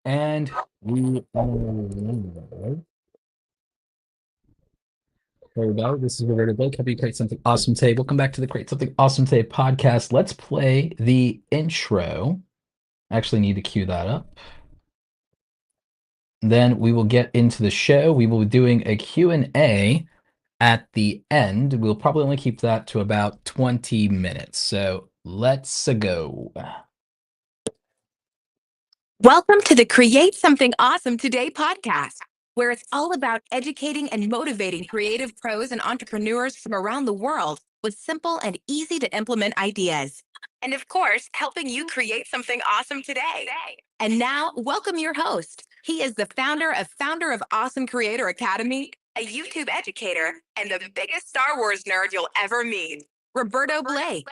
And we are, there we go. This is Roberto Blake. Help you create something awesome today. Welcome back to the Create Something Awesome Today podcast. Let's play the intro. I actually need to cue that up. Then we will get into the show. We will be doing a Q&A at the end. We'll probably only keep that to about 20 minutes. So let's go. Welcome to the Create Something Awesome Today podcast, where it's all about educating and motivating creative pros and entrepreneurs from around the world with simple and easy to implement ideas. And of course, helping you create something awesome today. And now, welcome your host. He is the founder of Awesome Creator Academy, a YouTube educator, and the biggest Star Wars nerd you'll ever meet, Roberto Blake.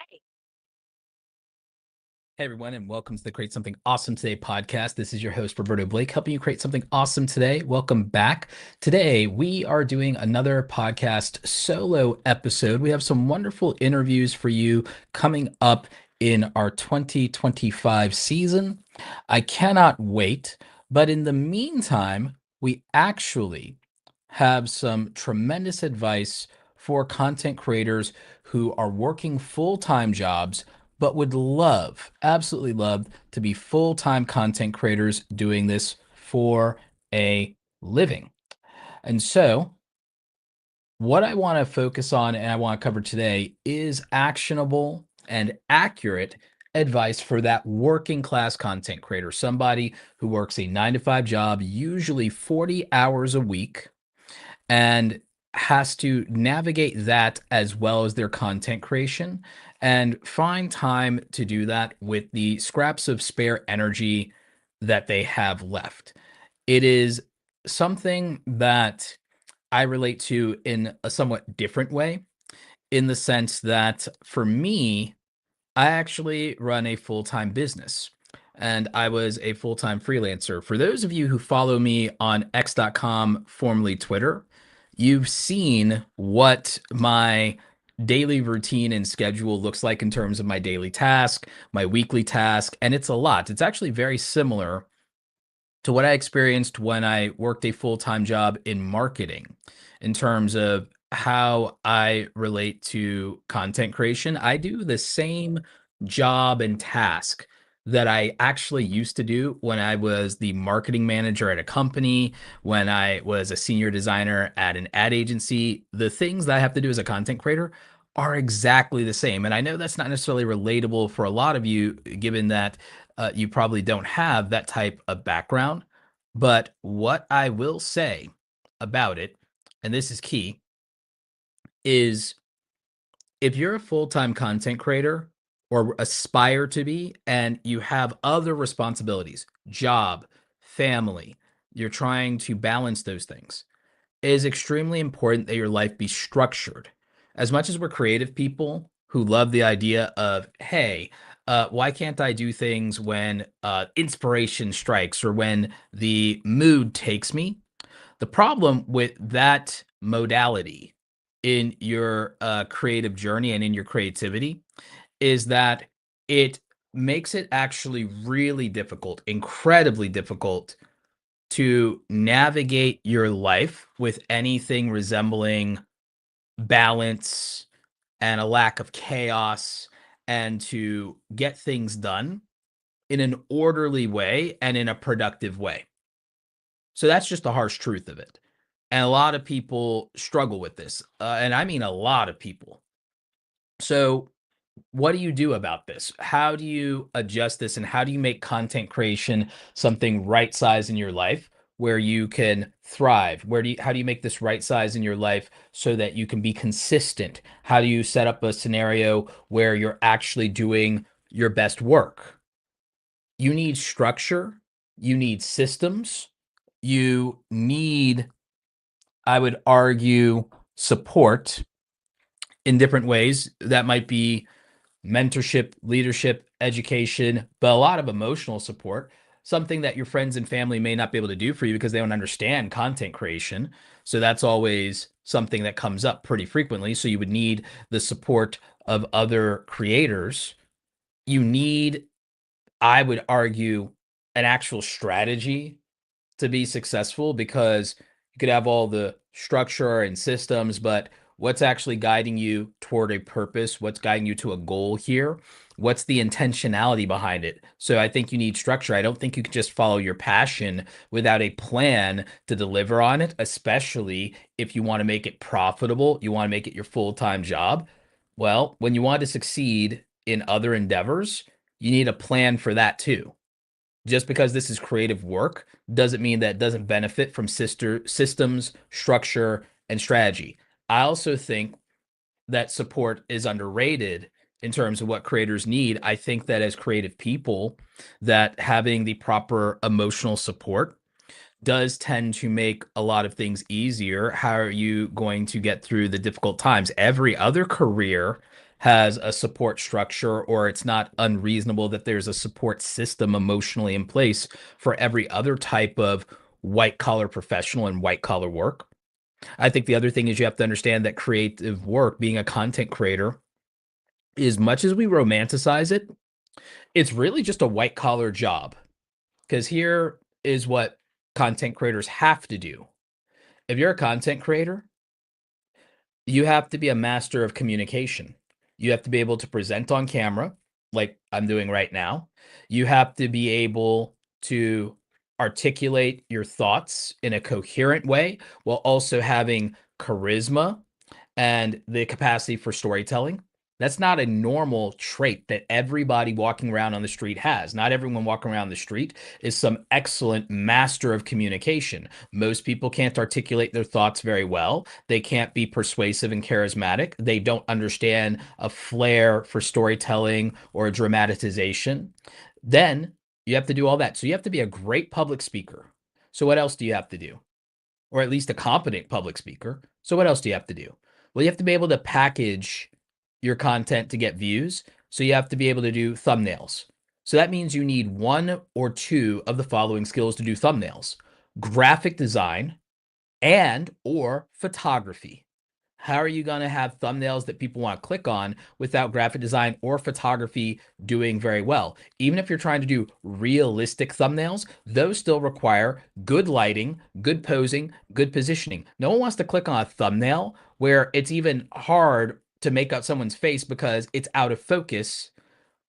Hey everyone, and welcome to the Create Something Awesome Today podcast. This is your host, Roberto Blake, helping you create something awesome today. Welcome back. Today, we are doing another podcast solo episode. We have some wonderful interviews for you coming up in our 2025 season. I cannot wait, but in the meantime, we actually have some tremendous advice for content creators who are working full-time jobs but would love, absolutely love, to be full-time content creators doing this for a living. And so, what I want to focus on and I want to cover today is actionable and accurate advice for that working class content creator, somebody who works a 9 to 5 job, usually 40 hours a week, and has to navigate that as well as their content creation and find time to do that with the scraps of spare energy that they have left. It is something that I relate to in a somewhat different way, in the sense that for me, I actually run a full-time business and I was a full-time freelancer. For those of you who follow me on X.com, formerly Twitter, you've seen what my daily routine and schedule looks like in terms of my daily task, my weekly task, and it's a lot. It's actually very similar to what I experienced when I worked a full-time job in marketing in terms of how I relate to content creation. I do the same job and task that I actually used to do when I was the marketing manager at a company, when I was a senior designer at an ad agency. The things that I have to do as a content creator are exactly the same. And I know that's not necessarily relatable for a lot of you, given that you probably don't have that type of background. But what I will say about it, and this is key, is if you're a full-time content creator or aspire to be, and you have other responsibilities, job, family, you're trying to balance those things, it is extremely important that your life be structured. As much as we're creative people who love the idea of, hey, why can't I do things when inspiration strikes or when the mood takes me? The problem with that modality in your creative journey and in your creativity is that it makes it actually really difficult, incredibly difficult to navigate your life with anything resembling balance and a lack of chaos, and to get things done in an orderly way and in a productive way. So that's just the harsh truth of it. And a lot of people struggle with this. And I mean, a lot of people. So, what do you do about this? How do you adjust this? And how do you make content creation something right size in your life where you can thrive? How do you make this right size in your life so that you can be consistent? How do you set up a scenario where you're actually doing your best work? You need structure, you need systems, you need, I would argue, support in different ways. That might be mentorship, leadership, education, but a lot of emotional support, something that your friends and family may not be able to do for you because they don't understand content creation. So that's always something that comes up pretty frequently. So you would need the support of other creators. You need, I would argue, an actual strategy to be successful, because you could have all the structure and systems, but what's actually guiding you toward a purpose? What's guiding you to a goal here? What's the intentionality behind it? So I think you need structure. I don't think you can just follow your passion without a plan to deliver on it, especially if you want to make it profitable, you want to make it your full-time job. Well, when you want to succeed in other endeavors, you need a plan for that too. Just because this is creative work doesn't mean that it doesn't benefit from sister systems, structure, and strategy. I also think that support is underrated in terms of what creators need. I think that as creative people, that having the proper emotional support does tend to make a lot of things easier. How are you going to get through the difficult times? Every other career has a support structure, or it's not unreasonable that there's a support system emotionally in place for every other type of white collar professional and white collar work. I think the other thing is you have to understand that creative work, being a content creator, as much as we romanticize it, it's really just a white collar job. Because here is what content creators have to do. If you're a content creator, you have to be a master of communication. You have to be able to present on camera, like I'm doing right now. You have to be able to articulate your thoughts in a coherent way while also having charisma and the capacity for storytelling. That's not a normal trait that everybody walking around on the street has. Not everyone walking around the street is some excellent master of communication. Most people can't articulate their thoughts very well. They can't be persuasive and charismatic. They don't understand a flair for storytelling or a dramatization. Then you have to do all that. So you have to be a great public speaker. So what else do you have to do? Or at least a competent public speaker. So what else do you have to do? Well, you have to be able to package your content to get views. So you have to be able to do thumbnails. So that means you need one or two of the following skills to do thumbnails: graphic design and or photography. How are you going to have thumbnails that people want to click on without graphic design or photography doing very well? Even if you're trying to do realistic thumbnails, those still require good lighting, good posing, good positioning. No one wants to click on a thumbnail where it's even hard to make out someone's face because it's out of focus,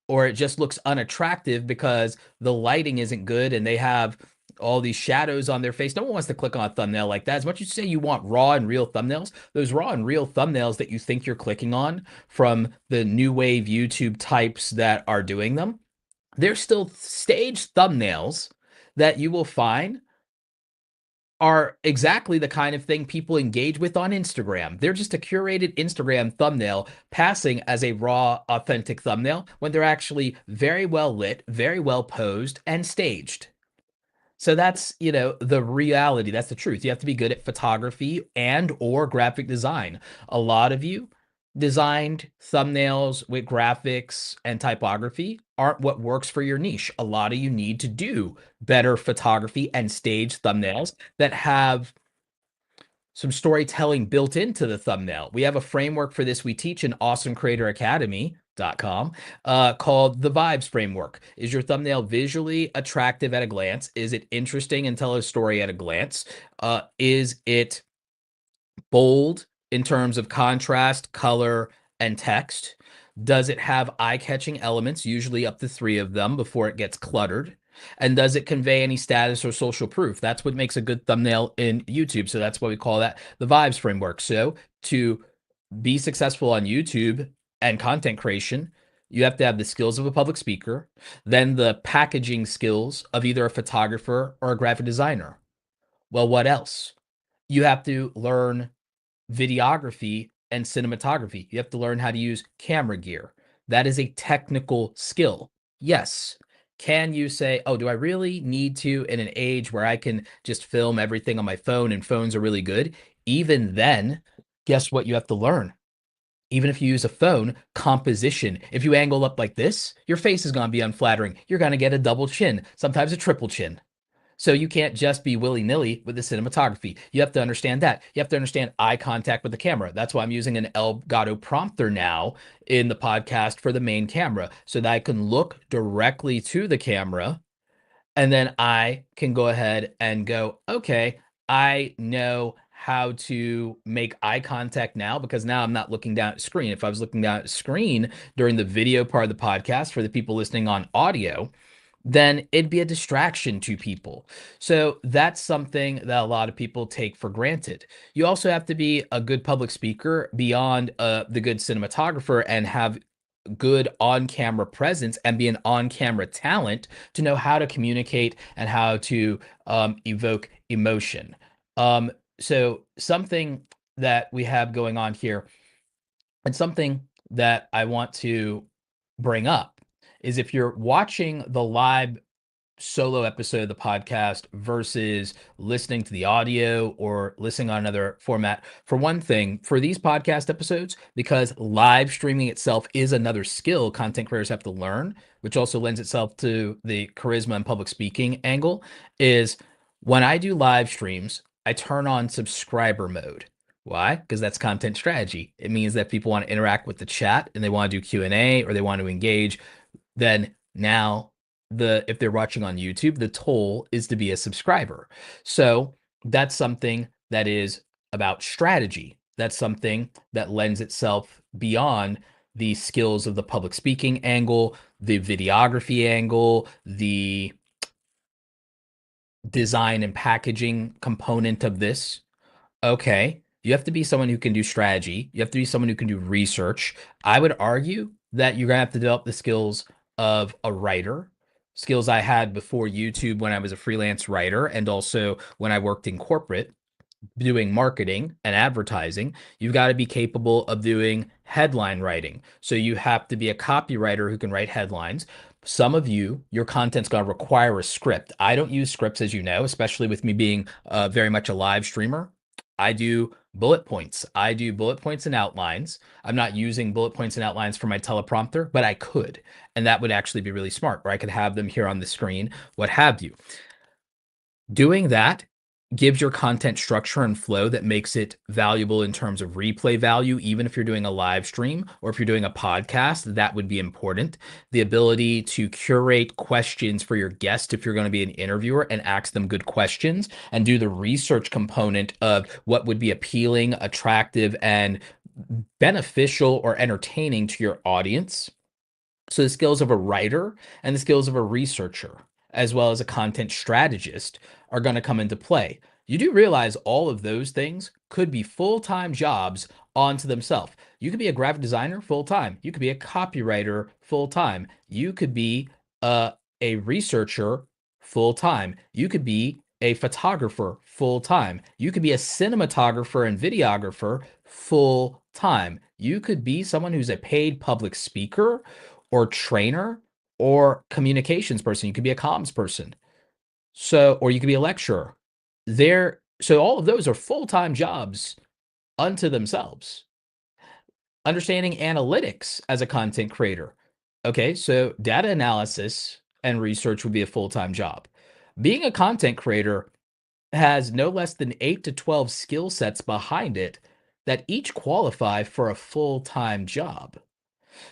or it just looks unattractive because the lighting isn't good and they have all these shadows on their face. No one wants to click on a thumbnail like that. As much as you say you want raw and real thumbnails, those raw and real thumbnails that you think you're clicking on from the new wave YouTube types that are doing them, they're still staged thumbnails that you will find are exactly the kind of thing people engage with on Instagram. They're just a curated Instagram thumbnail passing as a raw, authentic thumbnail when they're actually very well lit, very well posed, and staged. So that's, the reality. That's the truth. You have to be good at photography and or graphic design. A lot of you designed thumbnails with graphics and typography aren't what works for your niche. A lot of you need to do better photography and stage thumbnails that have some storytelling built into the thumbnail. We have a framework for this we teach in awesomecreatoracademy.com called the vibes framework. Is your thumbnail visually attractive at a glance? Is it interesting and tell a story at a glance? Is it bold in terms of contrast, color, and text? Does it have eye-catching elements, usually up to 3 of them before it gets cluttered? And does it convey any status or social proof? That's what makes a good thumbnail in YouTube. So that's why we call that the vibes framework. So to be successful on YouTube and content creation, you have to have the skills of a public speaker, then the packaging skills of either a photographer or a graphic designer. Well, what else? You have to learn videography and cinematography. You have to learn how to use camera gear. That is a technical skill. Yes. Can you say, oh, do I really need to, in an age where I can just film everything on my phone and phones are really good? Even then, guess what you have to learn? Even if you use a phone, composition. If you angle up like this, your face is going to be unflattering. You're going to get a double chin, sometimes a triple chin. So you can't just be willy-nilly with the cinematography. You have to understand that. You have to understand eye contact with the camera. That's why I'm using an Elgato prompter now in the podcast for the main camera, so that I can look directly to the camera And then I can go ahead and go, okay, I know how to make eye contact now because now I'm not looking down at screen. If I was looking down at screen during the video part of the podcast for the people listening on audio, then it'd be a distraction to people. So that's something that a lot of people take for granted. You also have to be a good public speaker beyond the good cinematographer and have good on-camera presence and be an on-camera talent to know how to communicate and how to evoke emotion. Um, so something that we have going on here, and something that I want to bring up is if you're watching the live solo episode of the podcast versus listening to the audio or listening on another format. For one thing, for these podcast episodes, because live streaming itself is another skill content creators have to learn, which also lends itself to the charisma and public speaking angle, is when I do live streams, I turn on subscriber mode. Why? Because that's content strategy. It means that people want to interact with the chat and they want to do Q&A or they want to engage. Then now if they're watching on YouTube, the toll is to be a subscriber. So that's something that is about strategy. That's something that lends itself beyond the skills of the public speaking angle, the videography angle, the design and packaging component of this. Okay, you have to be someone who can do strategy. You have to be someone who can do research. I would argue that you're gonna have to develop the skills of a writer, skills I had before YouTube when I was a freelance writer, and also when I worked in corporate doing marketing and advertising. You've got to be capable of doing headline writing. So you have to be a copywriter who can write headlines. Some of you, your content's going to require a script. I don't use scripts, as you know, especially with me being very much a live streamer. I do bullet points. I do bullet points and outlines. I'm not using bullet points and outlines for my teleprompter, but I could. And that would actually be really smart, or I could have them here on the screen, what have you. Doing that gives your content structure and flow that makes it valuable in terms of replay value. Even if you're doing a live stream or if you're doing a podcast, that would be important. The ability to curate questions for your guest if you're going to be an interviewer and ask them good questions and do the research component of what would be appealing, attractive, and beneficial or entertaining to your audience. So the skills of a writer and the skills of a researcher, as well as a content strategist, are going to come into play. You do realize all of those things could be full-time jobs onto themselves. You could be a graphic designer full-time. You could be a copywriter full-time. You could be a researcher full-time. You could be a photographer full-time. You could be a cinematographer and videographer full-time. You could be someone who's a paid public speaker or trainer or communications person. You could be a comms person. So, or you could be a lecturer. So all of those are full-time jobs unto themselves. Understanding analytics as a content creator. Okay, so data analysis and research would be a full-time job. Being a content creator has no less than 8 to 12 skill sets behind it that each qualify for a full-time job.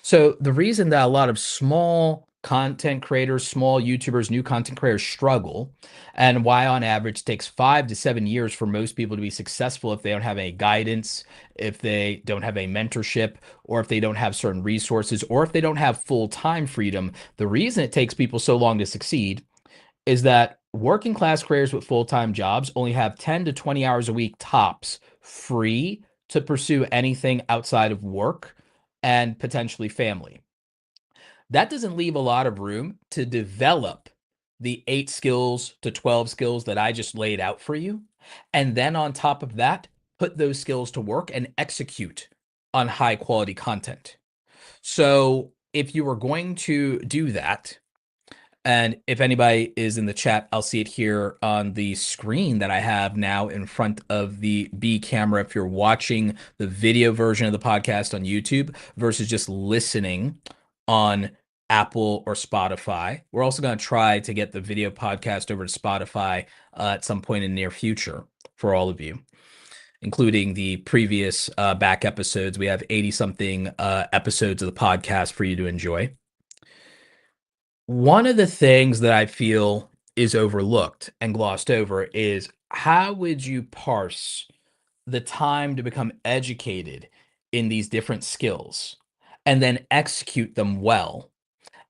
So the reason that a lot of small content creators, small YouTubers, new content creators struggle, and why on average it takes 5 to 7 years for most people to be successful if they don't have any guidance, if they don't have a mentorship, or if they don't have certain resources, or if they don't have full-time freedom. The reason it takes people so long to succeed is that working class creators with full-time jobs only have 10 to 20 hours a week tops free to pursue anything outside of work and potentially family. That doesn't leave a lot of room to develop the 8 skills to 12 skills that I just laid out for you. And then on top of that, put those skills to work and execute on high quality content. So if you were going to do that, and if anybody is in the chat, I'll see it here on the screen that I have now in front of the B camera. If you're watching the video version of the podcast on YouTube versus just listening on Apple or Spotify. We're also going to try to get the video podcast over to Spotify at some point in the near future for all of you, including the previous back episodes. We have 80 something episodes of the podcast for you to enjoy. One of the things that I feel is overlooked and glossed over is how would you parse the time to become educated in these different skills and then execute them well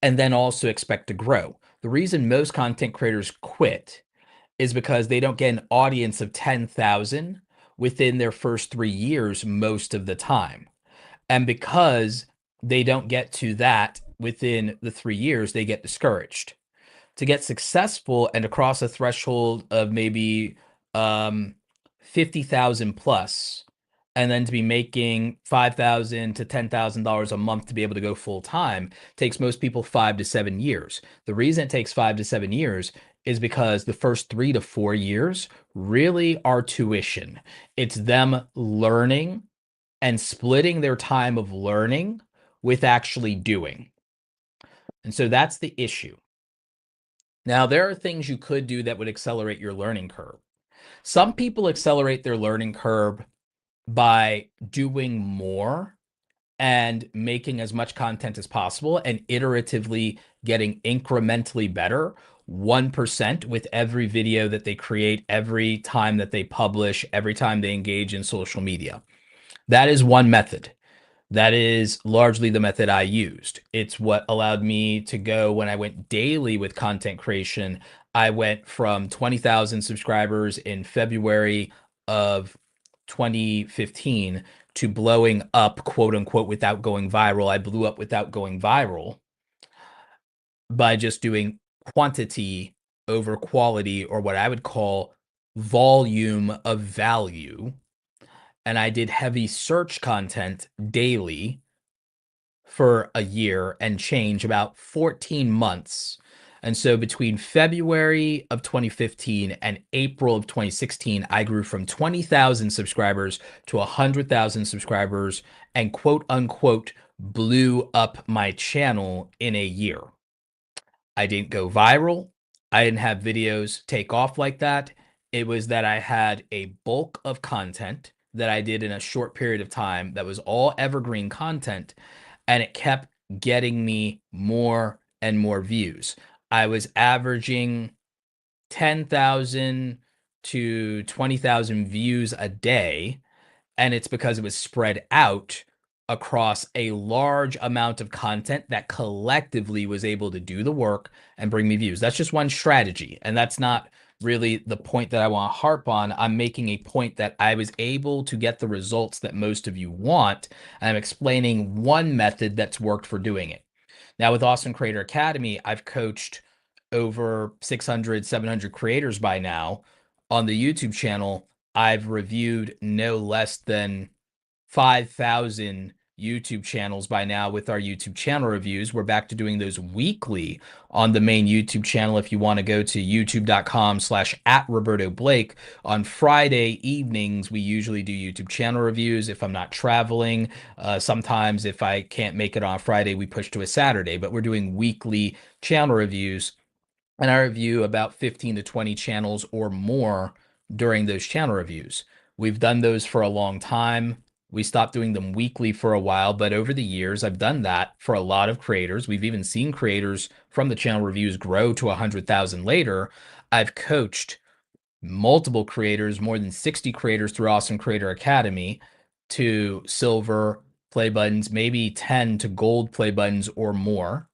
and then also expect to grow? The reason most content creators quit is because they don't get an audience of 10,000 within their first 3 years most of the time. And because they don't get to that within the 3 years, they get discouraged. To get successful and to cross a threshold of maybe 50,000 plus, and then to be making $5,000 to $10,000 a month to be able to go full time takes most people 5 to 7 years. The reason it takes 5 to 7 years is because the first 3 to 4 years really are tuition. It's them learning and splitting their time of learning with actually doing. And so that's the issue. Now, there are things you could do that would accelerate your learning curve. Some people accelerate their learning curve by doing more and making as much content as possible and iteratively getting incrementally better 1% with every video that they create, every time that they publish, every time they engage in social media. That is one method. That is largely the method I used. It's what allowed me to go when I went daily with content creation. I went from 20,000 subscribers in February of 2015 to blowing up, quote unquote, without going viral. I blew up without going viral by just doing quantity over quality, or what I would call volume of value. And I did heavy search content daily for a year and change, about 14 months. And so between February of 2015 and April of 2016, I grew from 20,000 subscribers to 100,000 subscribers and quote unquote blew up my channel in a year. I didn't go viral. I didn't have videos take off like that. It was that I had a bulk of content that I did in a short period of time that was all evergreen content, and it kept getting me more and more views. I was averaging 10,000 to 20,000 views a day, and it's because it was spread out across a large amount of content that collectively was able to do the work and bring me views. That's just one strategy, and that's not really the point that I want to harp on. I'm making a point that I was able to get the results that most of you want, and I'm explaining one method that's worked for doing it. Now, with Awesome Creator Academy, I've coached over 600, 700 creators by now. On the YouTube channel, I've reviewed no less than 5,000 YouTube channels by now with our YouTube channel reviews. We're back to doing those weekly on the main YouTube channel. If you want to go to youtube.com/@RobertoBlake, on Friday evenings, we usually do YouTube channel reviews. If I'm not traveling, sometimes if I can't make it on Friday, we push to a Saturday, but we're doing weekly channel reviews. And I review about 15 to 20 channels or more during those channel reviews. We've done those for a long time. We stopped doing them weekly for a while, but over the years, I've done that for a lot of creators. We've even seen creators from the channel reviews grow to 100,000 later. I've coached multiple creators, more than 60 creators through Awesome Creator Academy, to silver play buttons, maybe 10 to gold play buttons or more.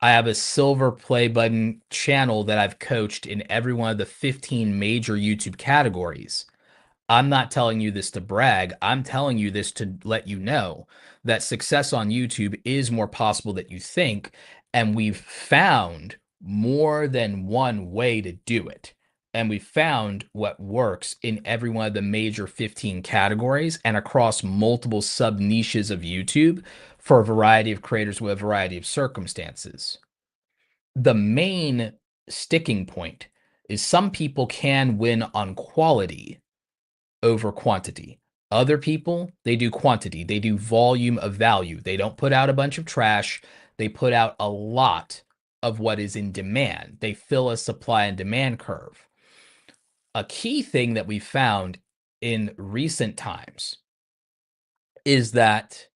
I have a silver play button channel that I've coached in every one of the 15 major YouTube categories. I'm not telling you this to brag. I'm telling you this to let you know that success on YouTube is more possible than you think. And we've found more than one way to do it. And we found what works in every one of the major 15 categories and across multiple sub niches of YouTube for a variety of creators with a variety of circumstances. The main sticking point is some people can win on quality over quantity. Other people, they do quantity, they do volume of value. They don't put out a bunch of trash, they put out a lot of what is in demand. They fill a supply and demand curve. A key thing that we found in recent times is that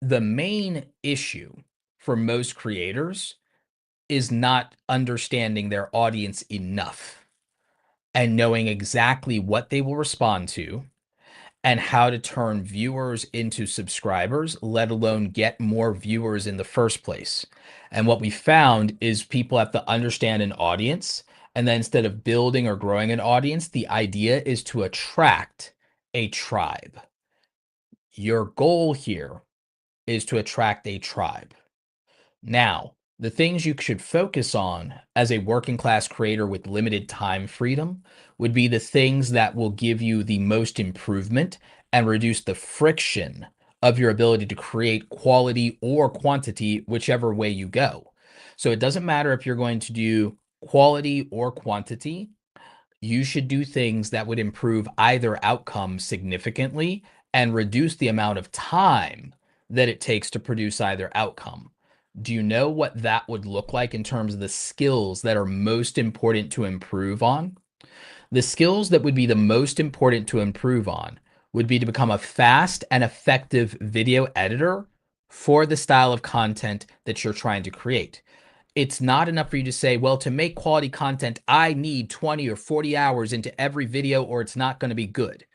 the main issue for most creators is not understanding their audience enough and knowing exactly what they will respond to and how to turn viewers into subscribers, let alone get more viewers in the first place. And what we found is people have to understand an audience. And then instead of building or growing an audience, the idea is to attract a tribe. Your goal here is to attract a tribe. Now, the things you should focus on as a working class creator with limited time freedom would be the things that will give you the most improvement and reduce the friction of your ability to create quality or quantity, whichever way you go. So it doesn't matter if you're going to do quality or quantity. You should do things that would improve either outcome significantly and reduce the amount of time that it takes to produce either outcome. Do you know what that would look like in terms of the skills that are most important to improve on? The skills that would be the most important to improve on would be to become a fast and effective video editor for the style of content that you're trying to create. It's not enough for you to say, well, to make quality content, I need 20 or 40 hours into every video or it's not going to be good.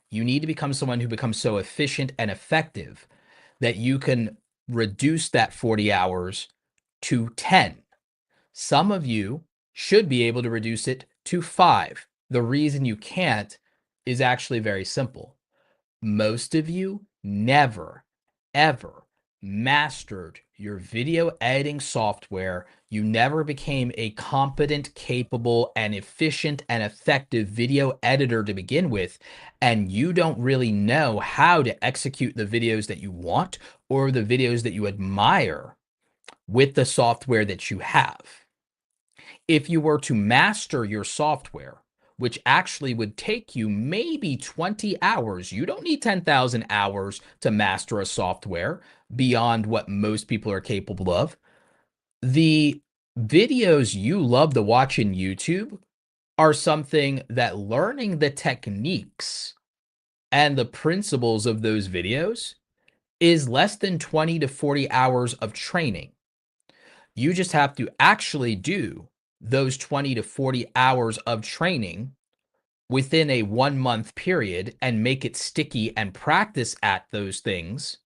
You need to become someone who becomes so efficient and effective that you can reduce that 40 hours to 10. Some of you should be able to reduce it to 5. The reason you can't is actually very simple. Most of you never, ever mastered your video editing software. You never became a competent, capable, and efficient and effective video editor to begin with. And you don't really know how to execute the videos that you want or the videos that you admire with the software that you have. If you were to master your software, which actually would take you maybe 20 hours, you don't need 10,000 hours to master a software beyond what most people are capable of. The videos you love to watch in YouTube are something that learning the techniques and the principles of those videos is less than 20 to 40 hours of training. You just have to actually do those 20 to 40 hours of training within a 1 month period and make it sticky and practice at those things.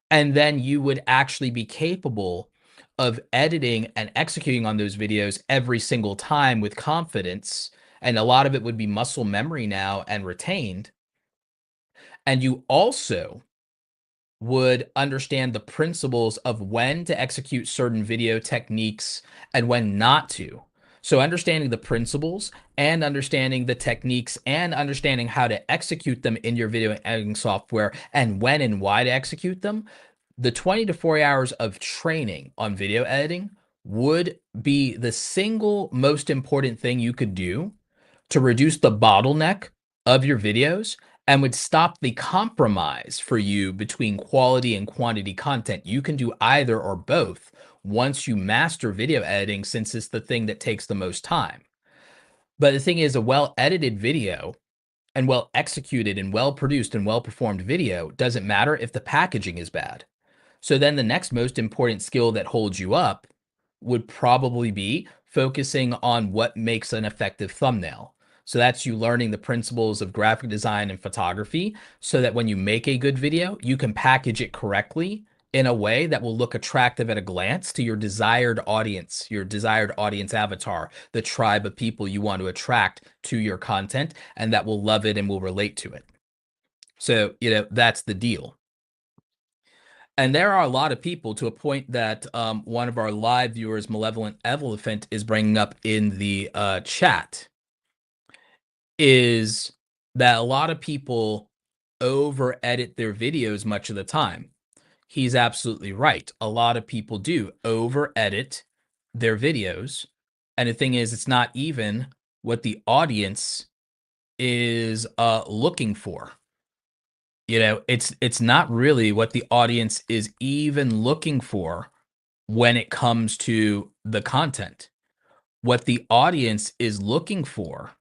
And then you would actually be capable of editing and executing on those videos every single time with confidence. And a lot of it would be muscle memory now and retained. And you also would understand the principles of when to execute certain video techniques and when not to. So understanding the principles and understanding the techniques and understanding how to execute them in your video editing software and when and why to execute them, the 20 to 40 hours of training on video editing would be the single most important thing you could do to reduce the bottleneck of your videos and would stop the compromise for you between quality and quantity content. You can do either or both once you master video editing, since it's the thing that takes the most time. But the thing is, a well-edited video and well-executed and well-produced and well-performed video doesn't matter if the packaging is bad. So then the next most important skill that holds you up would probably be focusing on what makes an effective thumbnail. So that's you learning the principles of graphic design and photography so that when you make a good video, you can package it correctly in a way that will look attractive at a glance to your desired audience avatar, the tribe of people you want to attract to your content and that will love it and will relate to it. So, that's the deal. And there are a lot of people, to a point that one of our live viewers, Malevolent Elephant, is bringing up in the chat, is that a lot of people over edit their videos much of the time. He's absolutely right. A lot of people do over edit their videos. And the thing is, it's not even what the audience is looking for. It's not really what the audience is even looking for when it comes to the content. What the audience is looking for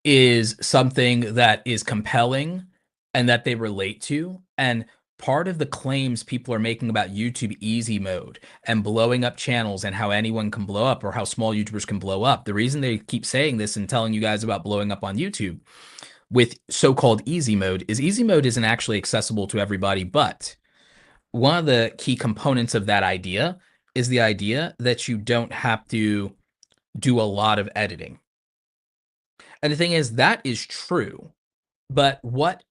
is something that is compelling and that they relate to. And Part of the claims people are making about YouTube easy mode and blowing up channels and how anyone can blow up or how small YouTubers can blow up, the reason they keep saying this and telling you guys about blowing up on YouTube with so-called easy mode is easy mode isn't actually accessible to everybody. But one of the key components of that idea is the idea that you don't have to do a lot of editing. And the thing is, that is true. But what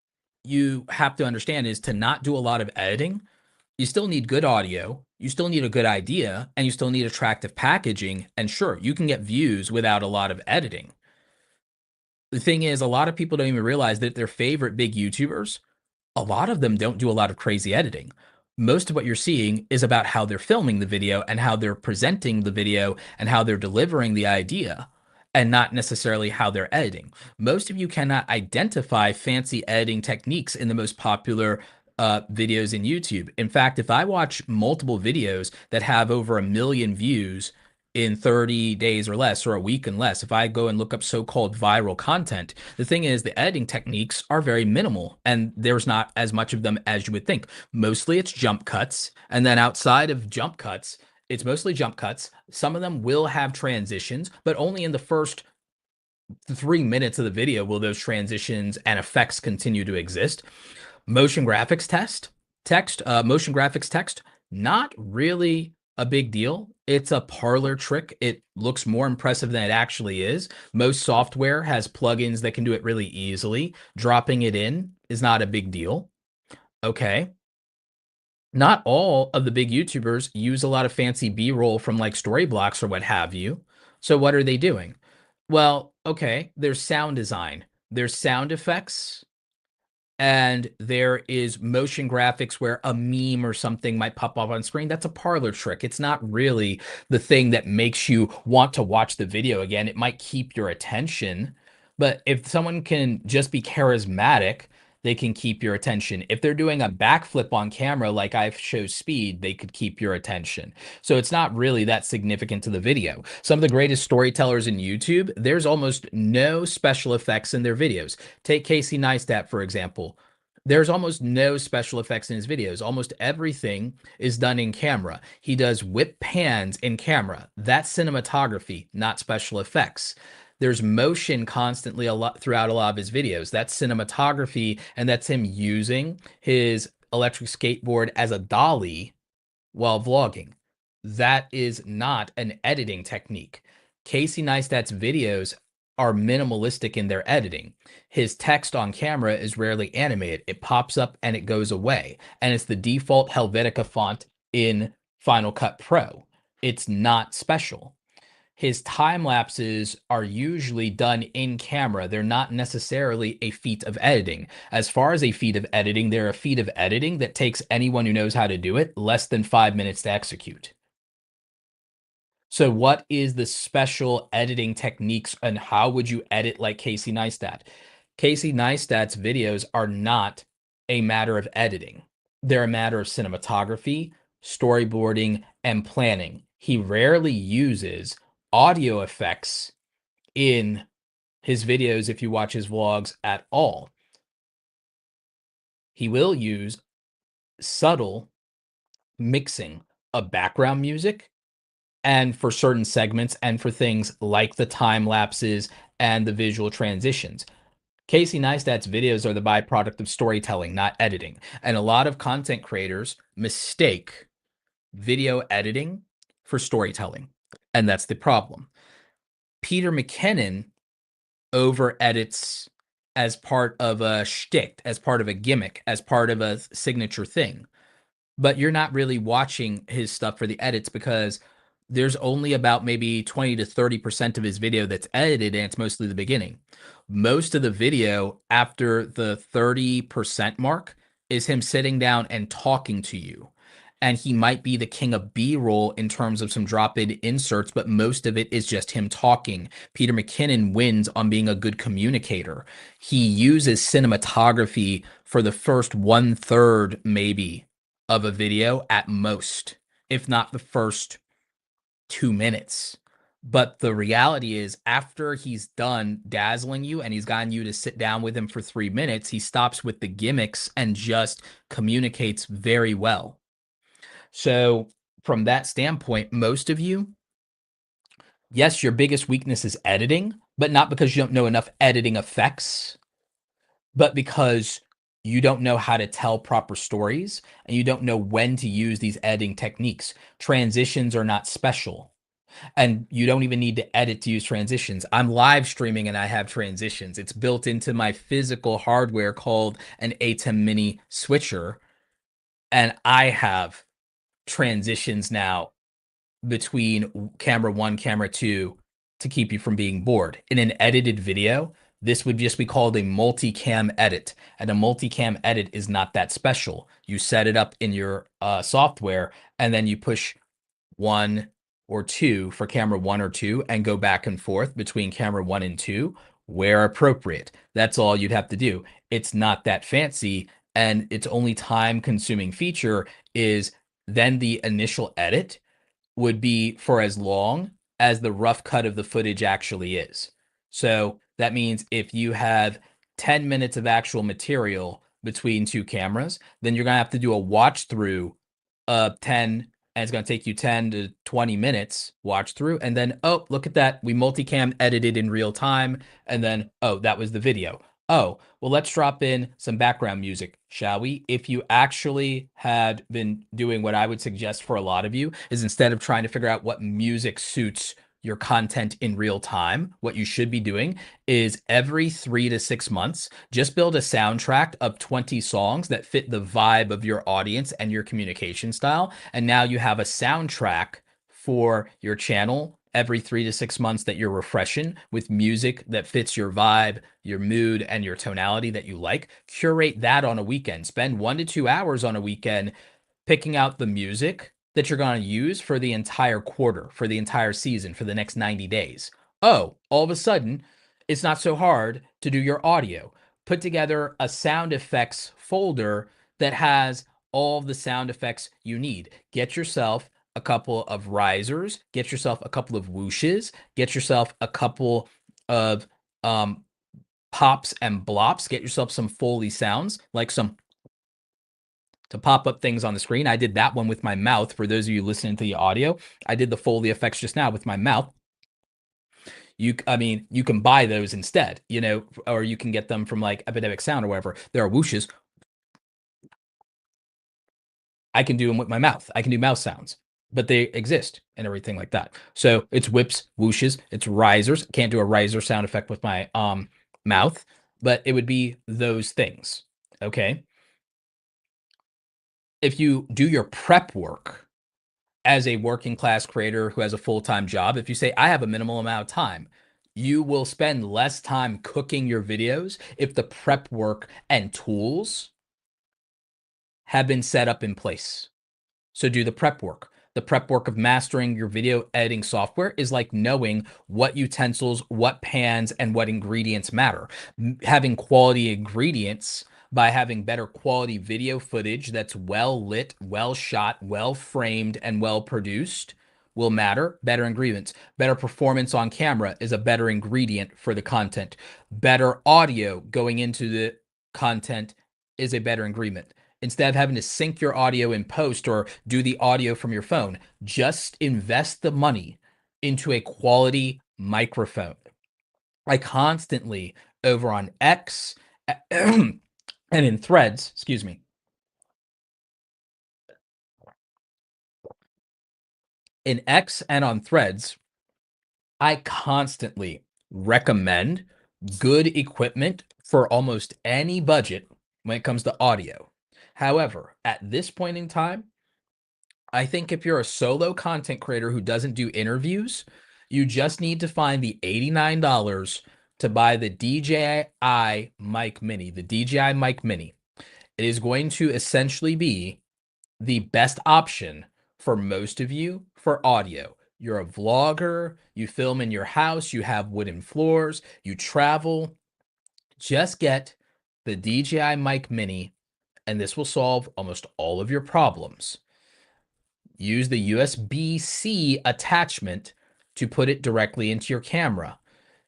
you have to understand is to not do a lot of editing, you still need good audio, you still need a good idea, and you still need attractive packaging. And sure, you can get views without a lot of editing. The thing is, a lot of people don't even realize that their favorite big YouTubers, a lot of them don't do a lot of crazy editing. Most of what you're seeing is about how they're filming the video and how they're presenting the video and how they're delivering the idea, and not necessarily how they're editing. Most of you cannot identify fancy editing techniques in the most popular videos in YouTube. In fact, if I watch multiple videos that have over 1 million views in 30 days or less, or a week and less, if I go and look up so-called viral content, the thing is the editing techniques are very minimal and there's not as much of them as you would think. Mostly it's jump cuts. And then outside of jump cuts, it's mostly jump cuts. Some of them will have transitions, but only in the first 3 minutes of the video will those transitions and effects continue to exist. Motion graphics motion graphics text, not really a big deal. It's a parlor trick. It looks more impressive than it actually is. Most software has plugins that can do it really easily. Dropping it in is not a big deal. Okay. Not all of the big YouTubers use a lot of fancy B-roll from like Storyblocks or what have you. So what are they doing? Well, okay, there's sound design, there's sound effects, and there is motion graphics where a meme or something might pop up on screen. That's a parlor trick. It's not really the thing that makes you want to watch the video again. It might keep your attention, but if someone can just be charismatic, they can keep your attention. If they're doing a backflip on camera, like I show speed, they could keep your attention. So it's not really that significant to the video. Some of the greatest storytellers in YouTube, there's almost no special effects in their videos. Take Casey Neistat, for example. There's almost no special effects in his videos. Almost everything is done in camera. He does whip pans in camera. That's cinematography, not special effects. There's motion constantly throughout a lot of his videos. That's cinematography, and that's him using his electric skateboard as a dolly while vlogging. That is not an editing technique. Casey Neistat's videos are minimalistic in their editing. His text on camera is rarely animated. It pops up and it goes away. And it's the default Helvetica font in Final Cut Pro. It's not special. His time lapses are usually done in camera. They're not necessarily a feat of editing. As far as a feat of editing, they're a feat of editing that takes anyone who knows how to do it less than 5 minutes to execute. So what is the special editing techniques and how would you edit like Casey Neistat? Casey Neistat's videos are not a matter of editing. They're a matter of cinematography, storyboarding, and planning. He rarely uses audio effects in his videos if you watch his vlogs at all. He will use subtle mixing of background music and for certain segments and for things like the time lapses and the visual transitions. Casey Neistat's videos are the byproduct of storytelling, not editing. And a lot of content creators mistake video editing for storytelling. And that's the problem. Peter McKinnon over edits as part of a shtick, as part of a gimmick, as part of a signature thing. But you're not really watching his stuff for the edits because there's only about maybe 20 to 30% of his video that's edited, and it's mostly the beginning. Most of the video after the 30% mark is him sitting down and talking to you. And he might be the king of B-roll in terms of some drop-in inserts, but most of it is just him talking. Peter McKinnon wins on being a good communicator. He uses cinematography for the first 1/3 maybe of a video at most, if not the first 2 minutes. But the reality is, after he's done dazzling you and he's gotten you to sit down with him for 3 minutes, he stops with the gimmicks and just communicates very well. So, from that standpoint, most of you, yes, your biggest weakness is editing, but not because you don't know enough editing effects, but because you don't know how to tell proper stories and you don't know when to use these editing techniques. Transitions are not special. And you don't even need to edit to use transitions. I'm live streaming and I have transitions. It's built into my physical hardware called an ATEM Mini switcher. And I have transitions now between camera one, camera two to keep you from being bored. In an edited video, this would just be called a multicam edit. And a multicam edit is not that special. You set it up in your software and then you push one or two for camera one or two and go back and forth between camera one and two where appropriate. That's all you'd have to do. It's not that fancy, and its only time consuming feature is then the initial edit would be for as long as the rough cut of the footage actually is. So that means if you have 10 minutes of actual material between two cameras, then you're going to have to do a watch through of 10, and it's going to take you 10 to 20 minutes watch through. And then, oh, look at that. We multicam edited in real time. And then, oh, that was the video. Oh, well, let's drop in some background music, shall we? If you actually had been doing what I would suggest for a lot of you is instead of trying to figure out what music suits your content in real time, what you should be doing is every 3 to 6 months, just build a soundtrack of 20 songs that fit the vibe of your audience and your communication style. And now you have a soundtrack for your channel every 3 to 6 months that you're refreshing with music that fits your vibe, your mood, and your tonality that you like. Curate that on a weekend. Spend 1 to 2 hours on a weekend picking out the music that you're going to use for the entire quarter, for the entire season, for the next 90 days. Oh, all of a sudden, it's not so hard to do your audio. Put together a sound effects folder that has all of the sound effects you need. Get yourself a couple of risers, get yourself a couple of whooshes, get yourself a couple of pops and blops, get yourself some Foley sounds, like some to pop up things on the screen. I did that one with my mouth. For those of you listening to the audio, I did the Foley effects just now with my mouth. I mean, you can buy those instead, or you can get them from like Epidemic Sound or whatever. There are whooshes. I can do them with my mouth. I can do mouth sounds, but they exist and everything like that. So it's whips, whooshes, it's risers. Can't do a riser sound effect with my mouth, but it would be those things. Okay. If you do your prep work as a working class creator who has a full-time job, if you say, I have a minimal amount of time, you will spend less time cooking your videos if the prep work and tools have been set up in place. So do the prep work. The prep work of mastering your video editing software is like knowing what utensils, what pans, and what ingredients matter. Having quality ingredients by having better quality video footage that's well lit, well shot, well framed, and well produced will matter. Better ingredients. Better performance on camera is a better ingredient for the content. Better audio going into the content is a better ingredient. Instead of having to sync your audio in post or do the audio from your phone, just invest the money into a quality microphone. I constantly over on X and in threads, excuse me, in X and on threads, I constantly recommend good equipment for almost any budget when it comes to audio. However, at this point in time, I think if you're a solo content creator who doesn't do interviews, you just need to find the $89 to buy the DJI Mic Mini, the DJI Mic Mini. It is going to essentially be the best option for most of you for audio. You're a vlogger, you film in your house, you have wooden floors, you travel. Just get the DJI Mic Mini, and this will solve almost all of your problems. Use the USB-C attachment to put it directly into your camera.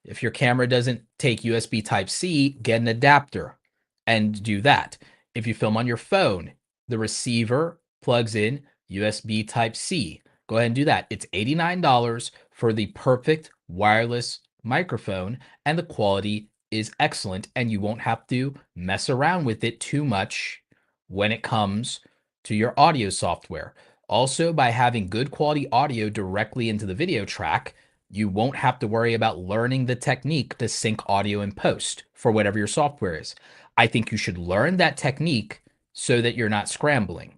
If your camera doesn't take USB Type-C, get an adapter and do that. If you film on your phone, the receiver plugs in USB Type-C. Go ahead and do that. It's $89 for the perfect wireless microphone, and the quality is excellent, and you won't have to mess around with it too much when it comes to your audio software. Also, by having good quality audio directly into the video track, you won't have to worry about learning the technique to sync audio in post for whatever your software is. I think you should learn that technique so that you're not scrambling.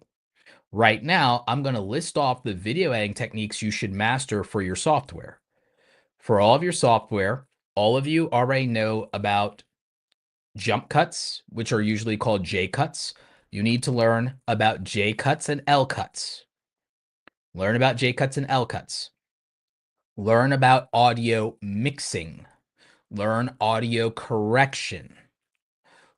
Right now, I'm going to list off the video editing techniques you should master for your software. For all of your software, all of you already know about jump cuts, which are usually called J cuts. You need to learn about J cuts and L cuts. Learn about J cuts and L cuts. Learn about audio mixing. Learn audio correction.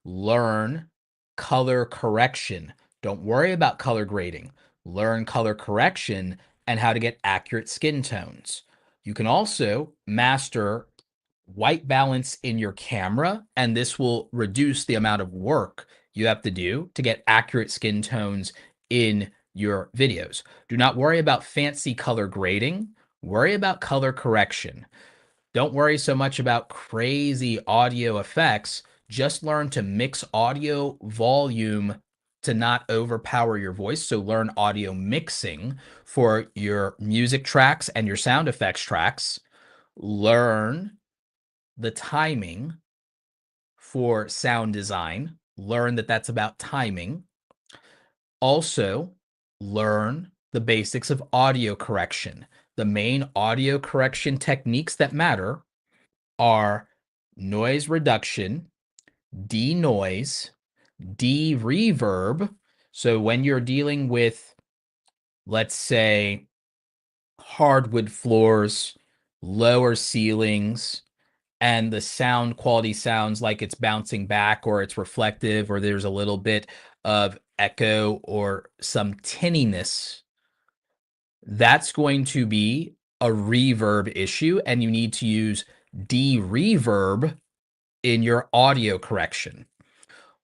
Learn color correction. Don't worry about color grading. Learn color correction and how to get accurate skin tones. You can also master white balance in your camera, and this will reduce the amount of work you have to do to get accurate skin tones in your videos. Do not worry about fancy color grading. Worry about color correction. Don't worry so much about crazy audio effects. Just learn to mix audio volume to not overpower your voice. So learn audio mixing for your music tracks and your sound effects tracks. Learn the timing for sound design. Learn that that's about timing. Also, learn the basics of audio correction. The main audio correction techniques that matter are noise reduction, denoise, de-reverb. So when you're dealing with, let's say, hardwood floors, lower ceilings, and the sound quality sounds like it's bouncing back or it's reflective or there's a little bit of echo or some tinniness, that's going to be a reverb issue, and you need to use de-reverb in your audio correction.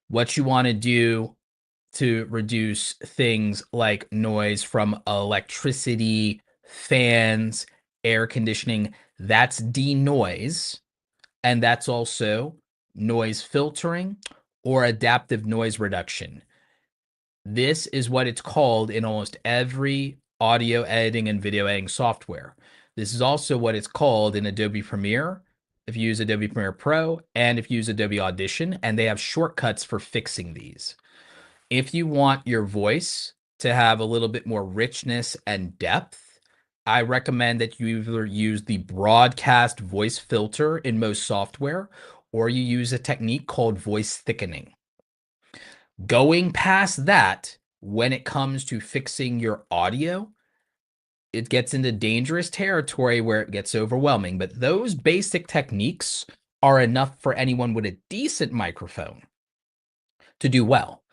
What you want to do to reduce things like noise from electricity, fans, air conditioning, that's denoise. And that's also noise filtering or adaptive noise reduction. This is what it's called in almost every audio editing and video editing software. This is also what it's called in Adobe Premiere, if you use Adobe Premiere Pro, and if you use Adobe Audition, and they have shortcuts for fixing these. If you want your voice to have a little bit more richness and depth, I recommend that you either use the broadcast voice filter in most software, or you use a technique called voice thickening. Going past that, when it comes to fixing your audio, it gets into dangerous territory where it gets overwhelming. But those basic techniques are enough for anyone with a decent microphone to do well.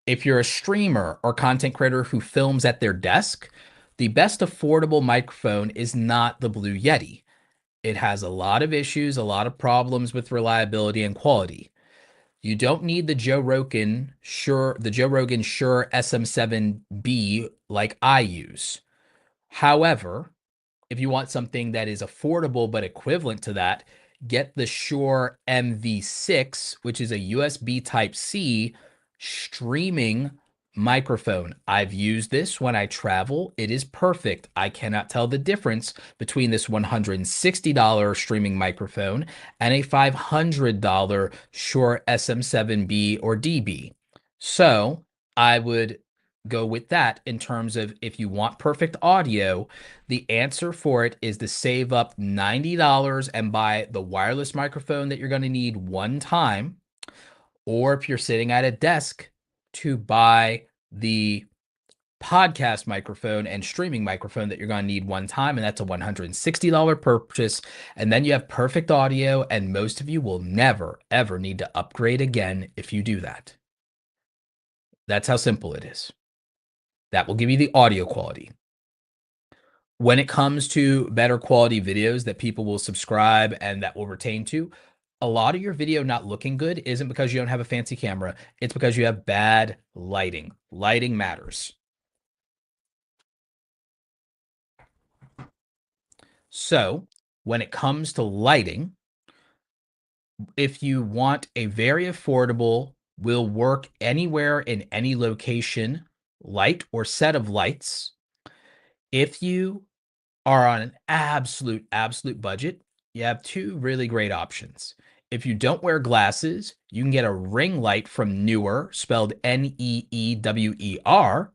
If you're a streamer or content creator who films at their desk, the best affordable microphone is not the Blue Yeti. It has a lot of issues, a lot of problems with reliability and quality. You don't need the Joe Rogan Shure SM7B like I use. However, if you want something that is affordable but equivalent to that, get the Shure MV6, which is a USB Type-C streaming microphone. I've used this when I travel. It is perfect. I cannot tell the difference between this $160 streaming microphone and a $500 Shure SM7B or DB. So I would go with that in terms of if you want perfect audio, the answer for it is to save up $90 and buy the wireless microphone that you're going to need one time. Or if you're sitting at a desk, to buy the podcast microphone and streaming microphone that you're going to need one time. And that's a $160 purchase. And then you have perfect audio. And most of you will never, ever need to upgrade again if you do that. That's how simple it is. That will give you the audio quality. When it comes to better quality videos that people will subscribe and that will retain to, a lot of your video not looking good isn't because you don't have a fancy camera. It's because you have bad lighting. Lighting matters. So when it comes to lighting, if you want a very affordable, will work anywhere in any location light or set of lights, if you are on an absolute budget, you have two really great options. If you don't wear glasses, you can get a ring light from Neewer, spelled Neewer,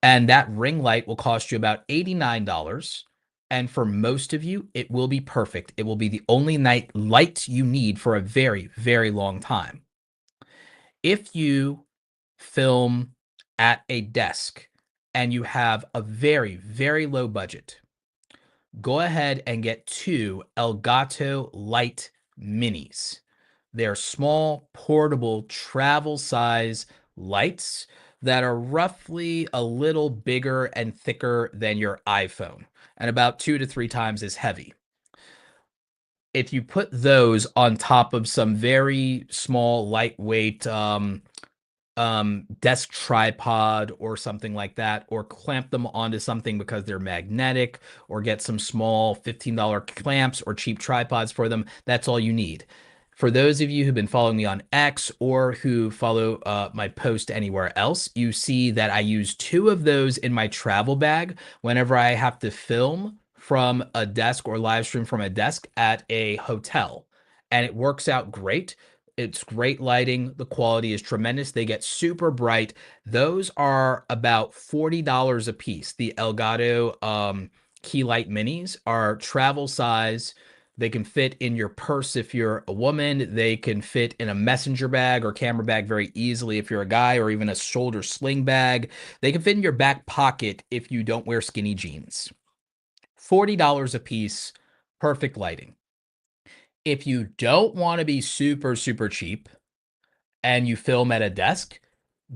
and that ring light will cost you about $89. And for most of you, it will be perfect. It will be the only night light you need for a very long time. If you film at a desk and you have a very low budget, go ahead and get two Elgato Light Minis. They're small, portable, travel size lights that are roughly a little bigger and thicker than your iPhone and about 2 to 3 times as heavy. If you put those on top of some very small, lightweight desk tripod or something like that, or clamp them onto something because they're magnetic, or get some small $15 clamps or cheap tripods for them, that's all you need. For those of you who've been following me on X or who follow my post anywhere else, you see that I use two of those in my travel bag whenever I have to film from a desk or live stream from a desk at a hotel. And it works out great. It's great lighting. The quality is tremendous. They get super bright. Those are about $40 a piece. The Elgato Key Light Minis are travel size. They can fit in your purse if you're a woman. They can fit in a messenger bag or camera bag very easily if you're a guy, or even a shoulder sling bag. They can fit in your back pocket if you don't wear skinny jeans. $40 a piece, perfect lighting. If you don't want to be super cheap and you film at a desk,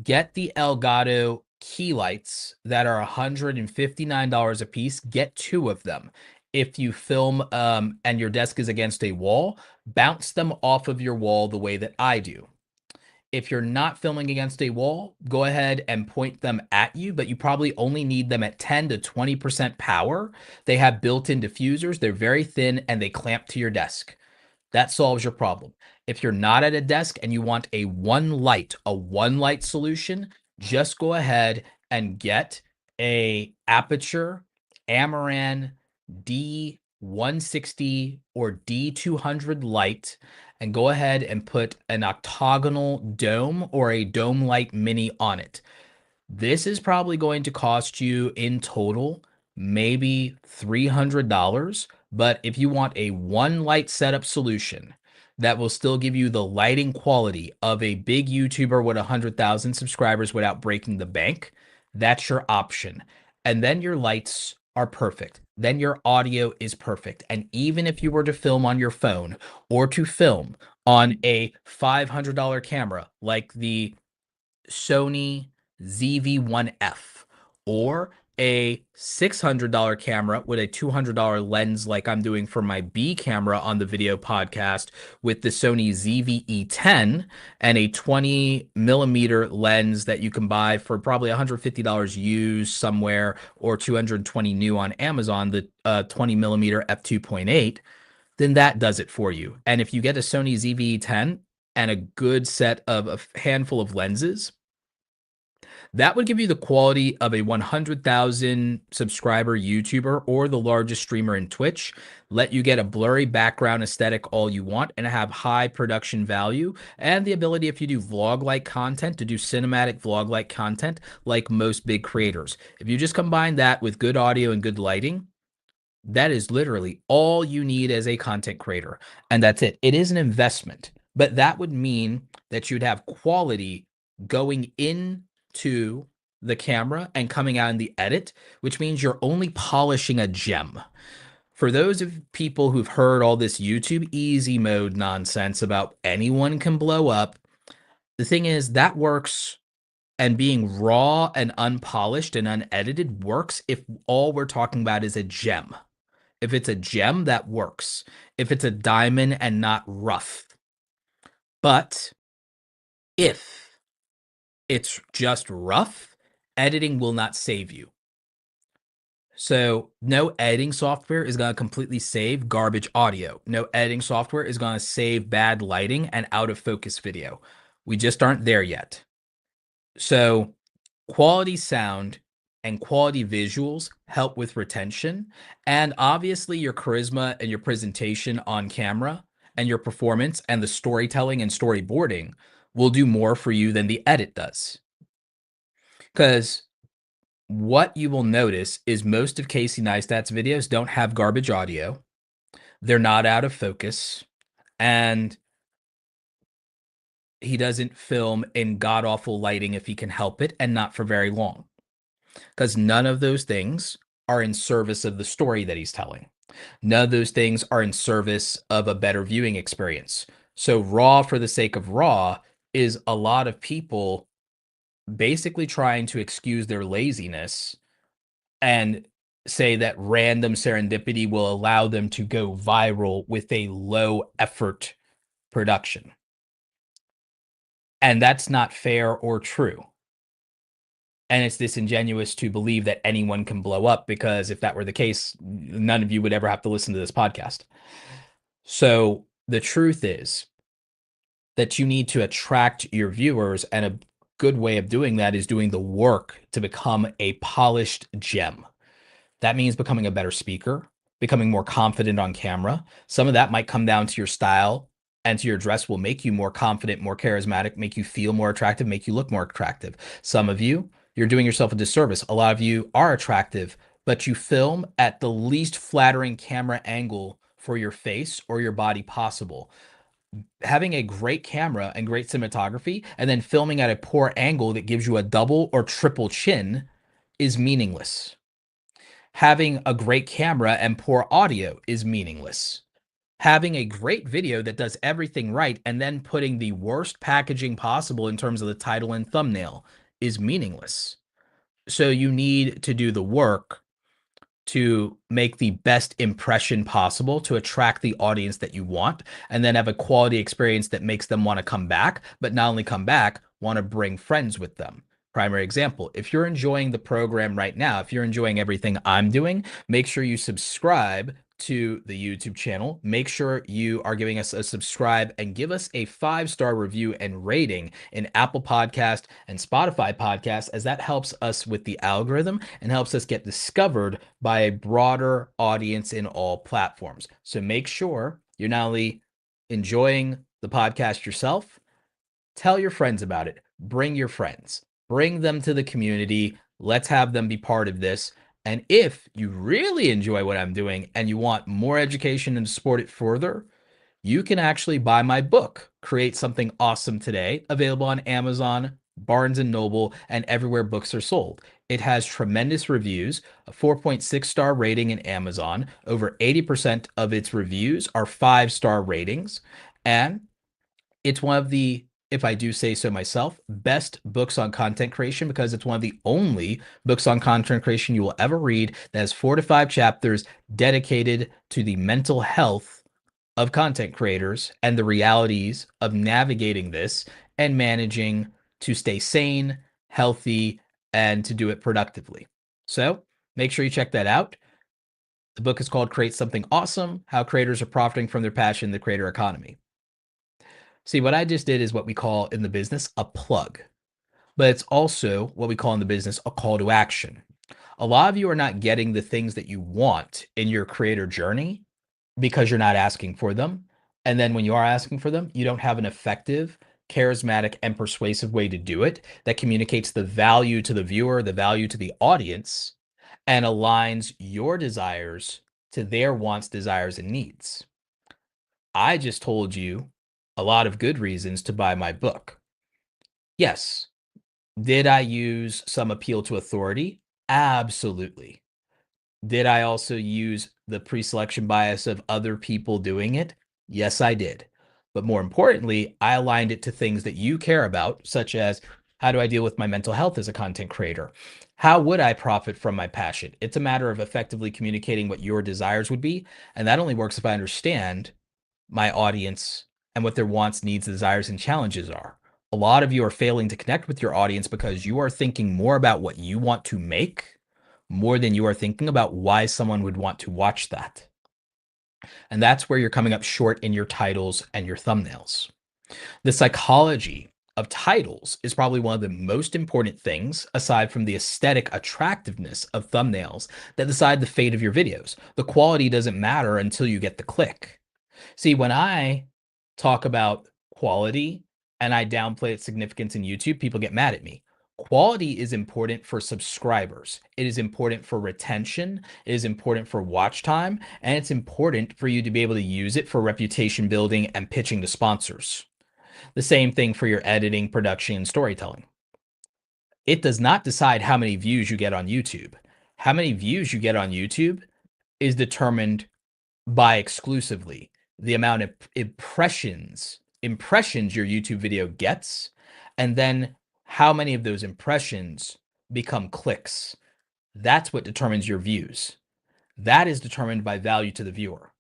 get the Elgato key lights that are $159 a piece. Get two of them. If you film and your desk is against a wall, bounce them off of your wall the way that I do. If you're not filming against a wall, go ahead and point them at you, but you probably only need them at 10 to 20% power. They have built-in diffusers. They're very thin and they clamp to your desk. That solves your problem. If you're not at a desk and you want a one light solution, just go ahead and get a Aperture Amaran D160 or D200 light and go ahead and put an octagonal dome or a dome light mini on it. This is probably going to cost you in total maybe $300. But if you want a one light setup solution that will still give you the lighting quality of a big YouTuber with 100,000 subscribers without breaking the bank, that's your option. And then your lights are perfect. Then your audio is perfect. And even if you were to film on your phone or to film on a $500 camera like the Sony ZV-1F or a $600 camera with a $200 lens like I'm doing for my B camera on the video podcast with the Sony ZV-E10 and a 20 millimeter lens that you can buy for probably $150 used somewhere or 220 new on Amazon, the 20 millimeter f2.8, then that does it for you. And if you get a Sony ZV-E10 and a good set of a handful of lenses, that would give you the quality of a 100,000 subscriber YouTuber or the largest streamer in Twitch, let you get a blurry background aesthetic all you want, and have high production value and the ability, if you do vlog-like content, to do cinematic vlog-like content like most big creators. If you just combine that with good audio and good lighting, that is literally all you need as a content creator. And that's it. It is an investment, but that would mean that you'd have quality going into the camera and coming out in the edit, which means you're only polishing a gem. For those of people who've heard all this YouTube easy mode nonsense about anyone can blow up, the thing is that works And being raw and unpolished and unedited works if all we're talking about is a gem. If it's a gem, that works. If it's a diamond and not rough. But if it's just rough, editing will not save you. So no editing software is going to completely save garbage audio. No editing software is going to save bad lighting and out of focus video. We just aren't there yet. So quality sound and quality visuals help with retention. And obviously your charisma and your presentation on camera and your performance and the storytelling and storyboarding will do more for you than the edit does. Because what you will notice is most of Casey Neistat's videos don't have garbage audio. They're not out of focus. And he doesn't film in god awful lighting if he can help it, and not for very long. Because none of those things are in service of the story that he's telling. None of those things are in service of a better viewing experience. So raw for the sake of raw is a lot of people basically trying to excuse their laziness and say that random serendipity will allow them to go viral with a low effort production. And that's not fair or true. And it's disingenuous to believe that anyone can blow up, because if that were the case, none of you would ever have to listen to this podcast. So the truth is that you need to attract your viewers, and a good way of doing that is doing the work to become a polished gem. That means becoming a better speaker, becoming more confident on camera. Some of that might come down to your style and to your dress will make you more confident, more charismatic, make you feel more attractive, make you look more attractive. Some of you, you're doing yourself a disservice. A lot of you are attractive, but you film at the least flattering camera angle for your face or your body possible. Having a great camera and great cinematography and then filming at a poor angle that gives you a double or triple chin is meaningless. Having a great camera and poor audio is meaningless. Having a great video that does everything right and then putting the worst packaging possible in terms of the title and thumbnail is meaningless. So you need to do the work to make the best impression possible to attract the audience that you want, and then have a quality experience that makes them want to come back, but not only come back, want to bring friends with them. Primary example, if you're enjoying the program right now, if you're enjoying everything I'm doing, make sure you subscribe to the YouTube channel. Make sure you are giving us a subscribe and give us a 5-star review and rating in Apple Podcast and Spotify Podcast, as that helps us with the algorithm and helps us get discovered by a broader audience in all platforms. So make sure you're not only enjoying the podcast yourself, tell your friends about it. Bring your friends, bring them to the community. Let's have them be part of this. And if you really enjoy what I'm doing and you want more education and to support it further, you can actually buy my book, Create Something Awesome Today, available on Amazon, Barnes & Noble, and everywhere books are sold. It has tremendous reviews, a 4.6-star rating in Amazon. Over 80% of its reviews are 5-star ratings. And it's one of the, if I do say so myself, best books on content creation, because it's one of the only books on content creation you will ever read that has 4 to 5 chapters dedicated to the mental health of content creators and the realities of navigating this and managing to stay sane, healthy, and to do it productively. So make sure you check that out. The book is called Create Something Awesome: How Creators Are Profiting from Their Passion in the Creator Economy. See, what I just did is what we call in the business a plug, but it's also what we call in the business a call to action. A lot of you are not getting the things that you want in your creator journey because you're not asking for them. And then when you are asking for them, you don't have an effective, charismatic, and persuasive way to do it that communicates the value to the viewer, the value to the audience, and aligns your desires to their wants, desires, and needs. I just told you a lot of good reasons to buy my book. Yes. Did I use some appeal to authority? Absolutely. Did I also use the pre-selection bias of other people doing it? Yes, I did. But more importantly, I aligned it to things that you care about, such as How do I deal with my mental health as a content creator? How would I profit from my passion? It's a matter of effectively communicating what your desires would be. And that only works if I understand my audience and what their wants, needs, desires, and challenges are. A lot of you are failing to connect with your audience because you are thinking more about what you want to make more than you are thinking about why someone would want to watch that. And that's where you're coming up short in your titles and your thumbnails. The psychology of titles is probably one of the most important things, aside from the aesthetic attractiveness of thumbnails, that decide the fate of your videos. The quality doesn't matter until you get the click. See, when I talk about quality and I downplay its significance in YouTube, people get mad at me. Quality is important for subscribers. It is important for retention. It is important for watch time. And it's important for you to be able to use it for reputation building and pitching to sponsors. The same thing for your editing, production, and storytelling. It does not decide how many views you get on YouTube. How many views you get on YouTube is determined by exclusively the amount of impressions your YouTube video gets, and then how many of those impressions become clicks. That's what determines your views. That is determined by value to the viewer.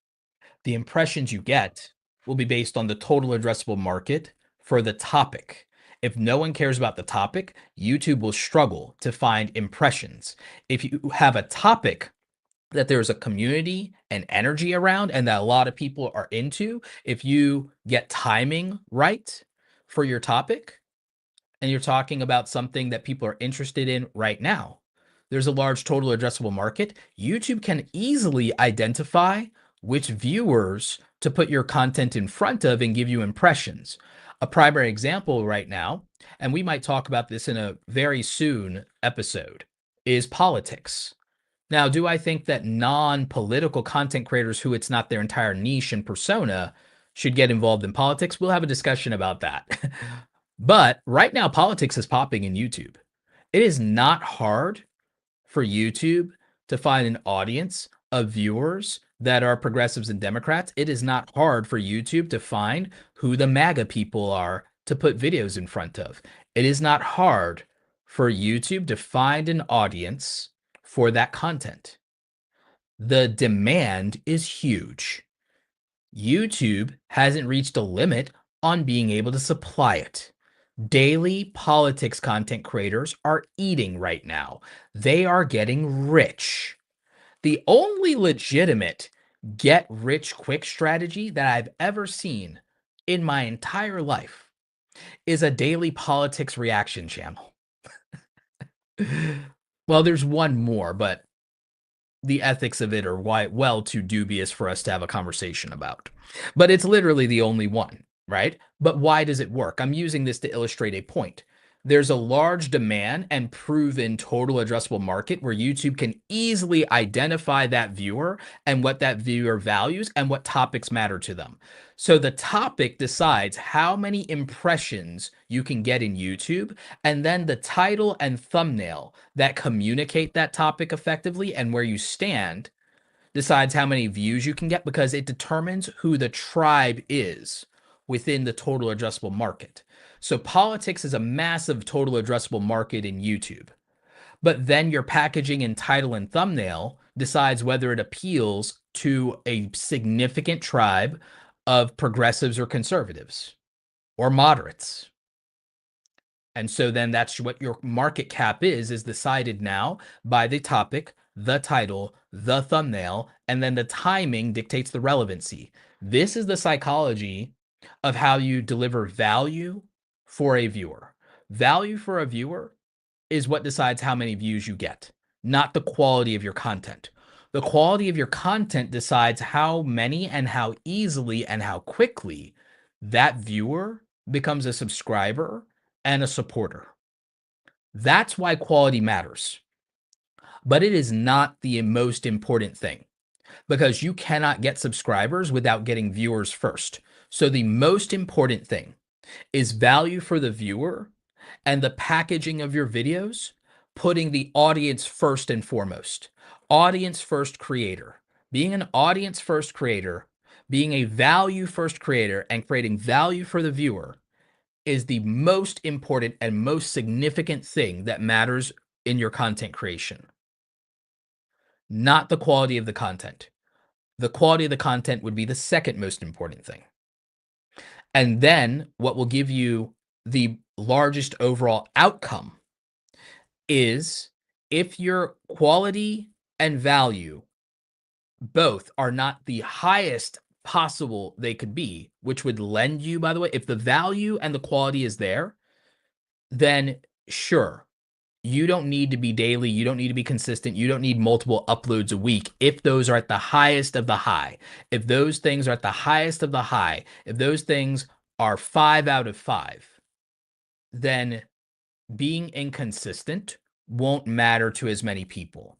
The impressions you get will be based on the total addressable market for the topic. If no one cares about the topic, YouTube will struggle to find impressions. If you have a topic that there's a community and energy around and that a lot of people are into, if you get timing right for your topic and you're talking about something that people are interested in right now, there's a large total addressable market. YouTube can easily identify which viewers to put your content in front of and give you impressions. A primary example right now, and we might talk about this in a very soon episode, is politics. Now, do I think that non-political content creators who it's not their entire niche and persona should get involved in politics? We'll have a discussion about that. But right now, politics is popping in YouTube. It is not hard for YouTube to find an audience of viewers that are progressives and Democrats. It is not hard for YouTube to find who the MAGA people are to put videos in front of. It is not hard for YouTube to find an audience for that content. The demand is huge. YouTube hasn't reached a limit on being able to supply it. Daily politics content creators are eating right now. They are getting rich. The only legitimate get rich quick strategy that I've ever seen in my entire life is a daily politics reaction channel. Well, there's one more, but the ethics of it are well too dubious for us to have a conversation about. But it's literally the only one, right? But why does it work? I'm using this to illustrate a point. There's a large demand and proven total addressable market where YouTube can easily identify that viewer and what that viewer values and what topics matter to them. So the topic decides how many impressions you can get in YouTube, and then the title and thumbnail that communicate that topic effectively and where you stand decides how many views you can get because it determines who the tribe is within the total addressable market. So politics is a massive total addressable market in YouTube. But then your packaging and title and thumbnail decides whether it appeals to a significant tribe of progressives or conservatives or moderates. And so then that's what your market cap is decided now by the topic, the title, the thumbnail, and then the timing dictates the relevancy. This is the psychology of how you deliver value for a viewer. Value for a viewer is what decides how many views you get, not the quality of your content. The quality of your content decides how many and how easily and how quickly that viewer becomes a subscriber and a supporter. That's why quality matters. But it is not the most important thing because you cannot get subscribers without getting viewers first. So the most important thing is value for the viewer and the packaging of your videos, putting the audience first and foremost. Audience first creator. Being an audience first creator, being a value first creator, and creating value for the viewer is the most important and most significant thing that matters in your content creation, not the quality of the content. The quality of the content would be the second most important thing. And then what will give you the largest overall outcome is if your quality and value both are not the highest possible they could be, which would lend you, by the way, if the value and the quality is there, then sure, you don't need to be daily. You don't need to be consistent. You don't need multiple uploads a week if those are at the highest of the high. If those things are at the highest of the high, if those things are 5 out of 5, then being inconsistent won't matter to as many people.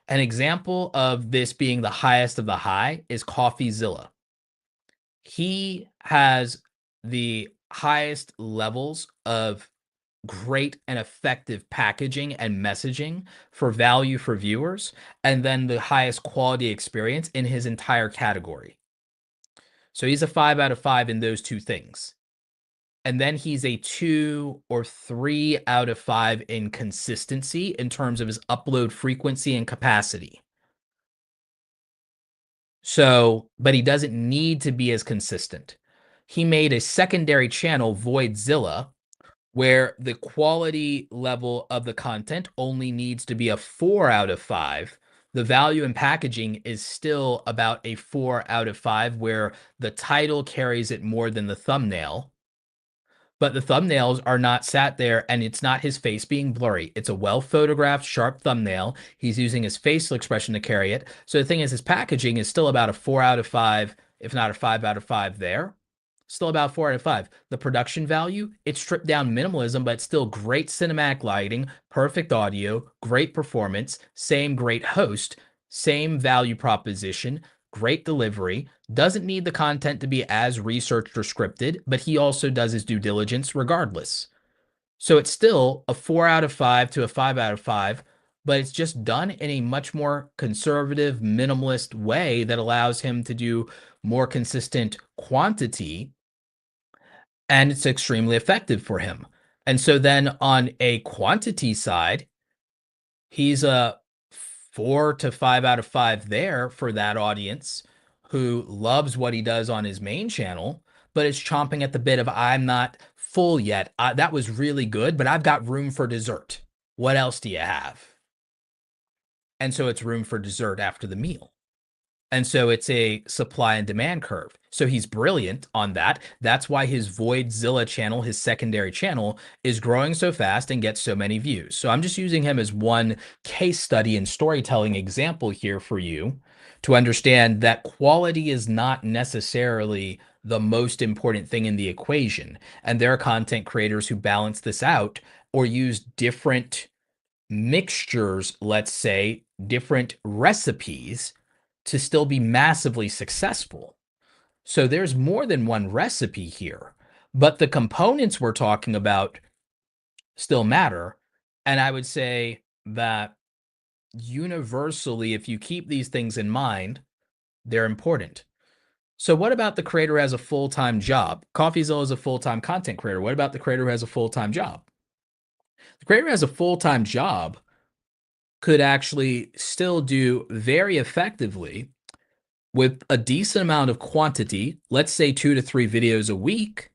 An example of this being the highest of the high is CoffeeZilla. He has the highest levels of great and effective packaging and messaging for value for viewers, and then the highest quality experience in his entire category. So he's a 5 out of 5 in those two things. And then he's a 2 or 3 out of 5 in consistency in terms of his upload frequency and capacity. So, but he doesn't need to be as consistent. He made a secondary channel, Voidzilla, where the quality level of the content only needs to be a 4 out of 5. The value in packaging is still about a 4 out of 5, where the title carries it more than the thumbnail. But the thumbnails are not sat there and it's not his face being blurry. It's a well photographed, sharp thumbnail. He's using his facial expression to carry it. So the thing is, his packaging is still about a 4 out of 5, if not a 5 out of 5 there. Still about 4 out of 5. The production value, it's stripped down minimalism, but still great cinematic lighting, perfect audio, great performance, same great host, same value proposition, great delivery, doesn't need the content to be as researched or scripted, but he also does his due diligence regardless. So it's still a 4 out of 5 to a 5 out of 5, but it's just done in a much more conservative, minimalist way that allows him to do more consistent quantity, and it's extremely effective for him. And so then on a quantity side, he's a 4 to 5 out of 5 there for that audience who loves what he does on his main channel, but is chomping at the bit of, I'm not full yet. That was really good, but I've got room for dessert. What else do you have? And so it's room for dessert after the meal. And so it's a supply and demand curve. So he's brilliant on that. That's why his Voidzilla channel, his secondary channel, is growing so fast and gets so many views. So I'm just using him as one case study and storytelling example here for you to understand that quality is not necessarily the most important thing in the equation. And there are content creators who balance this out or use different mixtures, let's say, different recipes to still be massively successful. So there's more than one recipe here, but the components we're talking about still matter. And I would say that universally, if you keep these things in mind, they're important. So what about the creator who has a full-time job? CoffeeZilla is a full-time content creator. What about the creator who has a full-time job? The creator who has a full-time job could actually still do very effectively with a decent amount of quantity, let's say 2 to 3 videos a week,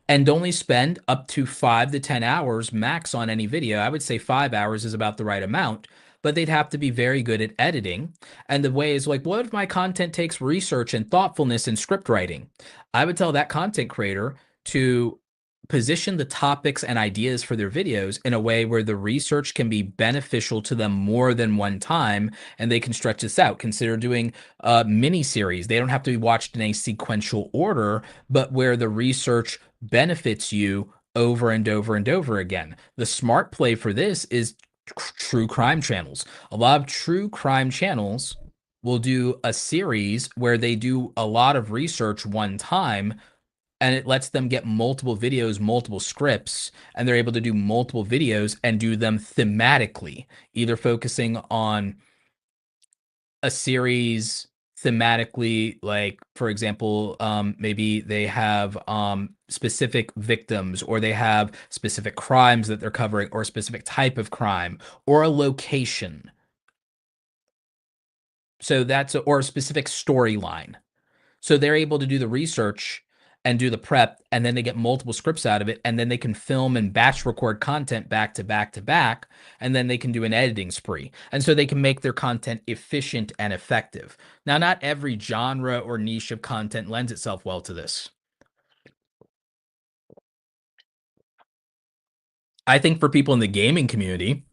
and only spend up to 5 to 10 hours max on any video. I would say 5 hours is about the right amount, but they'd have to be very good at editing. And the way is like, what if my content takes research and thoughtfulness and script writing? I would tell that content creator to position the topics and ideas for their videos in a way where the research can be beneficial to them more than one time and they can stretch this out. Consider doing mini series. They don't have to be watched in a sequential order, but where the research benefits you over and over and over again. The smart play for this is true crime channels. A lot of true crime channels will do a series where they do a lot of research one time, and it lets them get multiple videos, multiple scripts, and they're able to do multiple videos and do them thematically, either focusing on a series thematically, like for example, maybe they have specific victims, or they have specific crimes that they're covering, or a specific type of crime, or a location. So or a specific storyline. So they're able to do the research and do the prep, and then they get multiple scripts out of it, and then they can film and batch record content back to back to back, and then they can do an editing spree. And so they can make their content efficient and effective. Now, not every genre or niche of content lends itself well to this. I think for people in the gaming community,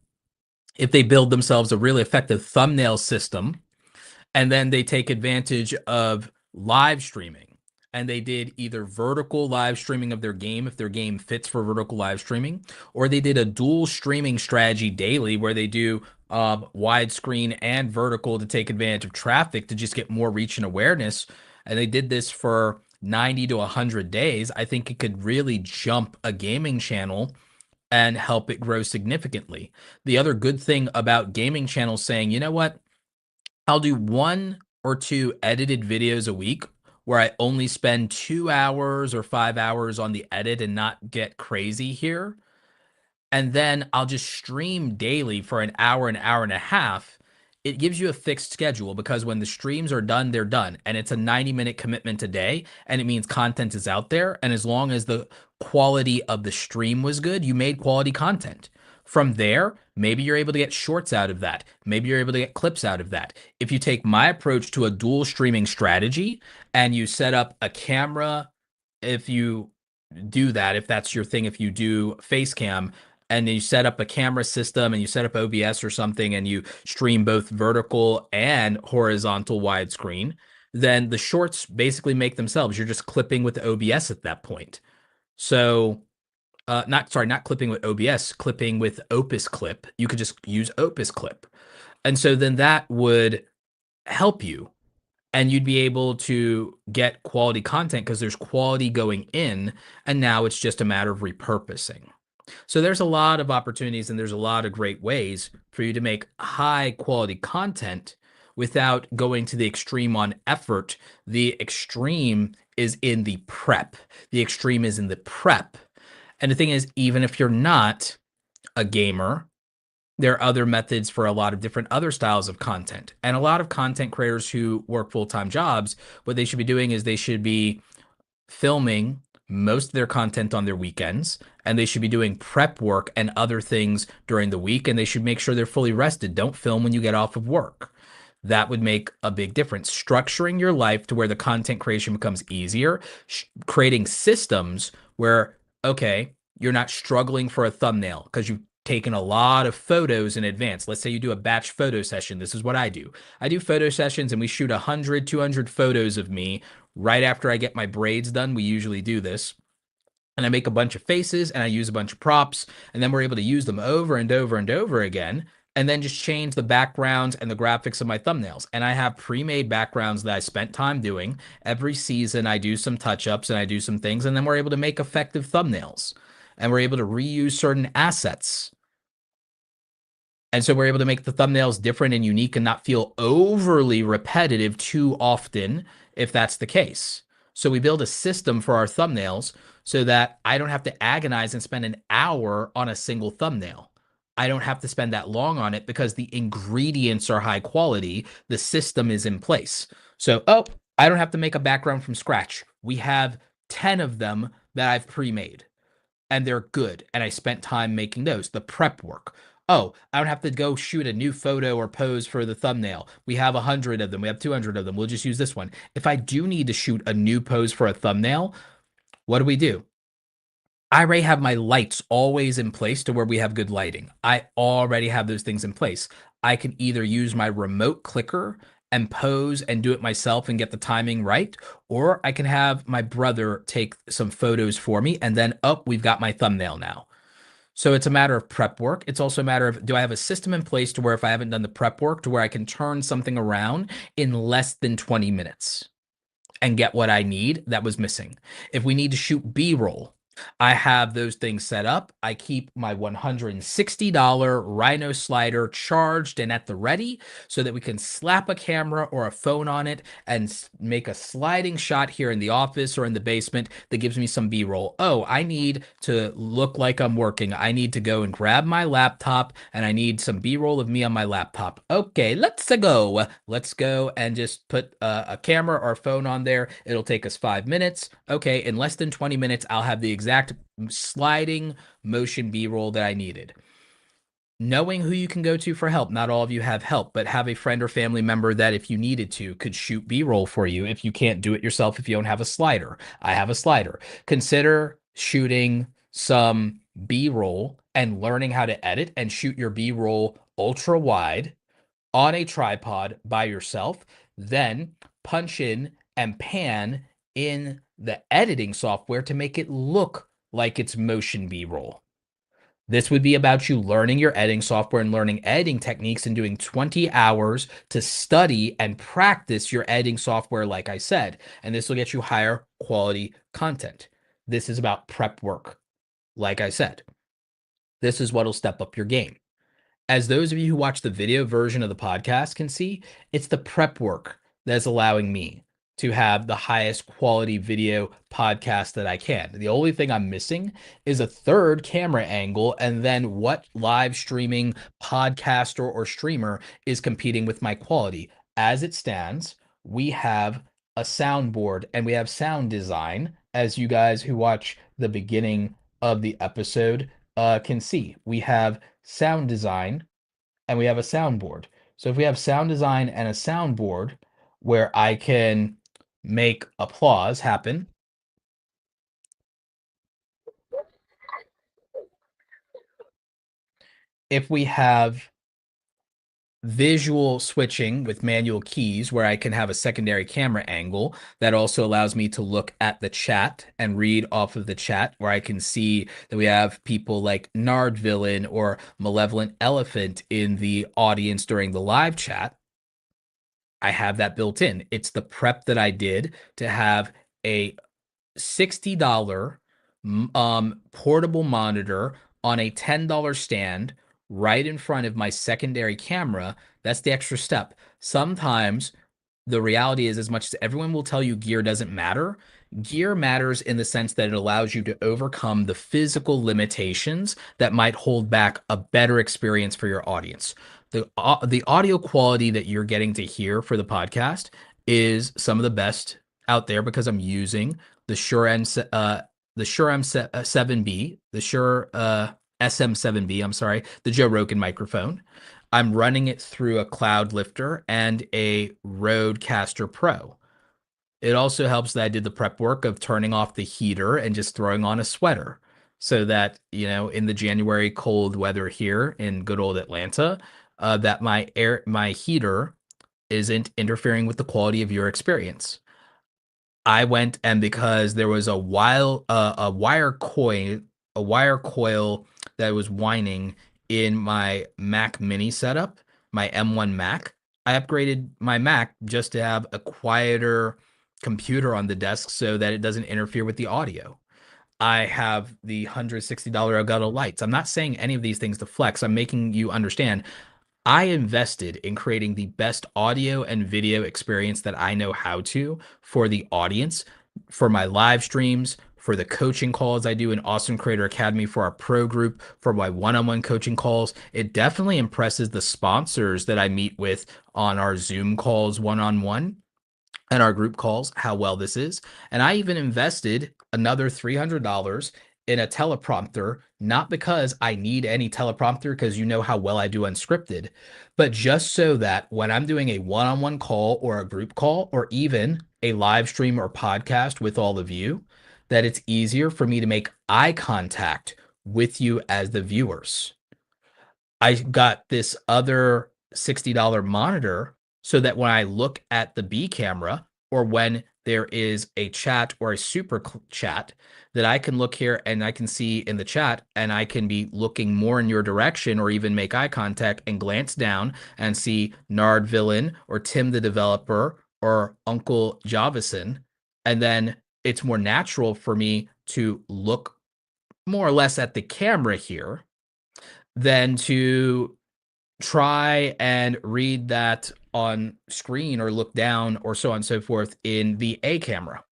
if they build themselves a really effective thumbnail system, and then they take advantage of live streaming, and they did either vertical live streaming of their game if their game fits for vertical live streaming, or they did a dual streaming strategy daily where they do widescreen and vertical to take advantage of traffic to just get more reach and awareness. And they did this for 90 to 100 days. I think it could really jump a gaming channel and help it grow significantly. The other good thing about gaming channels saying, you know what, I'll do 1 or 2 edited videos a week where I only spend 2 hours or 5 hours on the edit and not get crazy here. And then I'll just stream daily for an hour and a half. It gives you a fixed schedule, because when the streams are done, they're done. And it's a 90-minute commitment a day. And it means content is out there. And as long as the quality of the stream was good, you made quality content. From there, maybe you're able to get shorts out of that. Maybe you're able to get clips out of that. If you take my approach to a dual streaming strategy and you set up a camera, if you do that, if that's your thing, if you do face cam, and you set up a camera system and you set up OBS or something, and you stream both vertical and horizontal widescreen, then the shorts basically make themselves. You're just clipping with OBS at that point. So not clipping with OBS, clipping with Opus Clip. You could just use Opus Clip. And so then that would help you, and you'd be able to get quality content because there's quality going in, and now it's just a matter of repurposing. So there's a lot of opportunities, and there's a lot of great ways for you to make high quality content without going to the extreme on effort. The extreme is in the prep. The extreme is in the prep. And the thing is, even if you're not a gamer, there are other methods for a lot of different other styles of content. And a lot of content creators who work full-time jobs, what they should be doing is they should be filming most of their content on their weekends, and they should be doing prep work and other things during the week, and they should make sure they're fully rested. Don't film when you get off of work. That would make a big difference. Structuring your life to where the content creation becomes easier, creating systems where, okay, you're not struggling for a thumbnail because you've taken a lot of photos in advance. Let's say you do a batch photo session. This is what I do. I do photo sessions, and we shoot 100, 200 photos of me right after I get my braids done. We usually do this. And I make a bunch of faces, and I use a bunch of props, and then we're able to use them over and over and over again, and then just change the backgrounds and the graphics of my thumbnails. And I have pre-made backgrounds that I spent time doing. Every season I do some touch-ups and I do some things, and then we're able to make effective thumbnails, and we're able to reuse certain assets. And so we're able to make the thumbnails different and unique and not feel overly repetitive too often if that's the case. So we build a system for our thumbnails so that I don't have to agonize and spend an hour on a single thumbnail. I don't have to spend that long on it because the ingredients are high quality. The system is in place. So, I don't have to make a background from scratch. We have 10 of them that I've pre-made, and they're good. And I spent time making those, the prep work. I don't have to go shoot a new photo or pose for the thumbnail. We have 100 of them. We have 200 of them. We'll just use this one. If I do need to shoot a new pose for a thumbnail, what do? I already have my lights always in place to where we have good lighting. I already have those things in place. I can either use my remote clicker and pose and do it myself and get the timing right, or I can have my brother take some photos for me, and then, we've got my thumbnail now. So it's a matter of prep work. It's also a matter of, do I have a system in place to where if I haven't done the prep work, to where I can turn something around in less than 20 minutes and get what I need that was missing. If we need to shoot B-roll, I have those things set up. I keep my $160 Rhino slider charged and at the ready so that we can slap a camera or a phone on it and make a sliding shot here in the office or in the basement that gives me some B-roll. Oh, I need to look like I'm working. I need to go and grab my laptop and I need some B-roll of me on my laptop. Okay, let's go. Let's go and just put a camera or a phone on there. It'll take us 5 minutes. Okay, in less than 20 minutes, I'll have the exact sliding motion B-roll that I needed. Knowing who you can go to for help. Not all of you have help, but have a friend or family member that, if you needed to, could shoot B-roll for you if you can't do it yourself, if you don't have a slider. I have a slider. Consider shooting some B-roll and learning how to edit and shoot your B-roll ultra wide on a tripod by yourself, then punch in and pan in the editing software to make it look like it's motion B-roll. This would be about you learning your editing software and learning editing techniques and doing 20 hours to study and practice your editing software, like I said. And this will get you higher quality content. This is about prep work, like I said. This is what will step up your game. As those of you who watch the video version of the podcast can see, it's the prep work that's allowing me to have the highest quality video podcast that I can. The only thing I'm missing is a third camera angle, and then what live streaming podcaster or streamer is competing with my quality. As it stands, we have a soundboard and we have sound design, as you guys who watch the beginning of the episode can see. We have sound design and we have a soundboard. So if we have sound design and a soundboard where I can make applause happen, if we have visual switching with manual keys where I can have a secondary camera angle that also allows me to look at the chat and read off of the chat, where I can see that we have people like Nard Villain or Malevolent Elephant in the audience during the live chat. I have that built in. It's the prep that I did to have a $60 portable monitor on a $10 stand right in front of my secondary camera. That's the extra step. Sometimes the reality is, as much as everyone will tell you gear doesn't matter, gear matters in the sense that it allows you to overcome the physical limitations that might hold back a better experience for your audience. The audio quality that you're getting to hear for the podcast is some of the best out there because I'm using the Shure M7B, the Shure SM7B, I'm sorry, the Joe Rogan microphone. I'm running it through a Cloud Lifter and a Rodecaster Pro. It also helps that I did the prep work of turning off the heater and just throwing on a sweater so that, in the January cold weather here in good old Atlanta, that my heater isn't interfering with the quality of your experience. I went, and because there was a wire coil that was whining in my Mac Mini setup, my M1 Mac, I upgraded my Mac just to have a quieter computer on the desk so that it doesn't interfere with the audio. I have the $160 Elgato lights. I'm not saying any of these things to flex. I'm making you understand I invested in creating the best audio and video experience that I know how to for the audience, for my live streams, for the coaching calls I do in Awesome Creator Academy, for our pro group, for my one-on-one coaching calls. It definitely impresses the sponsors that I meet with on our Zoom calls one-on-one and our group calls how well this is. And I even invested another $300 in a teleprompter, not because I need any teleprompter, because you know how well I do unscripted, but just so that when I'm doing a one-on-one call or a group call or even a live stream or podcast with all of you, that it's easier for me to make eye contact with you as the viewers. I got this other $60 monitor so that when I look at the B camera or when there is a chat or a super chat, that I can look here and I can see in the chat and I can be looking more in your direction or even make eye contact and glance down and see Nard Villain or Tim the developer or Uncle Javison. And then it's more natural for me to look more or less at the camera here than to try and read that on screen or look down or so on and so forth in the A camera.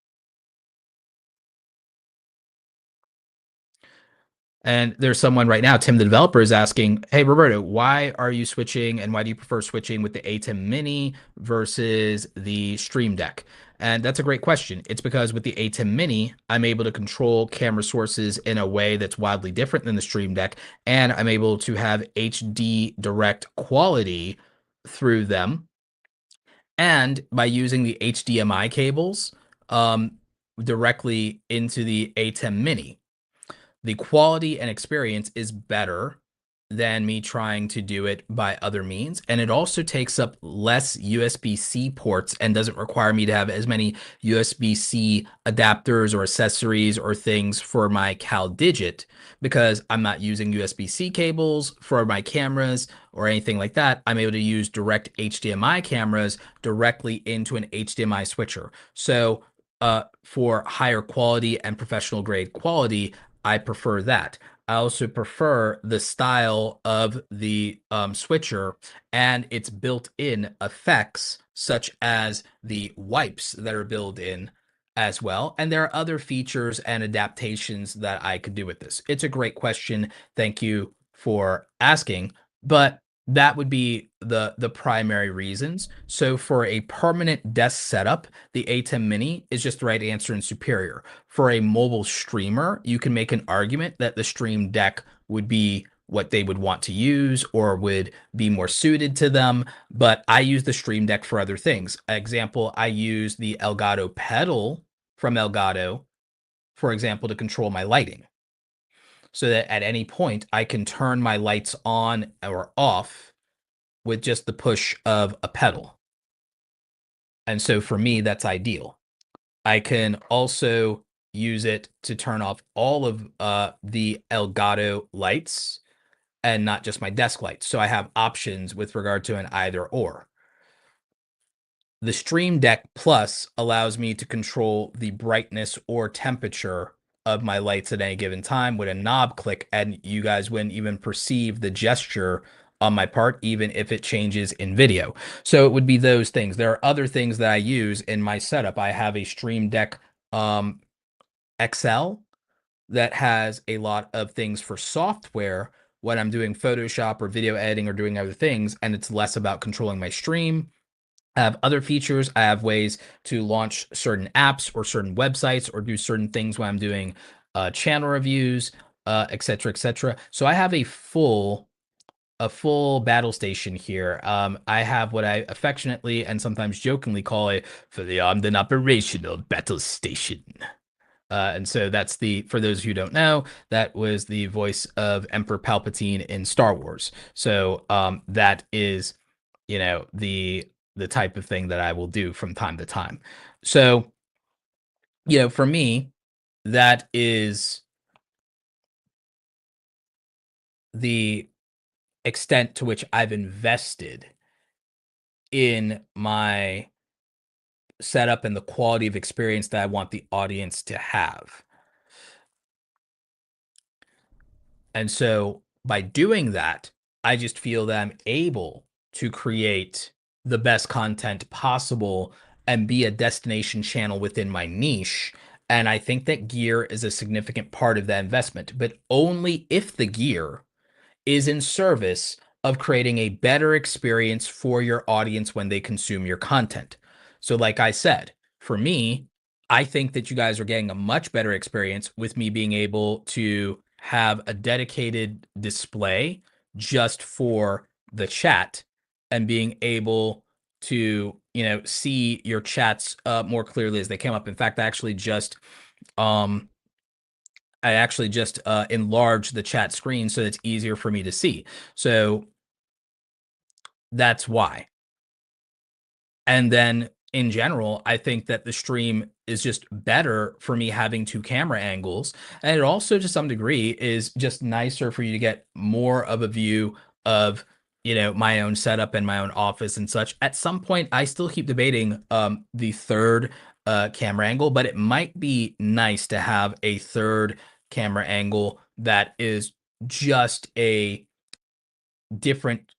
And there's someone right now, Tim the developer, is asking, hey, Roberto, why are you switching and why do you prefer switching with the ATEM Mini versus the Stream Deck? And that's a great question. It's because with the ATEM Mini, I'm able to control camera sources in a way that's wildly different than the Stream Deck, and I'm able to have HD direct quality through them. And by using the HDMI cables directly into the ATEM Mini, the quality and experience is better than me trying to do it by other means. And it also takes up less USB-C ports and doesn't require me to have as many USB-C adapters or accessories or things for my CalDigit, because I'm not using USB-C cables for my cameras or anything like that. I'm able to use direct HDMI cameras directly into an HDMI switcher. So for higher quality and professional grade quality, I prefer that. I also prefer the style of the switcher and its built-in effects, such as the wipes that are built in as well. And there are other features and adaptations that I could do with this. It's a great question. Thank you for asking. But that would be the primary reasons. So for a permanent desk setup, the ATEM Mini is just the right answer and superior. For a mobile streamer, you can make an argument that the Stream Deck would be what they would want to use or would be more suited to them. But I use the Stream Deck for other things. Example, I use the Elgato pedal from Elgato, for example, to control my lighting, so that at any point I can turn my lights on or off with just the push of a pedal. And so for me, that's ideal. I can also use it to turn off all of the Elgato lights and not just my desk lights. So I have options with regard to an either or. The Stream Deck Plus allows me to control the brightness or temperature of my lights at any given time with a knob click, and you guys wouldn't even perceive the gesture on my part, even if it changes in video. So it would be those things. There are other things that I use in my setup. I have a Stream Deck XL that has a lot of things for software when I'm doing Photoshop or video editing or doing other things, and it's less about controlling my stream. I have other features. I have ways to launch certain apps or certain websites or do certain things when I'm doing channel reviews, et cetera, et cetera. So I have a full battle station here. I have what I affectionately and sometimes jokingly call a fully armed and operational battle station. And so that's for those who don't know, that was the voice of Emperor Palpatine in Star Wars. So that is, the type of thing that I will do from time to time. So, for me, that is the extent to which I've invested in my setup and the quality of experience that I want the audience to have. And so by doing that, I just feel that I'm able to create the best content possible and be a destination channel within my niche. And I think that gear is a significant part of that investment, but only if the gear is in service of creating a better experience for your audience when they consume your content. So, like I said, for me, I think that you guys are getting a much better experience with me being able to have a dedicated display just for the chat and being able to, see your chats more clearly as they came up. In fact, um, I actually just enlarged the chat screen so it's easier for me to see. So that's why. And then in general, I think that the stream is just better for me having two camera angles. And it also, to some degree, is just nicer for you to get more of a view of, my own setup and my own office and such. At some point, I still keep debating the third camera angle, but it might be nice to have a third camera angle that is just different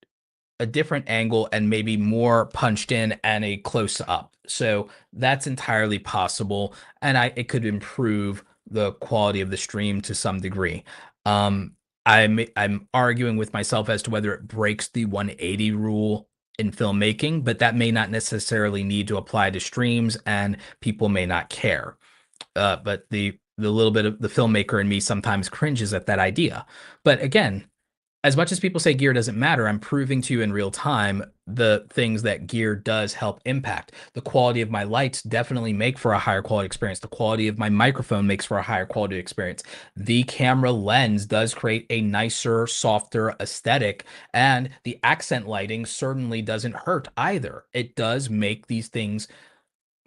a different angle and maybe more punched in and a close up. So that's entirely possible, and it could improve the quality of the stream to some degree. Um, I'm arguing with myself as to whether it breaks the 180 rule in filmmaking, but that may not necessarily need to apply to streams, and people may not care. But the little bit of the filmmaker in me sometimes cringes at that idea. But again, as much as people say gear doesn't matter, I'm proving to you in real time the things that gear does help impact. The quality of my lights definitely make for a higher quality experience. The quality of my microphone makes for a higher quality experience. The camera lens does create a nicer, softer aesthetic, and the accent lighting certainly doesn't hurt either. It does make these things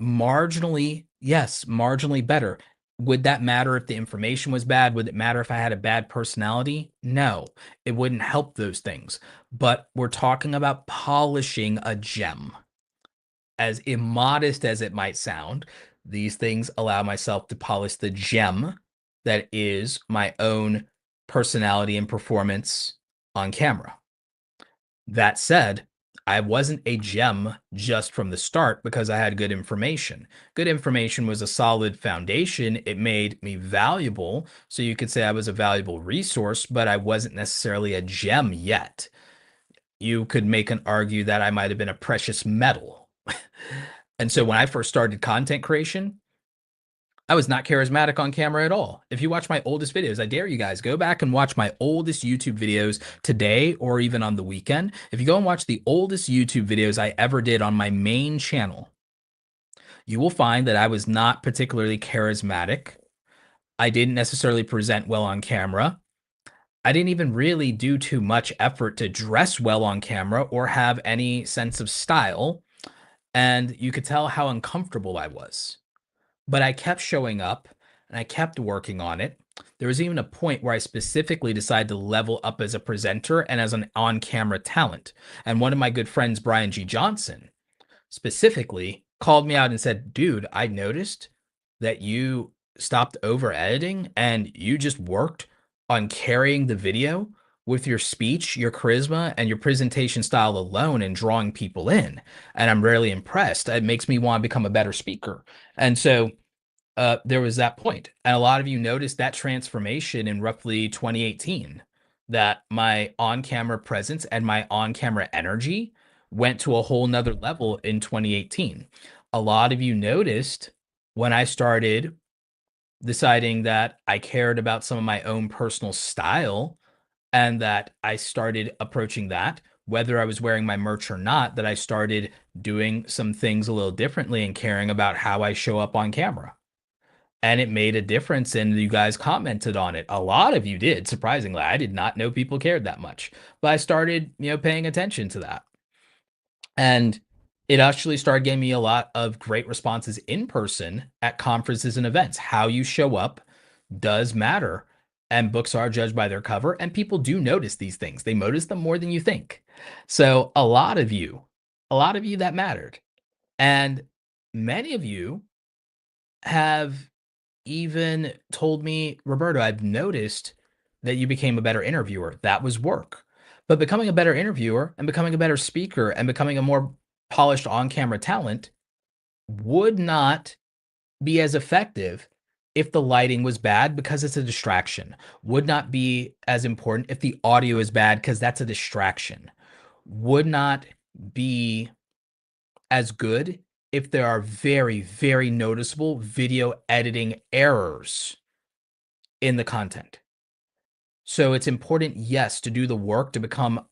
marginally, yes, marginally better. Would that matter if the information was bad? Would it matter if I had a bad personality? No, it wouldn't help those things. But we're talking about polishing a gem. As immodest as it might sound, these things allow myself to polish the gem that is my own personality and performance on camera. That said, I wasn't a gem just from the start because I had good information. Good information was a solid foundation. It made me valuable. So you could say I was a valuable resource, but I wasn't necessarily a gem yet. You could make an argue that I might have been a precious metal. And so when I first started content creation, I was not charismatic on camera at all. If you watch my oldest videos, I dare you guys go back and watch my oldest YouTube videos today or even on the weekend. If you go and watch the oldest YouTube videos I ever did on my main channel, you will find that I was not particularly charismatic. I didn't necessarily present well on camera. I didn't even really do too much effort to dress well on camera or have any sense of style. And you could tell how uncomfortable I was. But I kept showing up and I kept working on it. There was even a point where I specifically decided to level up as a presenter and as an on camera talent. And one of my good friends, Brian G. Johnson, specifically called me out and said, "Dude, I noticed that you stopped over editing and you just worked on carrying the video with your speech, your charisma, and your presentation style alone and drawing people in. And I'm really impressed. It makes me want to become a better speaker." And so there was that point. And a lot of you noticed that transformation in roughly 2018, that my on-camera presence and my on-camera energy went to a whole nother level in 2018. A lot of you noticed when I started deciding that I cared about some of my own personal style and that I started approaching that, whether I was wearing my merch or not, that I started doing some things a little differently and caring about how I show up on camera. And it made a difference, and you guys commented on it. A lot of you did, surprisingly. I did not know people cared that much, but I started, paying attention to that. And it actually started getting me a lot of great responses in person at conferences and events. How you show up does matter, and books are judged by their cover, and people do notice these things. They notice them more than you think. So a lot of you that mattered. And many of you have even told me, "Roberto, I've noticed that you became a better interviewer." That was work. But becoming a better interviewer and becoming a better speaker and becoming a more polished on-camera talent would not be as effective if the lighting was bad because it's a distraction. Would not be as important if the audio is bad because that's a distraction. Would not be as good if there are very, very noticeable video editing errors in the content. So it's important, yes, to do the work to become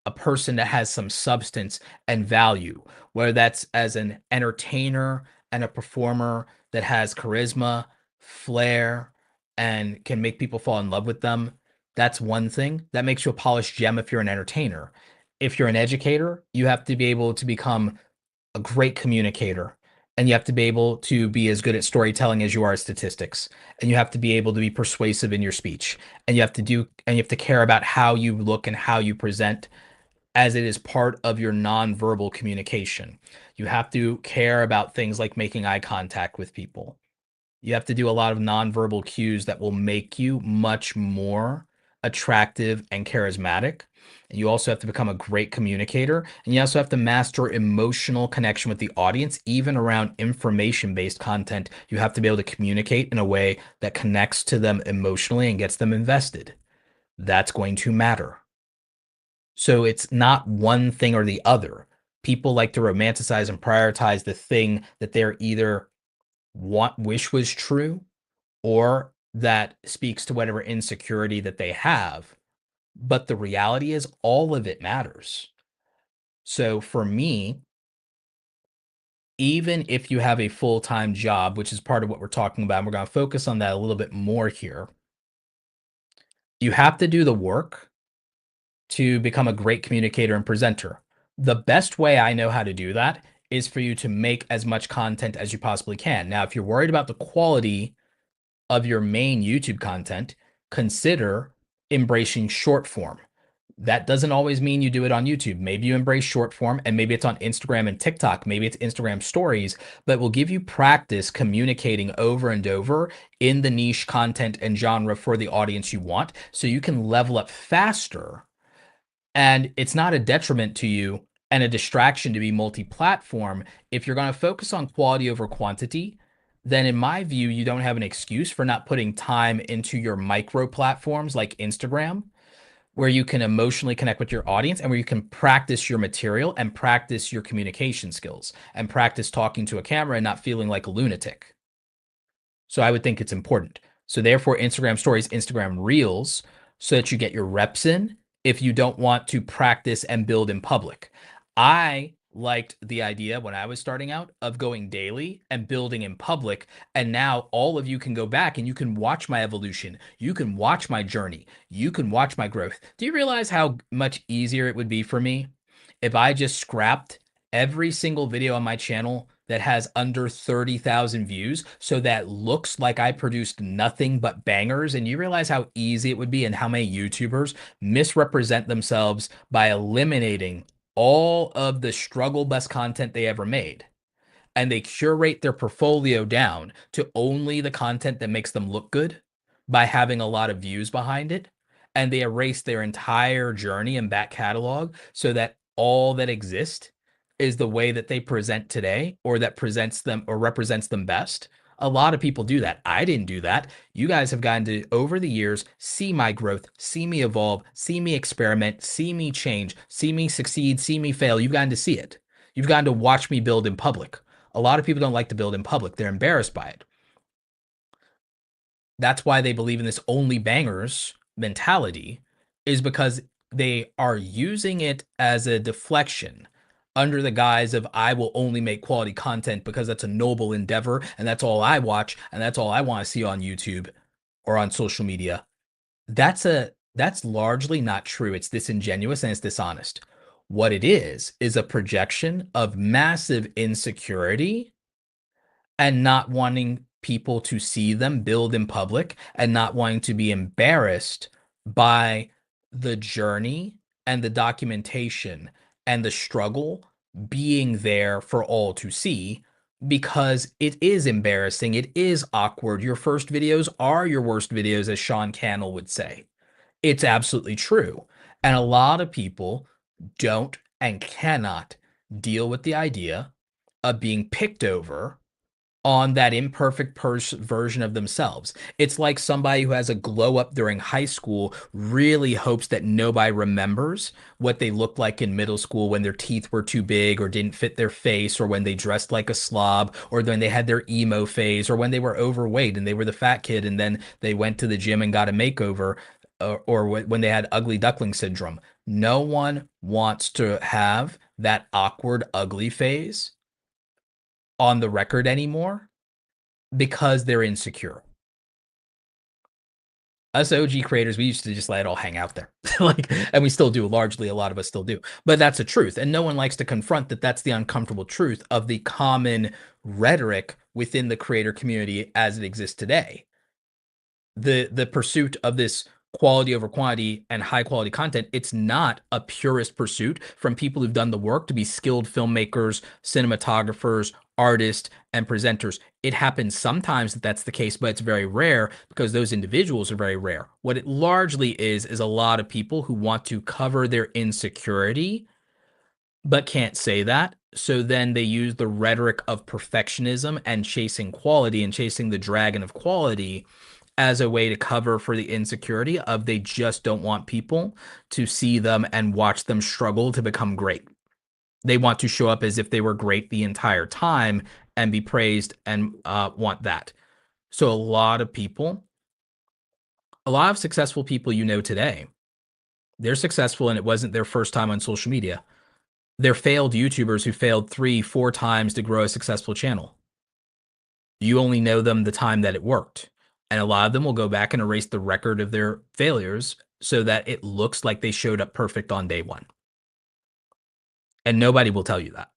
a person that has some substance and value, whether that's as an entertainer and a performer that has charisma, flair, and can make people fall in love with them. That's one thing. That makes you a polished gem if you're an entertainer. If you're an educator, you have to be able to become a great communicator, and you have to be able to be as good at storytelling as you are at statistics, and you have to be able to be persuasive in your speech, and you have to care about how you look and how you present, as it is part of your nonverbal communication. You have to care about things like making eye contact with people. You have to do a lot of nonverbal cues that will make you much more attractive and charismatic. You also have to become a great communicator, and you also have to master emotional connection with the audience, even around information-based content. You have to be able to communicate in a way that connects to them emotionally and gets them invested. That's going to matter. So it's not one thing or the other. People like to romanticize and prioritize the thing that they're either wish was true or that speaks to whatever insecurity that they have. But the reality is all of it matters. So for me, even if you have a full-time job, which is part of what we're talking about, and we're going to focus on that a little bit more here, you have to do the work to become a great communicator and presenter. The best way I know how to do that is for you to make as much content as you possibly can. Now, if you're worried about the quality of your main YouTube content, consider embracing short form. That doesn't always mean you do it on YouTube. Maybe you embrace short form and maybe it's on Instagram and TikTok. Maybe it's Instagram stories, but will give you practice communicating over and over in the niche content and genre for the audience you want so you can level up faster and it's not a detriment to you and a distraction to be multi-platform. If you're going to focus on quality over quantity, then in my view, you don't have an excuse for not putting time into your micro platforms like Instagram, where you can emotionally connect with your audience and where you can practice your material and practice your communication skills and practice talking to a camera and not feeling like a lunatic. So I would think it's important. So therefore, Instagram stories, Instagram reels, so that you get your reps in if you don't want to practice and build in public. I liked the idea when I was starting out of going daily and building in public. And now all of you can go back and you can watch my evolution. You can watch my journey. You can watch my growth. Do you realize how much easier it would be for me if I just scrapped every single video on my channel that has under 30,000 views so that looks like I produced nothing but bangers? And you realize how easy it would be and how many YouTubers misrepresent themselves by eliminating all of the struggle bus content they ever made, and they curate their portfolio down to only the content that makes them look good by having a lot of views behind it. And they erase their entire journey and back catalog so that all that exists is the way that they present today or that presents them or represents them best. A lot of people do that. I didn't do that. You guys have gotten to, over the years, see my growth, see me evolve, see me experiment, see me change, see me succeed, see me fail. You've gotten to see it. You've gotten to watch me build in public. A lot of people don't like to build in public. They're embarrassed by it. That's why they believe in this only bangers mentality, is because they are using it as a deflection under the guise of I will only make quality content because that's a noble endeavor and that's all I watch and that's all I want to see on YouTube or on social media. That's largely not true. It's disingenuous and it's dishonest. What it is a projection of massive insecurity and not wanting people to see them build in public and not wanting to be embarrassed by the journey and the documentation and the struggle being there for all to see, because it is embarrassing. It is awkward. Your first videos are your worst videos, as Sean Cannell would say. It's absolutely true. And a lot of people don't and cannot deal with the idea of being picked over on that imperfect version of themselves. It's like somebody who has a glow up during high school really hopes that nobody remembers what they looked like in middle school when their teeth were too big or didn't fit their face, or when they dressed like a slob, or when they had their emo phase, or when they were overweight and they were the fat kid and then they went to the gym and got a makeover, or when they had ugly duckling syndrome. No one wants to have that awkward, ugly phase on the record anymore because they're insecure. Us OG creators, we used to just let it all hang out there. Like, and we still do, largely, a lot of us still do. But that's the truth. And no one likes to confront that that's the uncomfortable truth of the common rhetoric within the creator community as it exists today. The pursuit of this quality over quantity and high quality content, it's not a purist pursuit from people who've done the work to be skilled filmmakers, cinematographers, artists and presenters. It happens sometimes that that's the case, but it's very rare because those individuals are very rare. What it largely is a lot of people who want to cover their insecurity but can't say that. So then they use the rhetoric of perfectionism and chasing quality and chasing the dragon of quality as a way to cover for the insecurity of they just don't want people to see them and watch them struggle to become great. They want to show up as if they were great the entire time and be praised and want that. So a lot of successful people you know today, they're successful and it wasn't their first time on social media. They're failed YouTubers who failed 3, 4 times to grow a successful channel. You only know them the time that it worked. And a lot of them will go back and erase the record of their failures so that it looks like they showed up perfect on day one. And nobody will tell you that.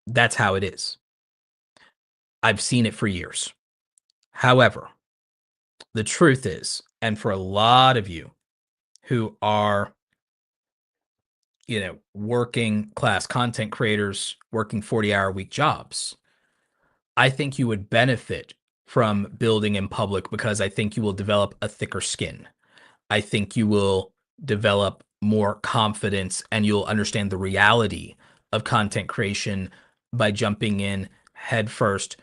That's how it is. I've seen it for years. However, the truth is, and for a lot of you who are, working class content creators, working 40-hour-a-week jobs, I think you would benefit from building in public because I think you will develop a thicker skin. I think you will develop more confidence and you'll understand the reality of content creation by jumping in head first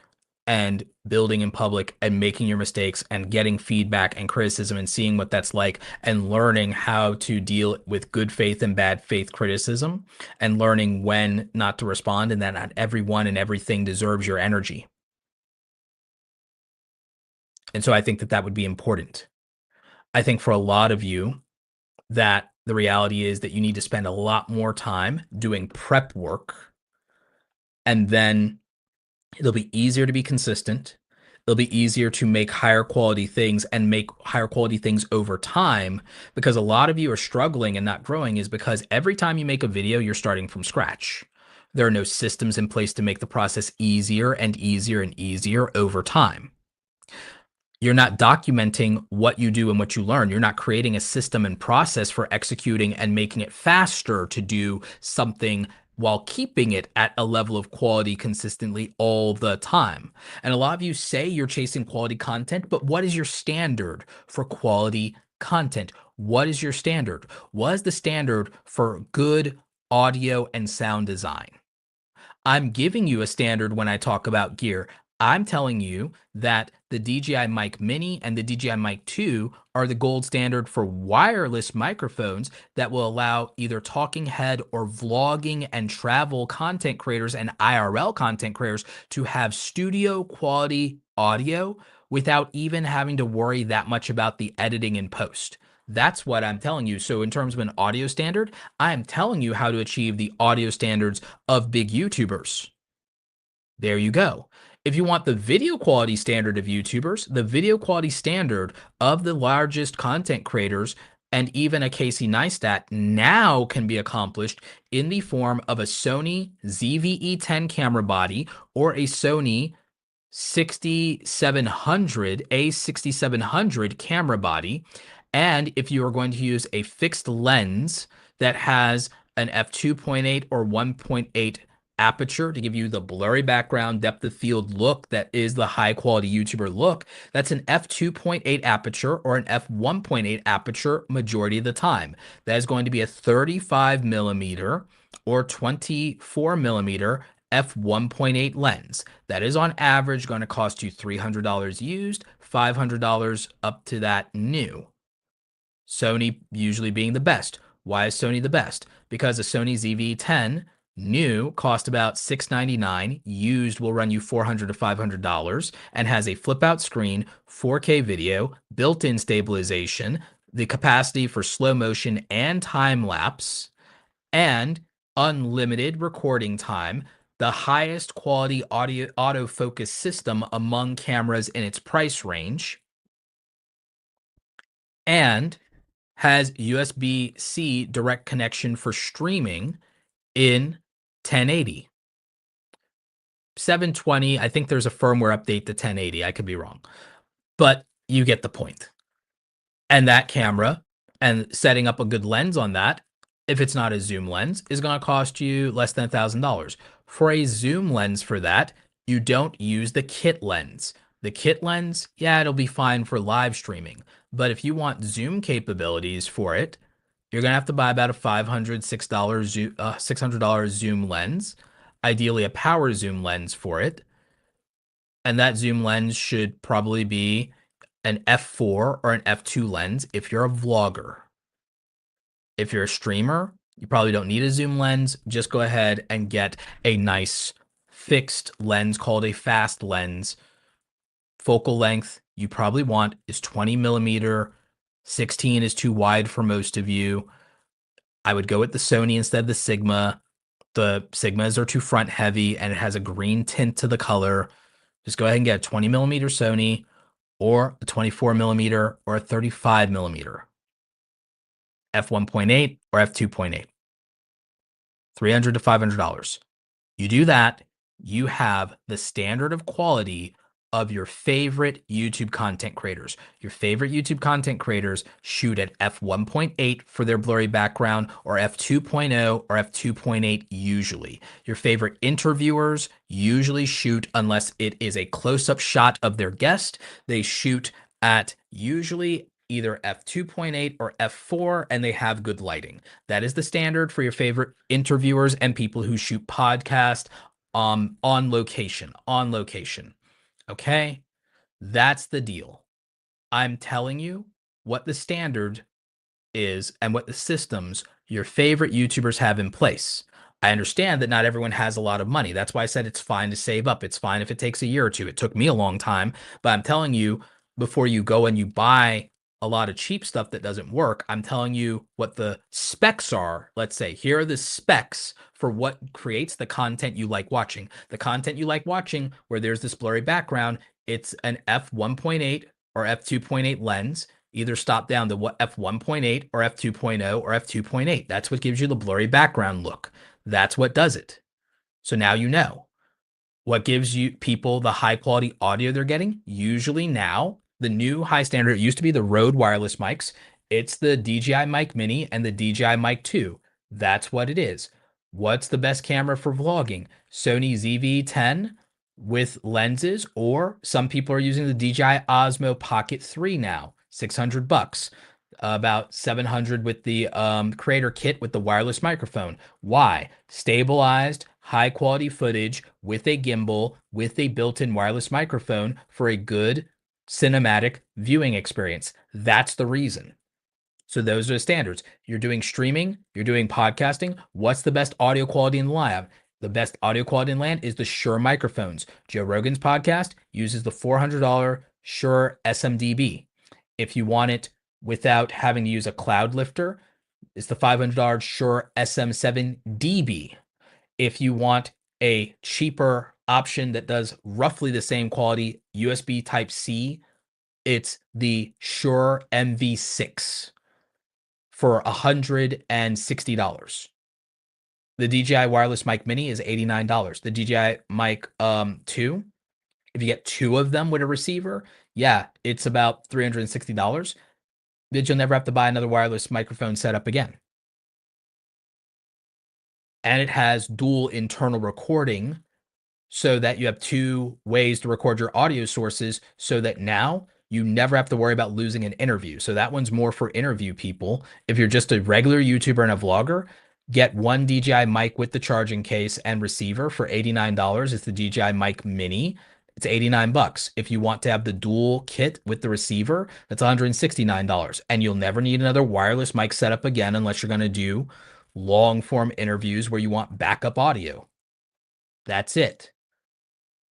and building in public and making your mistakes and getting feedback and criticism and seeing what that's like and learning how to deal with good faith and bad faith criticism and learning when not to respond and that not everyone and everything deserves your energy. And so I think that that would be important. I think for a lot of you, that the reality is that you need to spend a lot more time doing prep work, and then it'll be easier to be consistent. It'll be easier to make higher quality things and make higher quality things over time because a lot of you are struggling and not growing is because every time you make a video, you're starting from scratch. There are no systems in place to make the process easier and easier and easier over time. You're not documenting what you do and what you learn. You're not creating a system and process for executing and making it faster to do something while keeping it at a level of quality consistently all the time. And a lot of you say you're chasing quality content, but what is your standard for quality content? What is your standard? What is the standard for good audio and sound design? I'm giving you a standard when I talk about gear. I'm telling you that the DJI Mic Mini and the DJI Mic 2 are the gold standard for wireless microphones that will allow either talking head or vlogging and travel content creators and IRL content creators to have studio quality audio without even having to worry that much about the editing and post. That's what I'm telling you. So in terms of an audio standard, I am telling you how to achieve the audio standards of big YouTubers. There you go. If you want the video quality standard of YouTubers, the video quality standard of the largest content creators and even a Casey Neistat now can be accomplished in the form of a Sony ZV-E10 camera body or a Sony 6700, A6700 camera body. And if you are going to use a fixed lens that has an f2.8 or 1.8 aperture to give you the blurry background depth of field look that is the high quality YouTuber look, that's an f2.8 aperture or an f1.8 aperture majority of the time. That is going to be a 35 millimeter or 24 millimeter f1.8 lens. That is on average going to cost you $300 used, $500 up to that new. Sony usually being the best. Why is Sony the best? Because a Sony ZV-10 new cost about $699, used will run you $400 to $500, and has a flip out screen, 4K video, built-in stabilization, the capacity for slow motion and time lapse, and unlimited recording time, the highest quality audio autofocus system among cameras in its price range, and has USB-C direct connection for streaming in 1080. 720, I think there's a firmware update to 1080. I could be wrong, but you get the point. And that camera and setting up a good lens on that, if it's not a zoom lens, is going to cost you less than $1,000. For a zoom lens for that, you don't use the kit lens. The kit lens, yeah, it'll be fine for live streaming. But if you want zoom capabilities for it, you're gonna have to buy about a $600 zoom lens, ideally a power zoom lens for it. And that zoom lens should probably be an f4 or an f2 lens if you're a vlogger. If you're a streamer, you probably don't need a zoom lens. Just go ahead and get a nice fixed lens called a fast lens. Focal length you probably want is 20 millimeter. 16 is too wide for most of you. I would go with the Sony instead of the Sigma. The Sigmas are too front heavy and it has a green tint to the color. Just go ahead and get a 20 millimeter Sony or a 24 millimeter or a 35 millimeter. f1.8 or f2.8. $300 to $500. You do that, you have the standard of quality of your favorite YouTube content creators. Your favorite YouTube content creators shoot at f1.8 for their blurry background or f2.0 or f2.8 usually. Your favorite interviewers usually shoot, unless it is a close-up shot of their guest, they shoot at usually either f2.8 or f4, and they have good lighting. That is the standard for your favorite interviewers and people who shoot podcasts on location. Okay, that's the deal. I'm telling you what the standard is and what the systems your favorite YouTubers have in place. I understand that not everyone has a lot of money. That's why I said it's fine to save up. It's fine if it takes a year or two. It took me a long time, but I'm telling you, before you go and you buy a lot of cheap stuff that doesn't work, I'm telling you what the specs are. Let's say here are the specs for what creates the content you like watching. The content you like watching where there's this blurry background, it's an f1.8 or f2.8 lens. Either stop down to what f1.8 or f2.0 or f2.8. That's what gives you the blurry background look. That's what does it. So now you know. What gives you people the high quality audio they're getting? Usually now, the new high standard, it used to be the Rode wireless mics. It's the DJI Mic Mini and the DJI Mic 2. That's what it is. What's the best camera for vlogging? Sony ZV-10 with lenses, or some people are using the DJI Osmo Pocket 3 now, $600. About 700 with the creator kit with the wireless microphone. Why? Stabilized, high quality footage with a gimbal, with a built-in wireless microphone for a good cinematic viewing experience. That's the reason. So those are the standards. You're doing streaming, you're doing podcasting. What's the best audio quality in the lab? The best audio quality in land is the Shure microphones. Joe Rogan's podcast uses the $400 Shure SMDB. If you want it without having to use a cloud lifter, it's the $500 Shure SM7DB. If you want a cheaper option that does roughly the same quality USB Type-C, it's the Shure MV6 for $160. The DJI Wireless Mic Mini is $89. The DJI Mic 2, if you get two of them with a receiver, yeah, it's about $360. But you'll never have to buy another wireless microphone setup again. And it has dual internal recording so that you have two ways to record your audio sources, so that now you never have to worry about losing an interview. So that one's more for interview people. If you're just a regular YouTuber and a vlogger, get one DJI mic with the charging case and receiver for $89. It's the DJI Mic Mini. It's $89. If you want to have the dual kit with the receiver, that's $169. And you'll never need another wireless mic setup again unless you're going to do long form interviews where you want backup audio. That's it.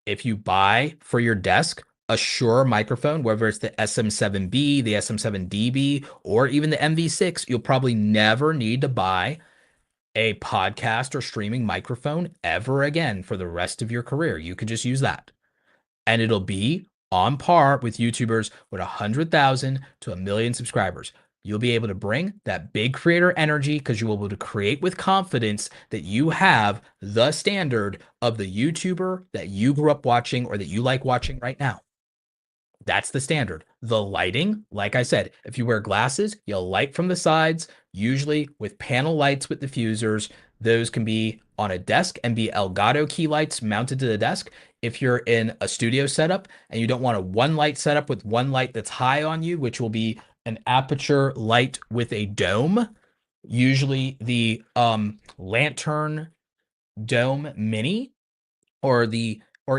If you buy for your desk a Shure microphone, whether it's the SM7B, the SM7DB, or even the MV6, you'll probably never need to buy a podcast or streaming microphone ever again for the rest of your career. You could just use that. And it'll be on par with YouTubers with 100,000 to 1,000,000 subscribers. You'll be able to bring that big creator energy because you'll be able to create with confidence that you have the standard of the YouTuber that you grew up watching or that you like watching right now. That's the standard. The lighting, like I said, if you wear glasses, you'll light from the sides, usually with panel lights with diffusers. Those can be on a desk and be Elgato key lights mounted to the desk. If you're in a studio setup and you don't want a one light setup with one light that's high on you, which will be an aperture light with a dome, usually the Lantern Dome Mini or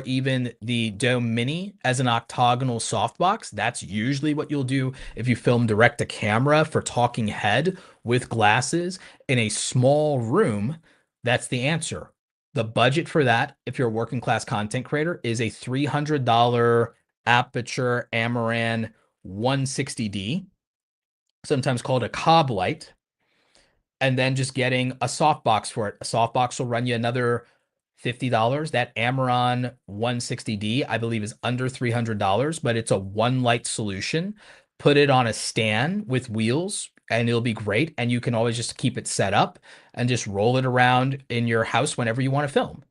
even the Dome Mini as an octagonal softbox. That's usually what you'll do if you film direct to camera for talking head with glasses in a small room. That's the answer. The budget for that, if you're a working class content creator, is a $300 Aperture Amaran 160D, sometimes called a cob light, and then just getting a softbox for it. A softbox will run you another $50. That Amaran 160D, I believe, is under $300, but it's a one light solution. Put it on a stand with wheels and it'll be great. And you can always just keep it set up and just roll it around in your house whenever you want to film.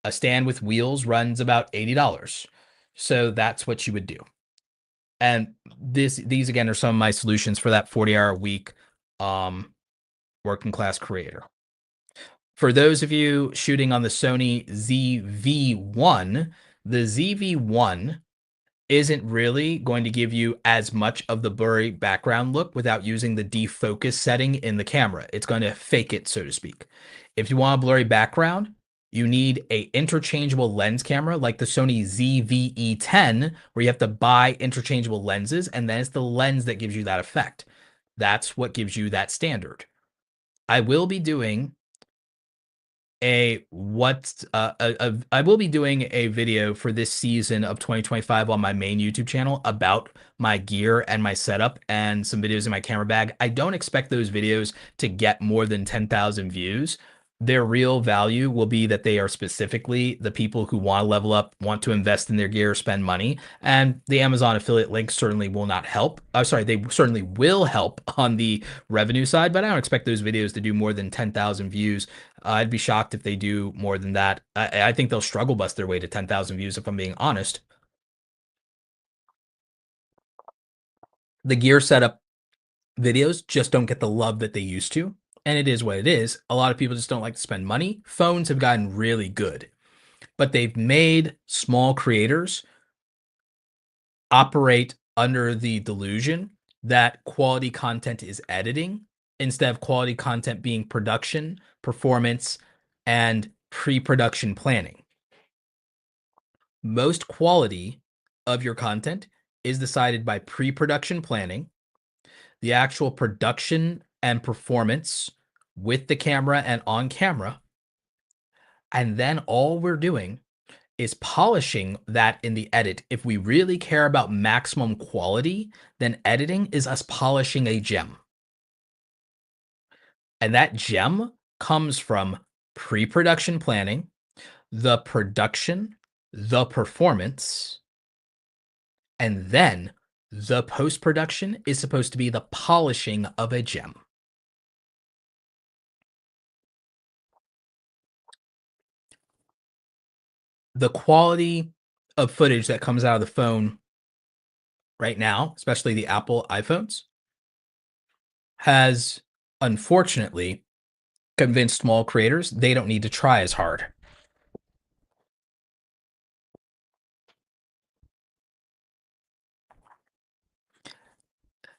A stand with wheels runs about $80. So that's what you would do. And these again are some of my solutions for that 40-hour a week working class creator. For those of you shooting on the Sony ZV-1, the ZV-1 isn't really going to give you as much of the blurry background look without using the defocus setting in the camera. It's going to fake it, so to speak. If you want a blurry background, you need a interchangeable lens camera like the Sony ZV-E10, where you have to buy interchangeable lenses, and then it's the lens that gives you that effect. That's what gives you that standard. I will be doing I will be doing a video for this season of 2025 on my main YouTube channel about my gear and my setup and some videos in my camera bag. I don't expect those videos to get more than 10,000 views. Their real value will be that they are specifically the people who want to level up, want to invest in their gear, spend money, and the Amazon affiliate links certainly will not help. Sorry, they certainly will help on the revenue side, but I don't expect those videos to do more than 10,000 views. I'd be shocked if they do more than that. I think they'll struggle bust their way to 10,000 views if I'm being honest. The gear setup videos just don't get the love that they used to. And it is what it is. A lot of people just don't like to spend money. Phones have gotten really good, but they've made small creators operate under the delusion that quality content is editing instead of quality content being production, performance, and pre-production planning. Most quality of your content is decided by pre-production planning, the actual production and performance with the camera and on camera. And then all we're doing is polishing that in the edit. If we really care about maximum quality, then editing is us polishing a gem. And that gem comes from pre-production planning, the production, the performance, and then the post-production is supposed to be the polishing of a gem. The quality of footage that comes out of the phone right now, especially the Apple iPhones, has unfortunately convinced small creators they don't need to try as hard.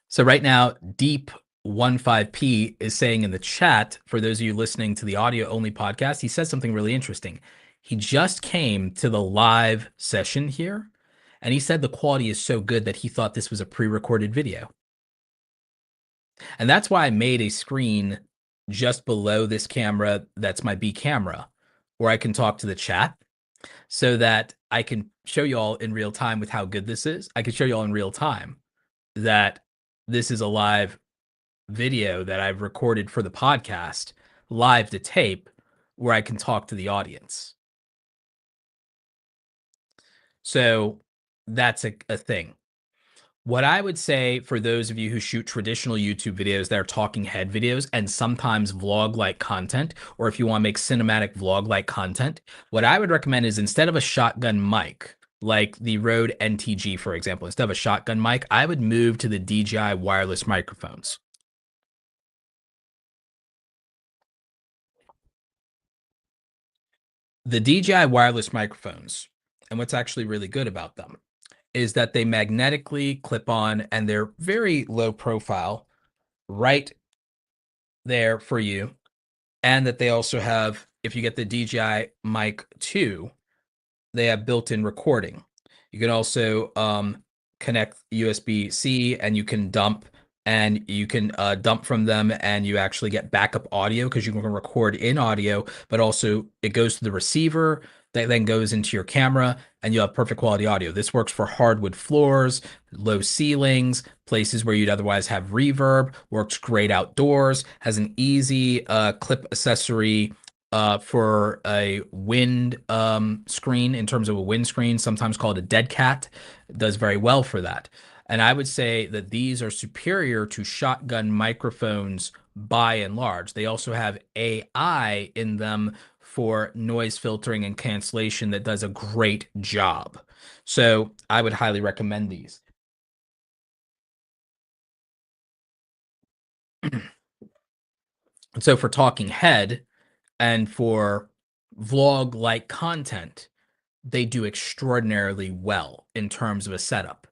So right now, Deep 15P is saying in the chat, for those of you listening to the audio only podcast, he says something really interesting. He just came to the live session here, and he said the quality is so good that he thought this was a pre-recorded video. And that's why I made a screen just below this camera that's my B camera, where I can talk to the chat so that I can show you all in real time with how good this is. I can show you all in real time that this is a live video that I've recorded for the podcast, live to tape, where I can talk to the audience. So that's a thing. What I would say for those of you who shoot traditional YouTube videos that are talking head videos and sometimes vlog-like content, or if you want to make cinematic vlog-like content, what I would recommend is instead of a shotgun mic, like the Rode NTG, for example, instead of a shotgun mic, I would move to the DJI wireless microphones. The DJI wireless microphones, and what's actually really good about them, is that they magnetically clip on and they're very low profile right there for you. And that they also have, if you get the DJI Mic 2, they have built-in recording. You can also connect USB-C and you can dump from them, and you actually get backup audio because you can record in audio, but also it goes to the receiver that then goes into your camera and you have perfect quality audio. This works for hardwood floors, low ceilings, places where you'd otherwise have reverb, works great outdoors, has an easy clip accessory for a wind screen, in terms of a windscreen, sometimes called a dead cat. It does very well for that. And I would say that these are superior to shotgun microphones by and large. They also have AI in them for noise filtering and cancellation that does a great job. So I would highly recommend these. So for talking head and for vlog-like content, they do extraordinarily well in terms of a setup.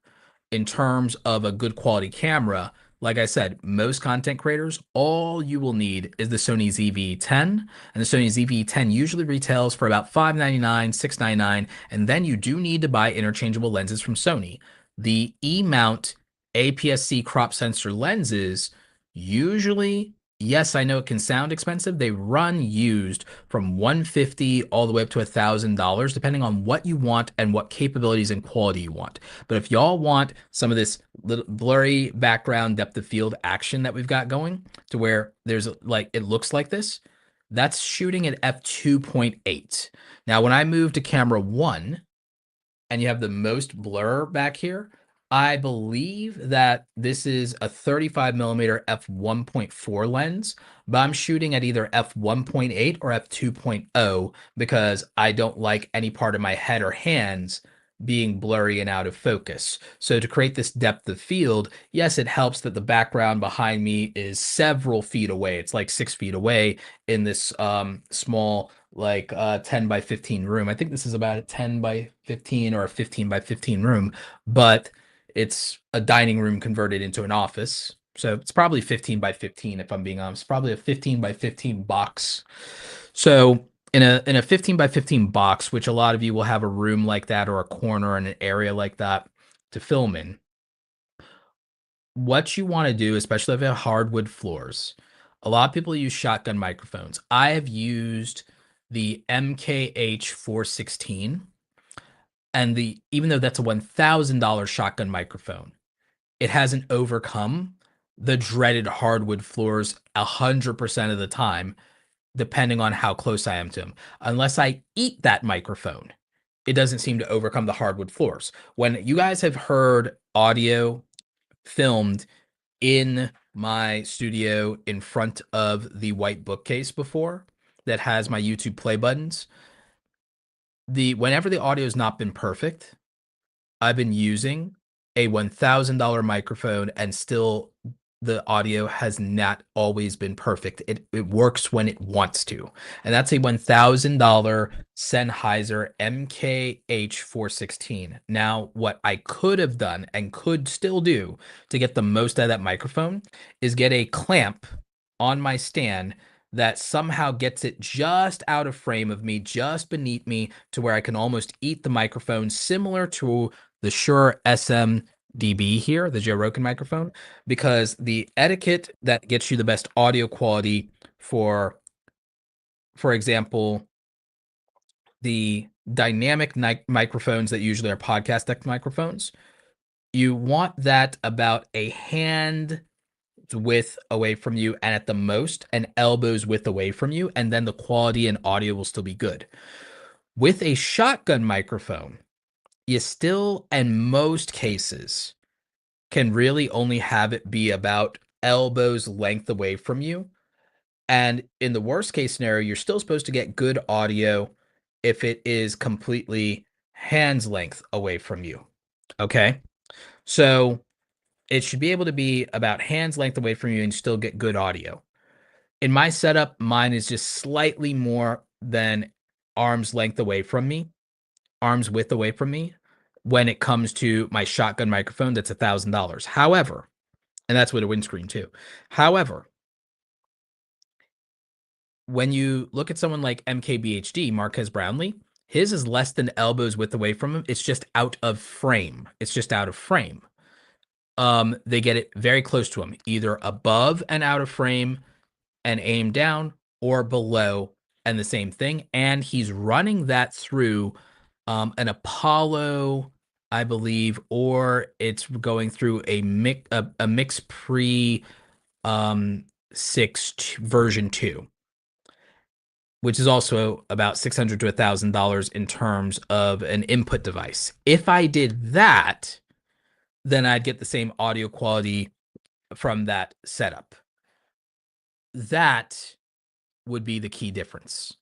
In terms of a good quality camera, like I said, most content creators, all you will need is the Sony ZV-10, and the Sony ZV-10 usually retails for about $599, $699, and then you do need to buy interchangeable lenses from Sony. The E-mount APS-C crop sensor lenses usually, yes, I know it can sound expensive, they run used from $150 all the way up to $1,000, depending on what you want and what capabilities and quality you want. But if y'all want some of this little blurry background depth of field action that we've got going, to where there's like, it looks like this, that's shooting at f2.8. Now, when I move to camera 1 and you have the most blur back here, I believe that this is a 35 millimeter f1.4 lens, but I'm shooting at either f1.8 or f2.0 because I don't like any part of my head or hands being blurry and out of focus. So to create this depth of field, yes, it helps that the background behind me is several feet away. It's like 6 feet away in this small, like 10 by 15 room. I think this is about a 10 by 15 or a 15 by 15 room, but it's a dining room converted into an office. So it's probably 15 by 15, if I'm being honest, probably a 15 by 15 box. So in a 15 by 15 box, which a lot of you will have a room like that or a corner in an area like that to film in, what you want to do, especially if you have hardwood floors, a lot of people use shotgun microphones. I have used the MKH 416, and even though that's a $1,000 shotgun microphone, it hasn't overcome the dreaded hardwood floors 100% of the time, depending on how close I am to them. Unless I eat that microphone, it doesn't seem to overcome the hardwood floors. When you guys have heard audio filmed in my studio in front of the white bookcase before that has my YouTube play buttons, whenever the audio has not been perfect, I've been using a $1,000 microphone and still the audio has not always been perfect. It works when it wants to. And that's a $1,000 Sennheiser MKH 416. Now, what I could have done and could still do to get the most out of that microphone is get a clamp on my stand that somehow gets it just out of frame of me, just beneath me, to where I can almost eat the microphone, similar to the Shure SM-DB here, the Joe Rogan microphone, because the etiquette that gets you the best audio quality for example, the dynamic microphones that usually are podcast deck microphones, you want that about a hand width away from you, and at the most an elbow's width away from you, and then the quality and audio will still be good. With a shotgun microphone, you still, in most cases, can really only have it be about elbow's length away from you. And in the worst case scenario, you're still supposed to get good audio if it is completely hand's length away from you. Okay. So it should be able to be about hand's length away from you and still get good audio. In my setup, mine is just slightly more than arm's length away from me, arm's width away from me when it comes to my shotgun microphone that's $1,000. However, and that's with a windscreen too. However, when you look at someone like MKBHD, Marquez Brownlee, his is less than elbows width away from him. It's just out of frame. It's just out of frame. They get it very close to him, either above and out of frame and aim down, or below and the same thing. And he's running that through an Apollo, I believe, or it's going through a mix pre 6 version 2, which is also about $600 to $1,000 in terms of an input device. If I did that, then I'd get the same audio quality from that setup. That would be the key difference.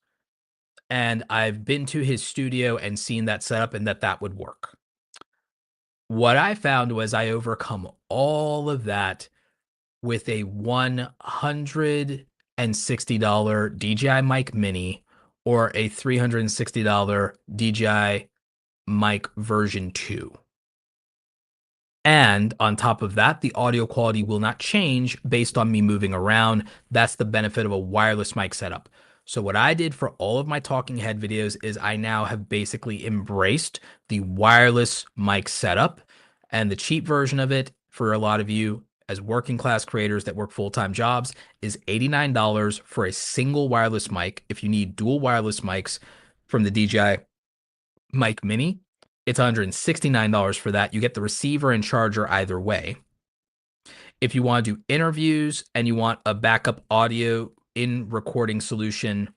And I've been to his studio and seen that setup and that would work. What I found was I overcome all of that with a $160 DJI mic mini or a $360 DJI mic version 2. And on top of that, the audio quality will not change based on me moving around. That's the benefit of a wireless mic setup. So what I did for all of my talking head videos is I now have basically embraced the wireless mic setup, and the cheap version of it for a lot of you as working class creators that work full-time jobs is $89 for a single wireless mic. If you need dual wireless mics from the DJI mic mini, it's $169 for that. You get the receiver and charger either way. If you want to do interviews and you want a backup audio in recording solution,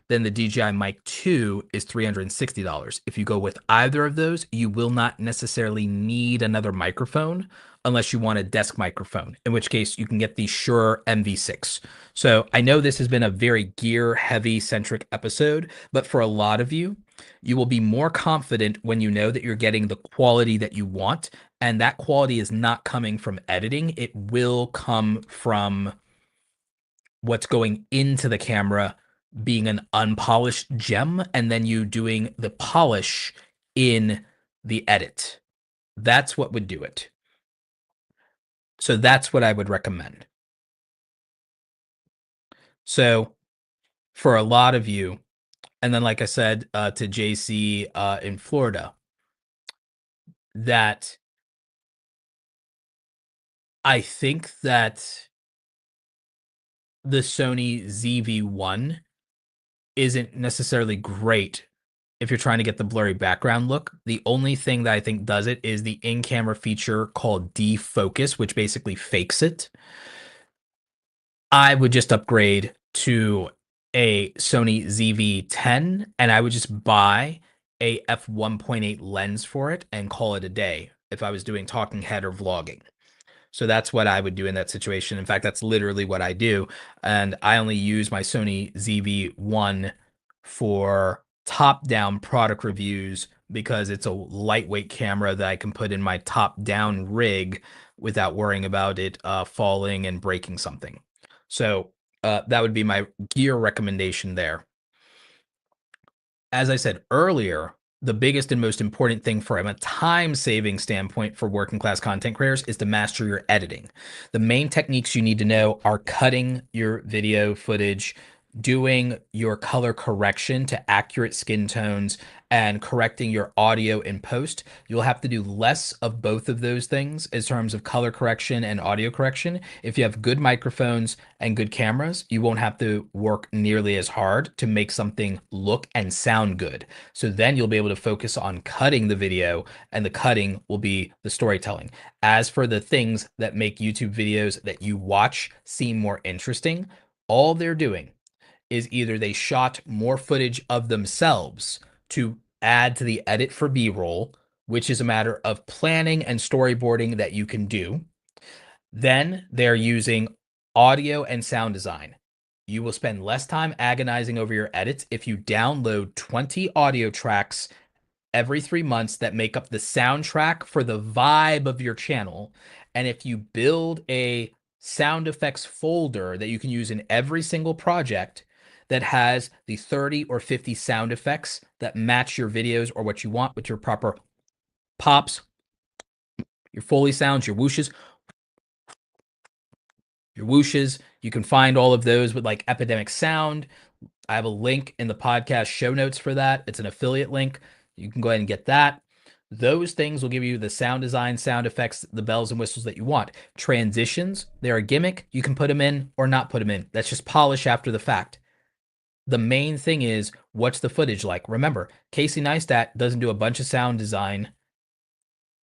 then the DJI Mic 2 is $360. If you go with either of those, you will not necessarily need another microphone unless you want a desk microphone, in which case you can get the Shure MV6. So I know this has been a very gear heavy centric episode, but for a lot of you, you will be more confident when you know that you're getting the quality that you want. And that quality is not coming from editing. It will come from what's going into the camera being an unpolished gem, and then you doing the polish in the edit. That's what would do it. So that's what I would recommend. So for a lot of you, and then like I said to JC in Florida, that I think that the Sony ZV-1 isn't necessarily great if you're trying to get the blurry background look. The only thing that I think does it is the in-camera feature called defocus, which basically fakes it. I would just upgrade to a Sony ZV-10 and I would just buy a f1.8 lens for it and call it a day if I was doing talking head or vlogging. So that's what I would do in that situation. In fact, that's literally what I do. And I only use my Sony ZV-1 for top-down product reviews because it's a lightweight camera that I can put in my top-down rig without worrying about it falling and breaking something. So that would be my gear recommendation there. As I said earlier, the biggest and most important thing from a time-saving standpoint for working class content creators is to master your editing. The main techniques you need to know are cutting your video footage, doing your color correction to accurate skin tones, and correcting your audio in post. You'll have to do less of both of those things in terms of color correction and audio correction. If you have good microphones and good cameras, you won't have to work nearly as hard to make something look and sound good. So then you'll be able to focus on cutting the video, and the cutting will be the storytelling. As for the things that make YouTube videos that you watch seem more interesting, all they're doing is either they shot more footage of themselves to add to the edit for B-roll, which is a matter of planning and storyboarding that you can do. Then they're using audio and sound design. You will spend less time agonizing over your edits if you download 20 audio tracks every 3 months that make up the soundtrack for the vibe of your channel. And if you build a sound effects folder that you can use in every single project, that has the 30 or 50 sound effects that match your videos or what you want with your proper pops, your Foley sounds, your whooshes. You can find all of those with like Epidemic Sound. I have a link in the podcast show notes for that. It's an affiliate link. You can go ahead and get that. Those things will give you the sound design, sound effects, the bells and whistles that you want. Transitions, they're a gimmick. You can put them in or not put them in. That's just polish after the fact. The main thing is, what's the footage like? Remember, Casey Neistat doesn't do a bunch of sound design.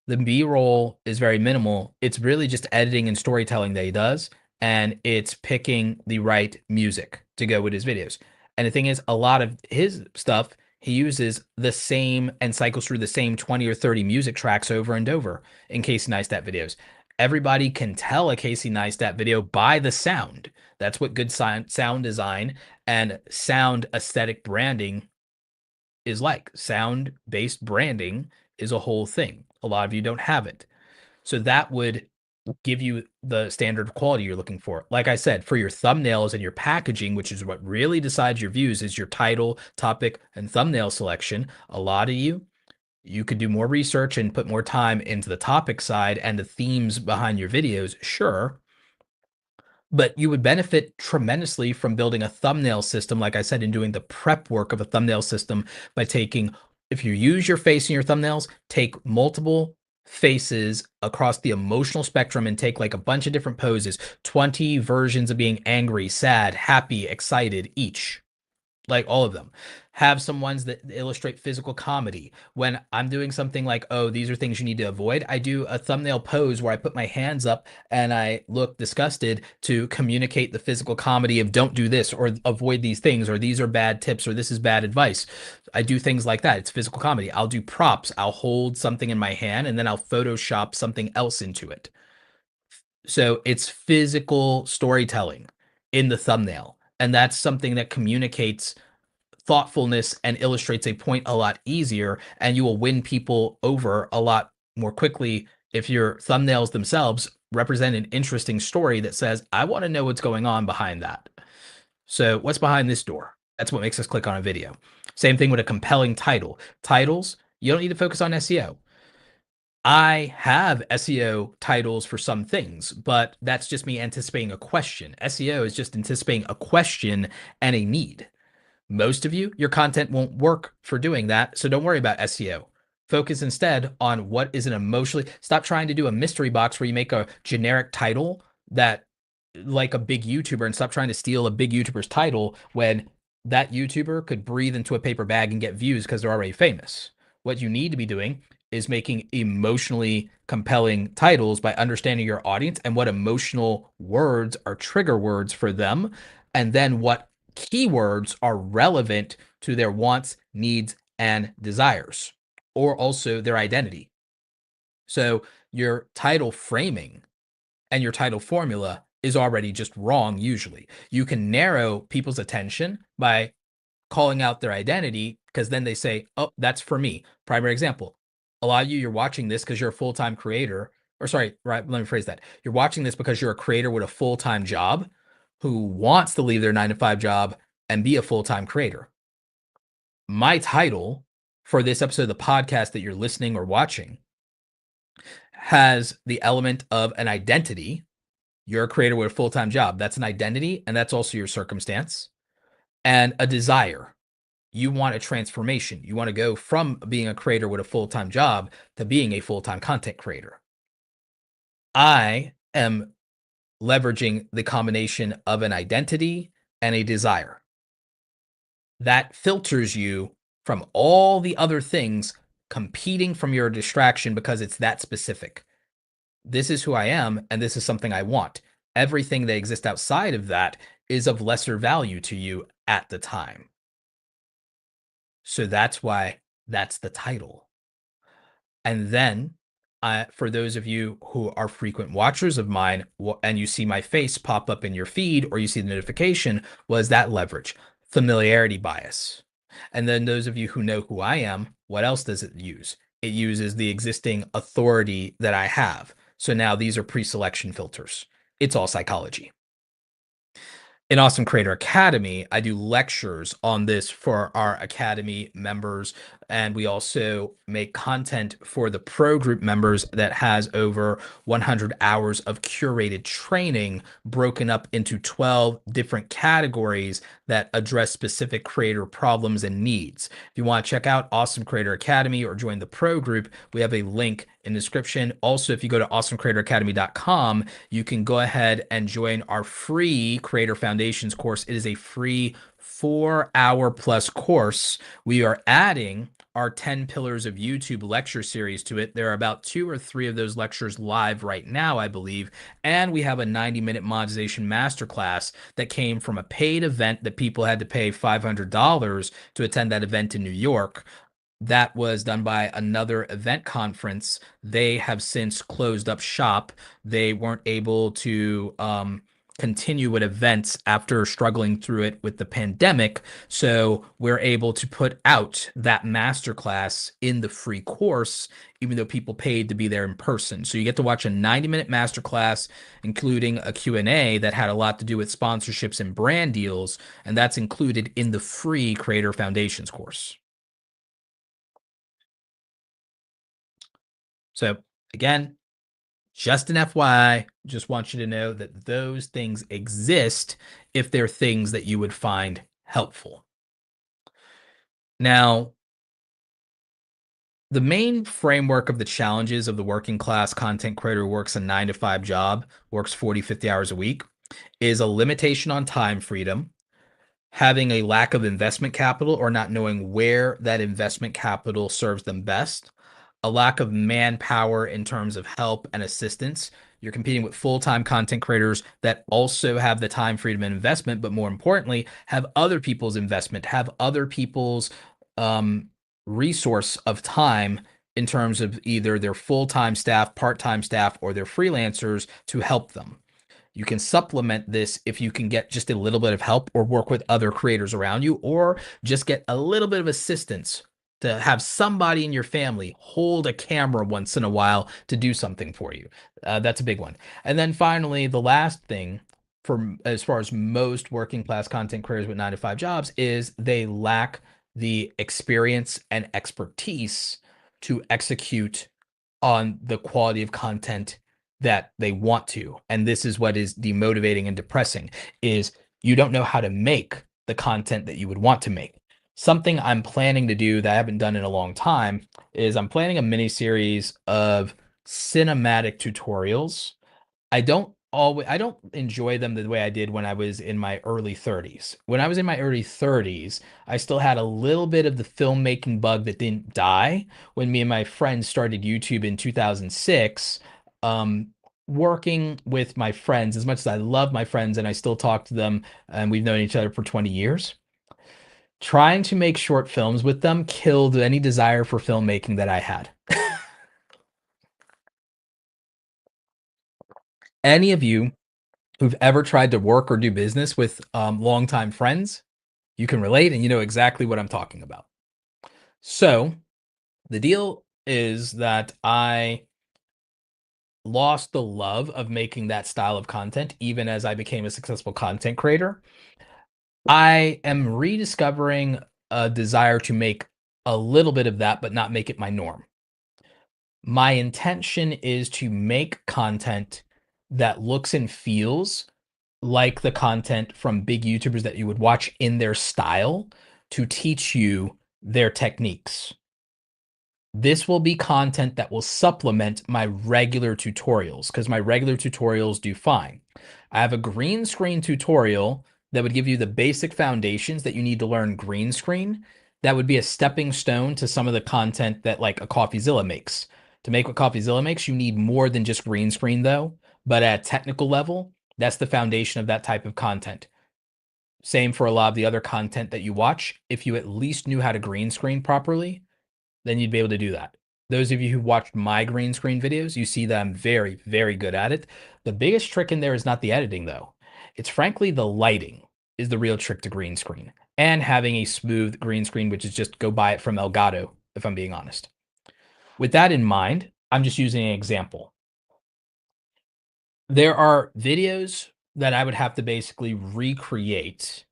The B-roll is very minimal. It's really just editing and storytelling that he does, and it's picking the right music to go with his videos. And the thing is, a lot of his stuff, he uses the same and cycles through the same 20 or 30 music tracks over and over in Casey Neistat videos. Everybody can tell a Casey Neistat video by the sound. That's what good sound design and sound aesthetic branding is like. Sound-based branding is a whole thing. A lot of you don't have it. So that would give you the standard quality you're looking for. Like I said, for your thumbnails and your packaging, which is what really decides your views, is your title, topic, and thumbnail selection. A lot of you could do more research and put more time into the topic side and the themes behind your videos, sure. But you would benefit tremendously from building a thumbnail system, like I said, and doing the prep work of a thumbnail system by taking, if you use your face in your thumbnails, take multiple faces across the emotional spectrum and take like a bunch of different poses, 20 versions of being angry, sad, happy, excited each, like all of them. Have some ones that illustrate physical comedy. When I'm doing something like, oh, these are things you need to avoid, I do a thumbnail pose where I put my hands up and I look disgusted to communicate the physical comedy of don't do this or avoid these things or these are bad tips or this is bad advice. I do things like that. It's physical comedy. I'll do props. I'll hold something in my hand and then I'll Photoshop something else into it. So it's physical storytelling in the thumbnail. And that's something that communicates thoughtfulness and illustrates a point a lot easier, and you will win people over a lot more quickly if your thumbnails themselves represent an interesting story that says, I want to know what's going on behind that. So what's behind this door? That's what makes us click on a video. Same thing with a compelling title. Titles, you don't need to focus on SEO. I have SEO titles for some things, but that's just me anticipating a question. SEO is just anticipating a question and a need. Most of you, your content won't work for doing that, so don't worry about SEO. Focus instead on what is an emotionally, stop trying to do a mystery box where you make a generic title that, like a big YouTuber, and stop trying to steal a big YouTuber's title when that YouTuber could breathe into a paper bag and get views because they're already famous. What you need to be doing is making emotionally compelling titles by understanding your audience and what emotional words are trigger words for them, and then what keywords are relevant to their wants, needs, and desires, or also their identity. So your title framing and your title formula is already just wrong usually. You can narrow people's attention by calling out their identity because then they say, oh, that's for me. Primary example. A lot of you, you're watching this because you're a full-time creator, or sorry, right, let me phrase that. You're watching this because you're a creator with a full-time job who wants to leave their 9-to-5 job and be a full-time creator. My title for this episode of the podcast that you're listening or watching has the element of an identity. You're a creator with a full-time job. That's an identity, and that's also your circumstance. And a desire. You want a transformation. You want to go from being a creator with a full-time job to being a full-time content creator. I am leveraging the combination of an identity and a desire. That filters you from all the other things competing from your distraction because it's that specific. This is who I am, and this is something I want. Everything that exists outside of that is of lesser value to you at the time. So that's why that's the title. And then for those of you who are frequent watchers of mine and you see my face pop up in your feed or you see the notification, was that leverage, familiarity bias. And then those of you who know who I am, what else does it use? It uses the existing authority that I have. So now these are pre-selection filters. It's all psychology. In Awesome Creator Academy, I do lectures on this for our Academy members, and we also make content for the pro group members that has over 100 hours of curated training broken up into 12 different categories that address specific creator problems and needs. If you want to check out Awesome Creator Academy or join the pro group, we have a link in the description. Also, if you go to awesomecreatoracademy.com, you can go ahead and join our free Creator Foundations course. It is a free 4-hour plus course. We are adding our 10 pillars of YouTube lecture series to it. There are about 2 or 3 of those lectures live right now, I believe. And we have a 90-minute monetization masterclass that came from a paid event that people had to pay $500 to attend that event in New York. That was done by another event conference. They have since closed up shop. They weren't able to continue with events after struggling through it with the pandemic. So we're able to put out that masterclass in the free course, even though people paid to be there in person. So you get to watch a 90-minute masterclass, including a Q&A that had a lot to do with sponsorships and brand deals, and that's included in the free Creator Foundations course. So again, just an FYI, just want you to know that those things exist if they're things that you would find helpful. Now, the main framework of the challenges of the working class content creator who works a 9-to-5 job, works 40, 50 hours a week, is a limitation on time freedom, having a lack of investment capital or not knowing where that investment capital serves them best, a lack of manpower in terms of help and assistance. You're competing with full-time content creators that also have the time freedom and investment, but more importantly, have other people's investment, have other people's resource of time in terms of either their full-time staff, part-time staff, or their freelancers to help them. You can supplement this if you can get just a little bit of help or work with other creators around you, or just get a little bit of assistance to have somebody in your family hold a camera once in a while to do something for you. That's a big one. And then finally, the last thing for as far as most working class content creators with 9-to-5 jobs is they lack the experience and expertise to execute on the quality of content that they want to. And this is what is demotivating and depressing, is you don't know how to make the content that you would want to make. Something I'm planning to do that I haven't done in a long time is I'm planning a mini series of cinematic tutorials. I don't enjoy them the way I did when I was in my early 30s. When I was in my early 30s, I still had a little bit of the filmmaking bug that didn't die when me and my friends started YouTube in 2006. Um, Working with my friends, as much as I love my friends and I still talk to them, and we've known each other for 20 years, trying to make short films with them killed any desire for filmmaking that I had. Any of you who've ever tried to work or do business with longtime friends, you can relate and you know exactly what I'm talking about. So the deal is that I lost the love of making that style of content, even as I became a successful content creator. I am rediscovering a desire to make a little bit of that, but not make it my norm. My intention is to make content that looks and feels like the content from big YouTubers that you would watch in their style to teach you their techniques. This will be content that will supplement my regular tutorials because my regular tutorials do fine. I have a green screen tutorial that would give you the basic foundations that you need to learn green screen. That would be a stepping stone to some of the content that like a CoffeeZilla makes. To make what CoffeeZilla makes, you need more than just green screen though. But at a technical level, that's the foundation of that type of content. Same for a lot of the other content that you watch. If you at least knew how to green screen properly, then you'd be able to do that. Those of you who watched my green screen videos, you see that I'm very, very good at it. The biggest trick in there is not the editing, though. It's frankly the lighting is the real trick to green screen, and having a smooth green screen, which is just go buy it from Elgato, if I'm being honest. With that in mind, I'm just using an example. There are videos that I would have to basically recreate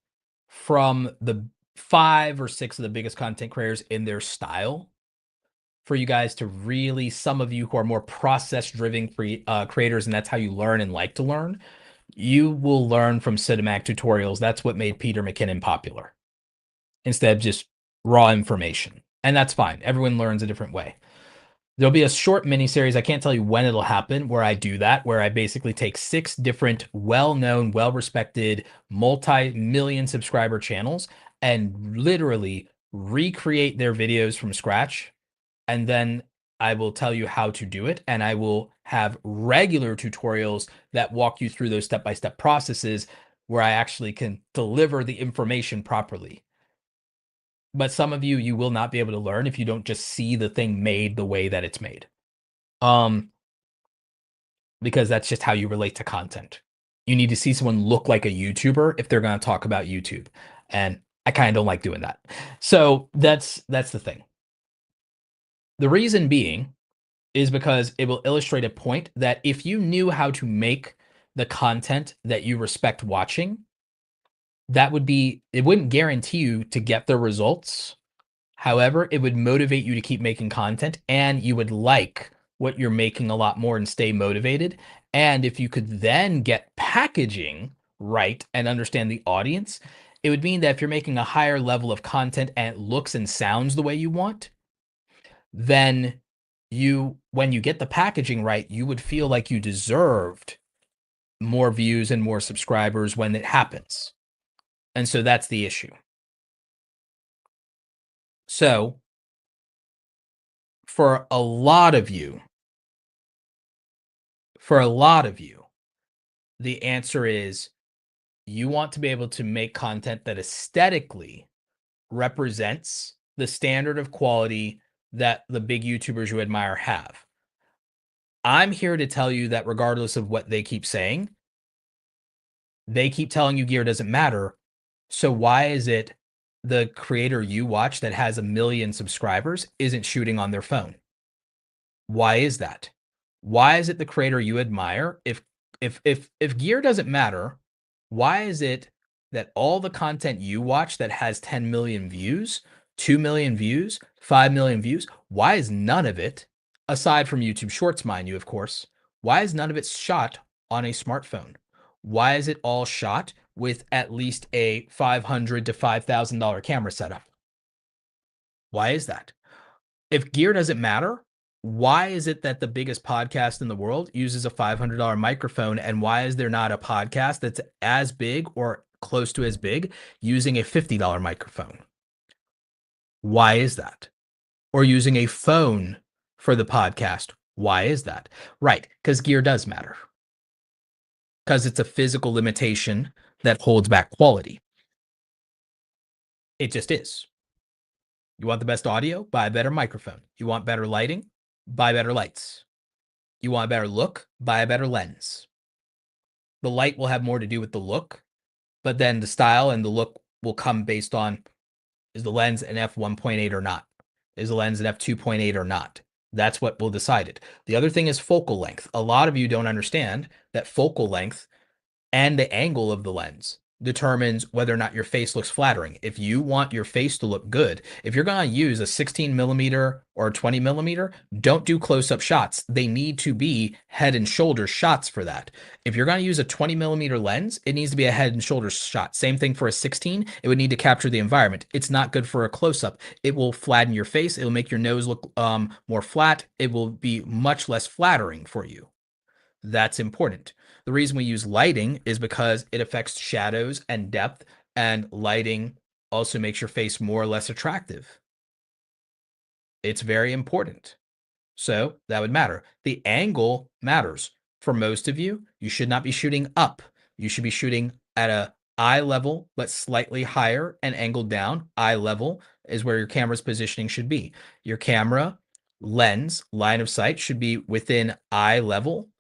from the 5 or 6 of the biggest content creators in their style for you guys to really, some of you who are more process driven creators, and that's how you learn and like to learn, you will learn from cinematic tutorials. That's what made Peter McKinnon popular instead of just raw information. And that's fine. Everyone learns a different way. There'll be a short mini series. I can't tell you when it'll happen where I do that, where I basically take 6 different well-known, well-respected, multi-million subscriber channels and literally recreate their videos from scratch. And then I will tell you how to do it. And I will have regular tutorials that walk you through those step-by-step processes where I actually can deliver the information properly. But some of you, you will not be able to learn if you don't just see the thing made the way that it's made. Because that's just how you relate to content. You need to see someone look like a YouTuber if they're going to talk about YouTube. And I kind of don't like doing that. So that's the thing. The reason being is because it will illustrate a point that if you knew how to make the content that you respect watching, that would be, it wouldn't guarantee you to get the results. However, it would motivate you to keep making content and you would like what you're making a lot more and stay motivated. And if you could then get packaging right and understand the audience, it would mean that if you're making a higher level of content and it looks and sounds the way you want, then when you get the packaging right, you would feel like you deserved more views and more subscribers when it happens. And so that's the issue. So for a lot of you, the answer is you want to be able to make content that aesthetically represents the standard of quality that the big YouTubers you admire have. I'm here to tell you that regardless of what they keep saying, they keep telling you gear doesn't matter. So why is it the creator you watch that has 1 million subscribers isn't shooting on their phone? Why is that? Why is it the creator you admire? If gear doesn't matter, why is it that all the content you watch that has 10 million views, 2 million views, 5 million views, why is none of it, aside from YouTube Shorts, mind you, of course, why is none of it shot on a smartphone? Why is it all shot with at least a $500 to $5,000 camera setup? Why is that? If gear doesn't matter, why is it that the biggest podcast in the world uses a $500 microphone? And why is there not a podcast that's as big or close to as big using a $50 microphone? Why is that? Or using a phone for the podcast? Why is that? Right, because gear does matter. Because it's a physical limitation that holds back quality. It just is. You want the best audio? Buy a better microphone. You want better lighting? Buy better lights. You want a better look? Buy a better lens. The light will have more to do with the look, but then the style and the look will come based on, is the lens an f1.8 or not? Is the lens an f2.8 or not? That's what will decide it. The other thing is focal length. A lot of you don't understand that focal length and the angle of the lens determines whether or not your face looks flattering. If you want your face to look good, if you're going to use a 16 millimeter or 20 millimeter, don't do close-up shots. They need to be head and shoulders shots for that. If you're going to use a 20 millimeter lens, it needs to be a head and shoulders shot. Same thing for a 16. It would need to capture the environment. It's not good for a close-up. It will flatten your face. It will make your nose look more flat. It will be much less flattering for you. That's important. The reason we use lighting is because it affects shadows and depth, and lighting also makes your face more or less attractive. It's very important. So that would matter. The angle matters. For most of you, you should not be shooting up. You should be shooting at a eye level, but slightly higher and angled down. Eye level is where your camera's positioning should be. Your camera lens line of sight should be within eye level,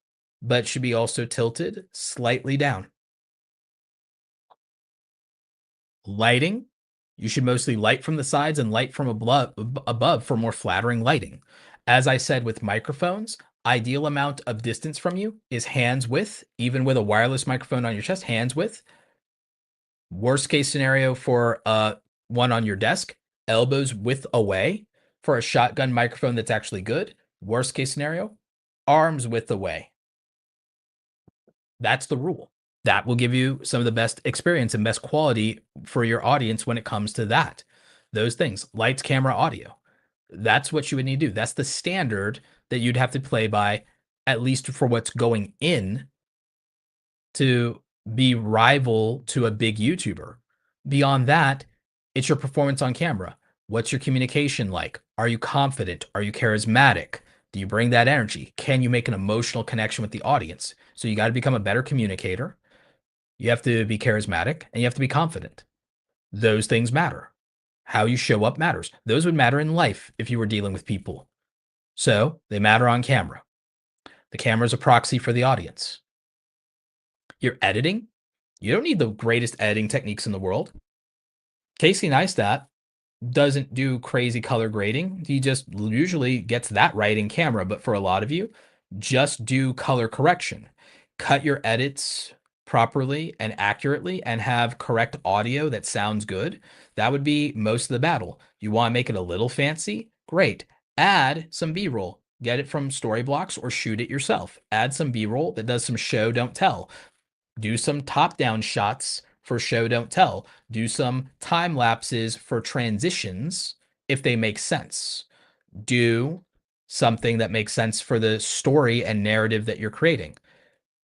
but should be also tilted slightly down. Lighting, you should mostly light from the sides and light from above for more flattering lighting. As I said with microphones, Ideal amount of distance from you is hands width, even with a wireless microphone on your chest, hands width. Worst case scenario for one on your desk, elbows width away. For a shotgun microphone that's actually good, worst case scenario, arms width away. That's the rule. That will give you some of the best experience and best quality for your audience when it comes to that. Those things, lights, camera, audio. That's what you would need to do. That's the standard that you'd have to play by, at least for what's going in to be rival to a big YouTuber. Beyond that, it's your performance on camera. What's your communication like? Are you confident? Are you charismatic? Do you bring that energy? Can you make an emotional connection with the audience? So you got to become a better communicator. You have to be charismatic and you have to be confident. Those things matter. How you show up matters. Those would matter in life if you were dealing with people. So they matter on camera. The camera is a proxy for the audience. Your editing, you don't need the greatest editing techniques in the world. Casey Neistat doesn't do crazy color grading. He just usually gets that right in camera. But for a lot of you, just do color correction. Cut your edits properly and accurately and have correct audio that sounds good. That would be most of the battle. You want to make it a little fancy? Great. Add some B-roll. Get it from Storyblocks or shoot it yourself. Add some B-roll that does some show, don't tell. Do some top-down shots for show, don't tell. Do some time lapses for transitions if they make sense. Do something that makes sense for the story and narrative that you're creating.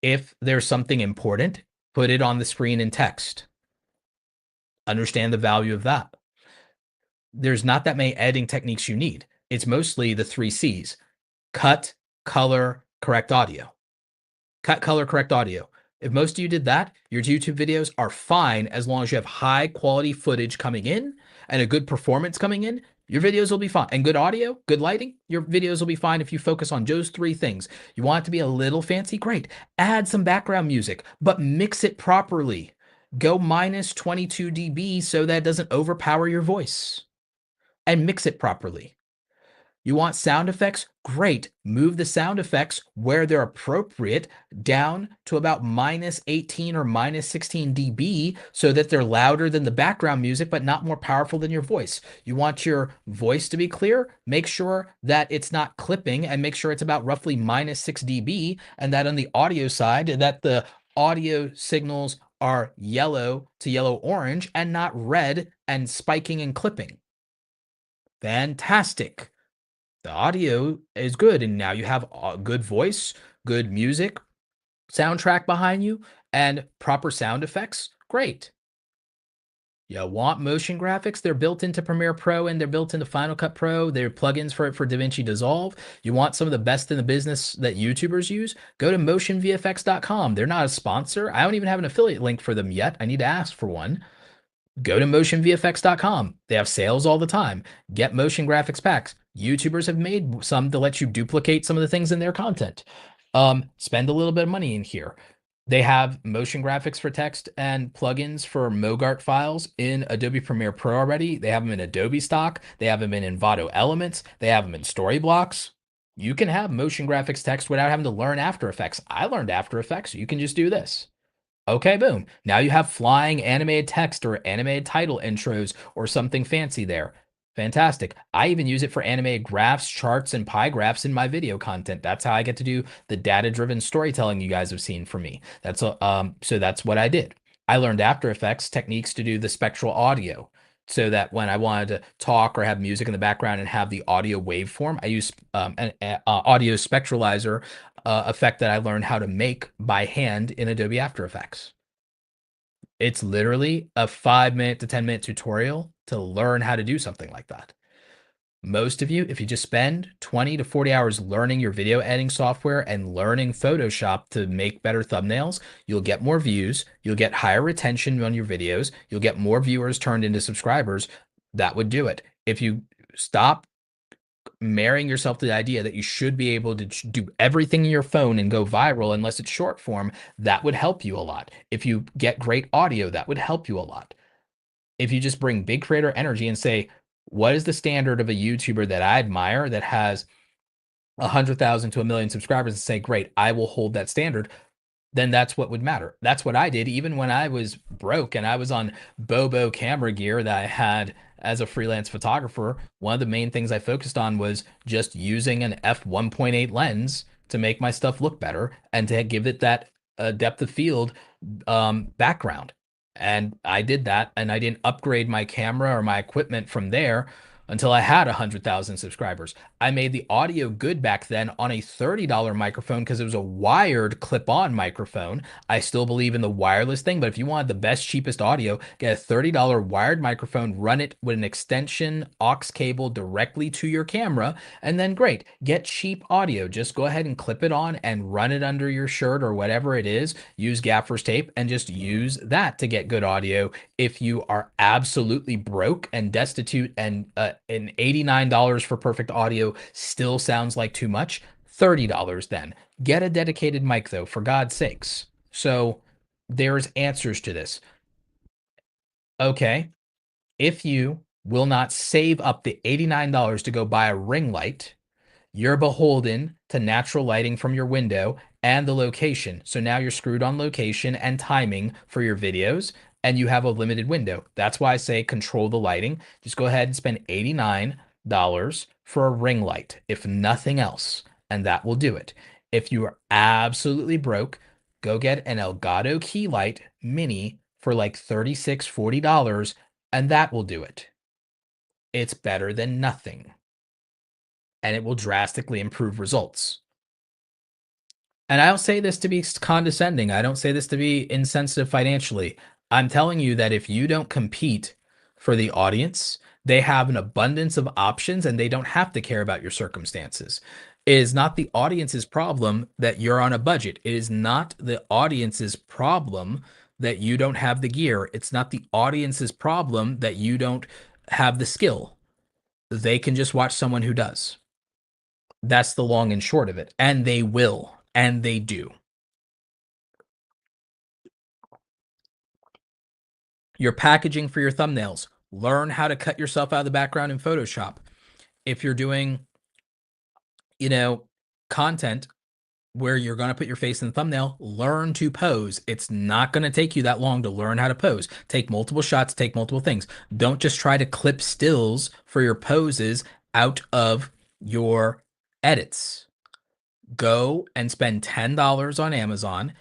If there's something important, put it on the screen in text. Understand the value of that. There's not that many editing techniques you need. It's mostly the 3 C's: cut, color, correct audio. Cut, color, correct audio. If most of you did that, your YouTube videos are fine as long as you have high quality footage coming in and a good performance coming in. Your videos will be fine. And good audio, good lighting, your videos will be fine if you focus on those 3 things. You want it to be a little fancy? Great. Add some background music, but mix it properly. Go minus 22 dB so that it doesn't overpower your voice. And mix it properly. You want sound effects? Great. Move the sound effects where they're appropriate down to about minus 18 or minus 16 dB so that they're louder than the background music, but not more powerful than your voice. You want your voice to be clear? Make sure that it's not clipping and make sure it's about roughly minus 6 dB, and that on the audio side, that the audio signals are yellow to yellow-orange and not red and spiking and clipping. Fantastic. The audio is good, and now you have a good voice, good music, soundtrack behind you, and proper sound effects. Great. You want motion graphics? They're built into Premiere Pro and they're built into Final Cut Pro. They're plugins for DaVinci Dissolve. You want some of the best in the business that YouTubers use? Go to motionvfx.com. They're not a sponsor. I don't even have an affiliate link for them yet. I need to ask for one. Go to motionvfx.com. They have sales all the time. Get motion graphics packs. YouTubers have made some to let you duplicate some of the things in their content. Spend a little bit of money in here. They have motion graphics for text and plugins for Mogart files in Adobe Premiere Pro already. They have them in Adobe Stock. They have them in Envato Elements. They have them in Storyblocks. You can have motion graphics text without having to learn After Effects. I learned After Effects. You can just do this. Okay, boom. Now you have flying animated text or animated title intros or something fancy there. Fantastic. I even use it for animated graphs, charts, and pie graphs in my video content. That's how I get to do the data-driven storytelling you guys have seen from me. So that's what I did. I learned After Effects techniques to do the spectral audio so that when I wanted to talk or have music in the background and have the audio waveform, I use an audio spectralizer effect that I learned how to make by hand in Adobe After Effects. It's literally a 5-minute to 10-minute tutorial to learn how to do something like that. Most of you, if you just spend 20 to 40 hours learning your video editing software and learning Photoshop to make better thumbnails, you'll get more views, you'll get higher retention on your videos, you'll get more viewers turned into subscribers. That would do it. If you stop marrying yourself to the idea that you should be able to do everything in your phone and go viral unless it's short form, that would help you a lot. If you get great audio, that would help you a lot. If you just bring big creator energy and say, what is the standard of a YouTuber that I admire that has 100,000 to a million subscribers and say, great, I will hold that standard, then that's what would matter. That's what I did even when I was broke and I was on Bobo camera gear that I had as a freelance photographer. One of the main things I focused on was just using an f1.8 lens to make my stuff look better and to give it that depth of field background. And I did that, and I didn't upgrade my camera or my equipment from there until I had 100,000 subscribers. I made the audio good back then on a $30 microphone because it was a wired clip-on microphone. I still believe in the wireless thing, but if you wanted the best, cheapest audio, get a $30 wired microphone, run it with an extension aux cable directly to your camera, and then great, get cheap audio. Just go ahead and clip it on and run it under your shirt or whatever it is. Use gaffer's tape and just use that to get good audio. If you are absolutely broke and destitute and $89 for perfect audio still sounds like too much, $30 then. Get a dedicated mic though, for God's sakes. So there's answers to this. Okay, if you will not save up the $89 to go buy a ring light, you're beholden to natural lighting from your window and the location. So now you're screwed on location and timing for your videos, and you have a limited window. That's why I say control the lighting. Just go ahead and spend $89 for a ring light, if nothing else, and that will do it. If you are absolutely broke, go get an Elgato key light mini for like $36, $40, and that will do it. It's better than nothing, and it will drastically improve results. And I don't say this to be condescending. I don't say this to be insensitive financially. I'm telling you that if you don't compete for the audience, they have an abundance of options and they don't have to care about your circumstances. It is not the audience's problem that you're on a budget. It is not the audience's problem that you don't have the gear. It's not the audience's problem that you don't have the skill. They can just watch someone who does. That's the long and short of it. And they will, and they do. Your packaging for your thumbnails. Learn how to cut yourself out of the background in Photoshop. If you're doing, content where you're going to put your face in the thumbnail, learn to pose. It's not going to take you that long to learn how to pose. Take multiple shots, take multiple things. Don't just try to clip stills for your poses out of your edits. Go and spend $10 on Amazon,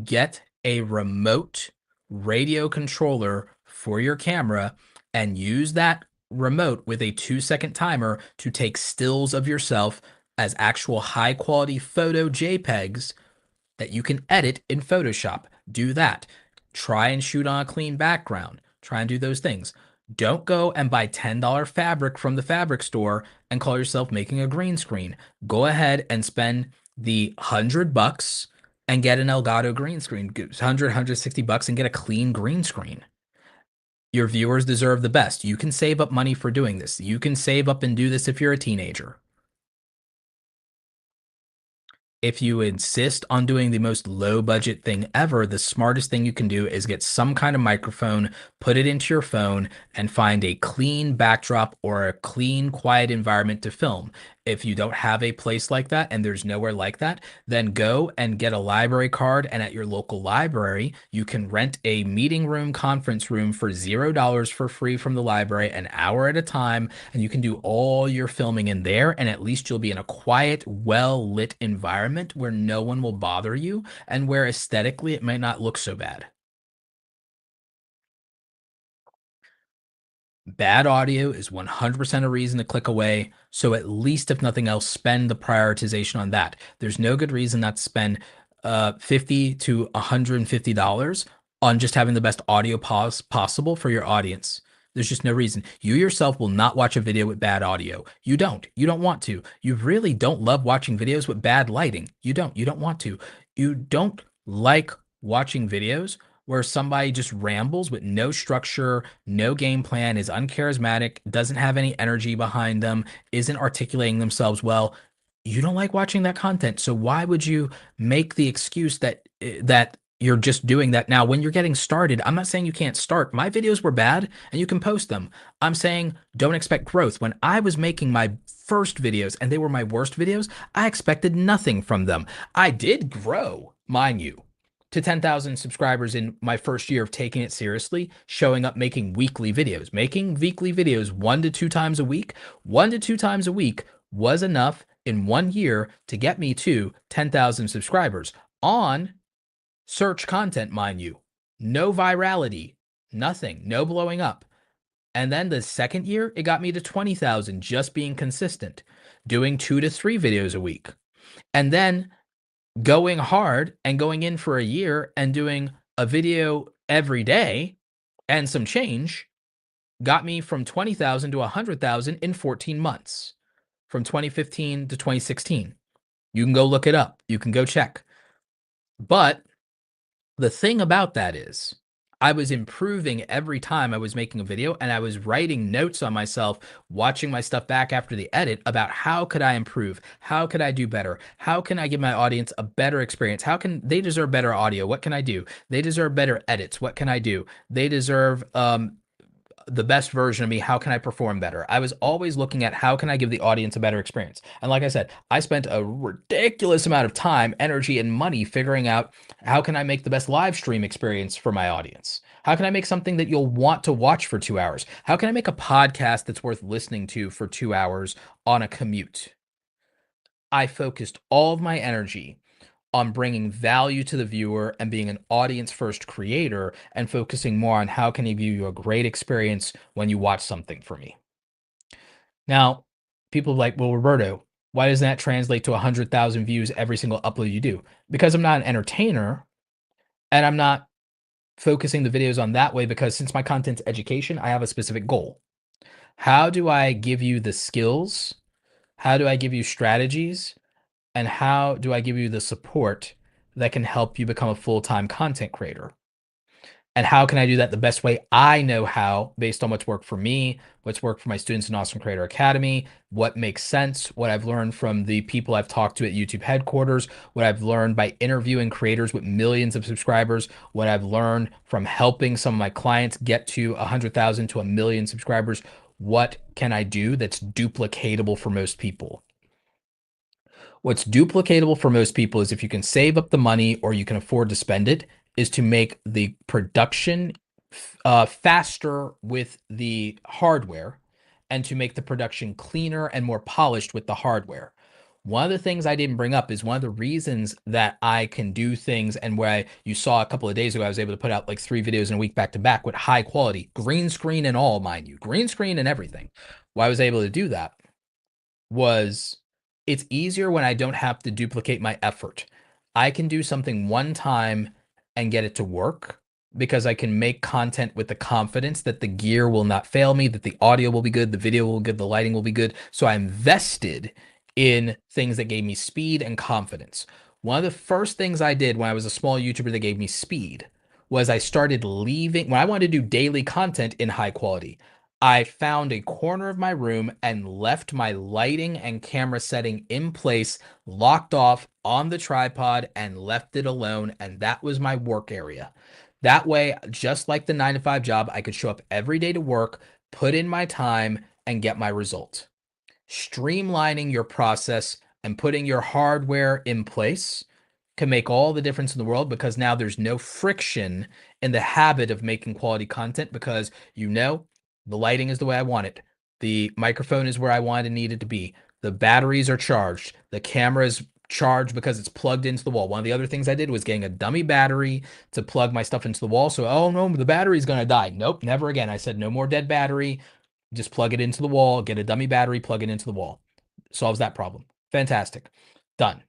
get a remote radio controller for your camera, and use that remote with a 2-second timer to take stills of yourself as actual high quality photo JPEGs that you can edit in Photoshop. Do that. Try and shoot on a clean background. Try and do those things. Don't go and buy $10 fabric from the fabric store and call yourself making a green screen. Go ahead and spend the $100 and get an Elgato green screen. 160 bucks and get a clean green screen. Your viewers deserve the best. You can save up money for doing this. You can save up and do this if you're a teenager. If you insist on doing the most low budget thing ever, the smartest thing you can do is get some kind of microphone, put it into your phone, and find a clean backdrop or a clean, quiet environment to film. If you don't have a place like that and there's nowhere like that, then go and get a library card. And at your local library, you can rent a meeting room, conference room for $0 for free from the library, an hour at a time. And you can do all your filming in there. And at least you'll be in a quiet, well-lit environment where no one will bother you and where aesthetically it might not look so bad. Bad audio is 100% a reason to click away. So at least, if nothing else, spend the prioritization on that. There's no good reason not to spend $50 to $150 on just having the best audio possible for your audience. There's just no reason. You yourself will not watch a video with bad audio. You don't. You don't want to. You really don't love watching videos with bad lighting. You don't. You don't want to. You don't like watching videos where somebody just rambles with no structure, no game plan, is uncharismatic, doesn't have any energy behind them, isn't articulating themselves well. You don't like watching that content. So why would you make the excuse that you're just doing that now. When you're getting started, I'm not saying you can't start. My videos were bad and you can post them. I'm saying don't expect growth. When I was making my first videos and they were my worst videos, I expected nothing from them. I did grow, mind you, to 10,000 subscribers in my first year of taking it seriously, showing up, making weekly videos, one to two times a week. 1 to 2 times a week was enough in 1 year to get me to 10,000 subscribers on search content, mind you. No virality, nothing, no blowing up. And then the second year, it got me to 20,000 just being consistent, doing 2 to 3 videos a week. And then going hard and going in for a year and doing a video every day and some change got me from 20,000 to 100,000 in 14 months, from 2015 to 2016. You can go look it up. You can go check. But the thing about that is, I was improving every time I was making a video, and I was writing notes on myself, watching my stuff back after the edit about how could I improve? How could I do better? How can I give my audience a better experience? How can they deserve better audio? What can I do? They deserve better edits. What can I do? They deserve the best version of me. How can I perform better? I was always looking at how can I give the audience a better experience. And like I said, I spent a ridiculous amount of time, energy, and money figuring out how can I make the best live stream experience for my audience? How can I make something that you'll want to watch for 2 hours? How can I make a podcast that's worth listening to for 2 hours on a commute? I focused all of my energy on bringing value to the viewer and being an audience first creator and focusing more on how can I give you a great experience when you watch something for me. Now, people are like, well, Roberto, why doesn't that translate to 100,000 views every single upload you do? Because I'm not an entertainer and I'm not focusing the videos on that way, because since my content's education, I have a specific goal. How do I give you the skills? How do I give you strategies? And how do I give you the support that can help you become a full-time content creator? And how can I do that the best way I know how, based on what's worked for me, what's worked for my students in Awesome Creator Academy, what makes sense, what I've learned from the people I've talked to at YouTube headquarters, what I've learned by interviewing creators with millions of subscribers, what I've learned from helping some of my clients get to 100,000 to 1 million subscribers. What can I do that's duplicatable for most people? What's duplicatable for most people is if you can save up the money or you can afford to spend it, is to make the production faster with the hardware and to make the production cleaner and more polished with the hardware. One of the things I didn't bring up is one of the reasons that I can do things, and where you saw a couple of days ago, I was able to put out like 3 videos in a week back to back with high quality, green screen and all, mind you, green screen and everything. Why I was able to do that was it's easier when I don't have to duplicate my effort. I can do something one time and get it to work because I can make content with the confidence that the gear will not fail me, that the audio will be good, the video will be good, the lighting will be good. So I invested in things that gave me speed and confidence. One of the first things I did when I was a small YouTuber that gave me speed was I started leaving when I wanted to do daily content in high quality. I found a corner of my room and left my lighting and camera setting in place, locked off on the tripod, and left it alone. And that was my work area. That way, just like the 9 to 5 job, I could show up every day to work, put in my time, and get my result. Streamlining your process and putting your hardware in place can make all the difference in the world, because now there's no friction in the habit of making quality content, because the lighting is the way I want it. The microphone is where I want and need it to be. The batteries are charged. The camera is charged because it's plugged into the wall. One of the other things I did was getting a dummy battery to plug my stuff into the wall. So, oh no, the battery's going to die. Nope, never again. I said no more dead battery. Just plug it into the wall, get a dummy battery, plug it into the wall. Solves that problem. Fantastic. Done.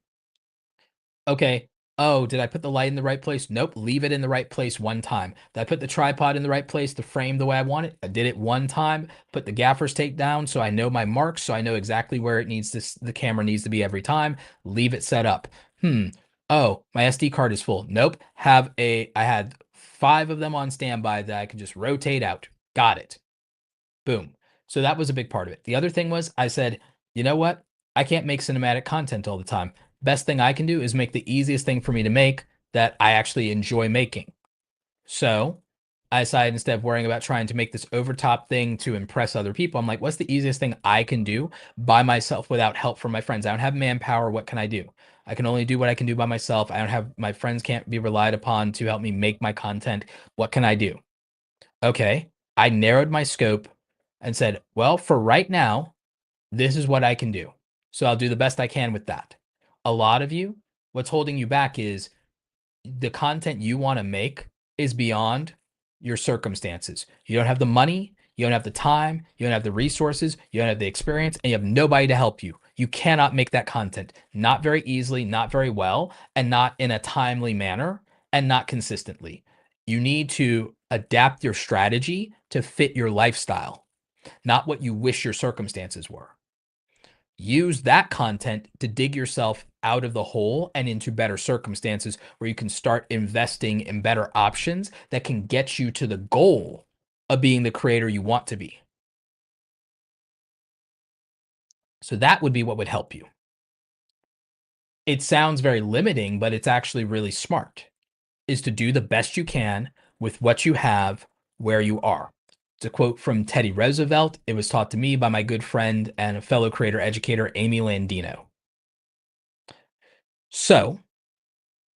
Okay. Oh, did I put the light in the right place? Nope. Leave it in the right place one time. Did I put the tripod in the right place, the frame the way I want it? I did it one time. Put the gaffer's tape down so I know my marks, so I know exactly where it needs the camera needs to be every time. Leave it set up. Oh, my SD card is full. Nope. I had 5 of them on standby that I could just rotate out. Got it. Boom. So that was a big part of it. The other thing was I said, you know what? I can't make cinematic content all the time. Best thing I can do is make the easiest thing for me to make, that I actually enjoy making. So I decided, instead of worrying about trying to make this overtop thing to impress other people, I'm like, what's the easiest thing I can do by myself without help from my friends? I don't have manpower. What can I do? I can only do what I can do by myself. I don't have, my friends can't be relied upon to help me make my content. What can I do? Okay. I narrowed my scope and said, well, for right now, this is what I can do. So I'll do the best I can with that. A lot of you, what's holding you back is the content you want to make is beyond your circumstances. You don't have the money, you don't have the time, you don't have the resources, you don't have the experience, and you have nobody to help you. You cannot make that content, not very easily, not very well, and not in a timely manner, and not consistently. You need to adapt your strategy to fit your lifestyle, not what you wish your circumstances were. Use that content to dig yourself out of the hole and into better circumstances where you can start investing in better options that can get you to the goal of being the creator you want to be. So that would be what would help you. It sounds very limiting, but it's actually really smart, is to do the best you can with what you have where you are. It's a quote from Teddy Roosevelt. It was taught to me by my good friend and fellow creator educator, Amy Landino. So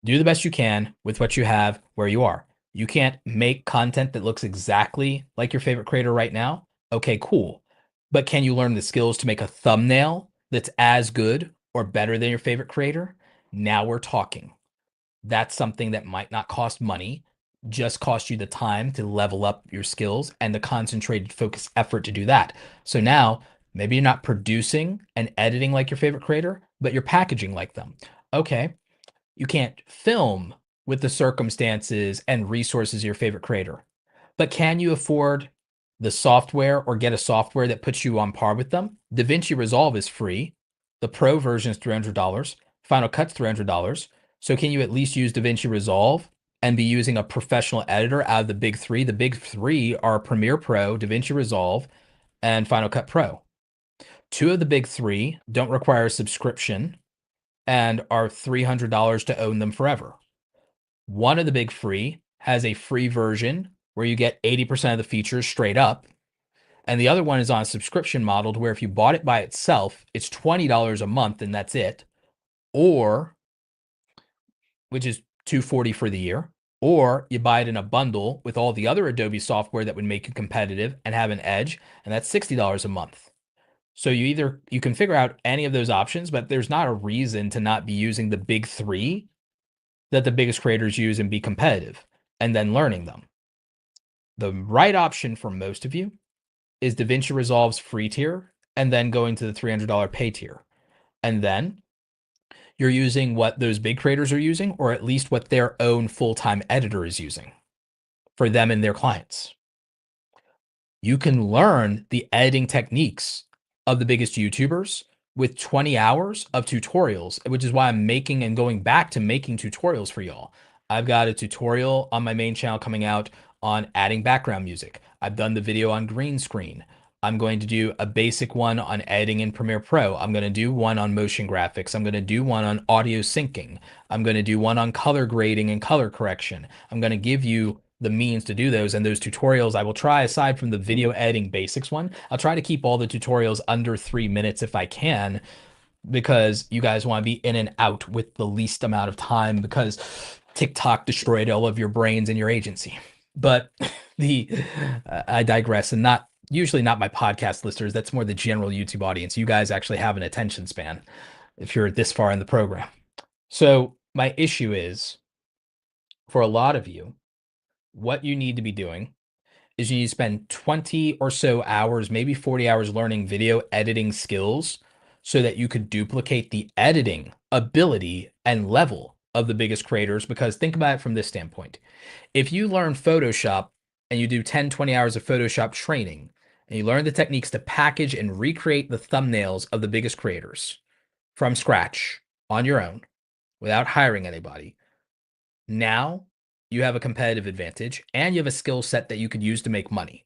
do the best you can with what you have where you are. You can't make content that looks exactly like your favorite creator right now. Okay, cool. But can you learn the skills to make a thumbnail that's as good or better than your favorite creator? Now we're talking. That's something that might not cost money, just cost you the time to level up your skills and the concentrated focus effort to do that. So now maybe you're not producing and editing like your favorite creator, but you're packaging like them. Okay, you can't film with the circumstances and resources of your favorite creator, but can you afford the software or get a software that puts you on par with them? DaVinci Resolve is free. The Pro version is $300. Final Cut's $300. So can you at least use DaVinci Resolve and be using a professional editor out of the big three? The big three are Premiere Pro, DaVinci Resolve, and Final Cut Pro. Two of the big three don't require a subscription and are $300 to own them forever. One of the big free has a free version where you get 80% of the features straight up. And the other one is on a subscription model to where if you bought it by itself, it's $20 a month and that's it. Or, which is $240 for the year. Or you buy it in a bundle with all the other Adobe software that would make you competitive and have an edge, and that's $60 a month. So you can figure out any of those options, but there's not a reason to not be using the big three that the biggest creators use and be competitive and then learning them. The right option for most of you is DaVinci Resolve's free tier and then going to the $300 pay tier. And then you're using what those big creators are using, or at least what their own full-time editor is using for them and their clients. You can learn the editing techniques of the biggest YouTubers with 20 hours of tutorials, which is why I'm making and going back to making tutorials for y'all. I've got a tutorial on my main channel coming out on adding background music. I've done the video on green screen. I'm going to do a basic one on editing in Premiere Pro. I'm going to do one on motion graphics. I'm going to do one on audio syncing. I'm going to do one on color grading and color correction. I'm going to give you the means to do those, and those tutorials I will try, aside from the video editing basics one, I'll try to keep all the tutorials under 3 minutes if I can, because you guys want to be in and out with the least amount of time, because TikTok destroyed all of your brains and your agency. But I digress, and not usually not my podcast listeners. That's more the general YouTube audience. You guys actually have an attention span if you're this far in the program. So my issue is, for a lot of you, what you need to be doing is you need to spend 20 or so hours, maybe 40 hours learning video editing skills so that you could duplicate the editing ability and level of the biggest creators. Because think about it from this standpoint. If you learn Photoshop and you do 10, 20 hours of Photoshop training, and you learn the techniques to package and recreate the thumbnails of the biggest creators from scratch on your own without hiring anybody, now you have a competitive advantage and you have a skill set that you could use to make money.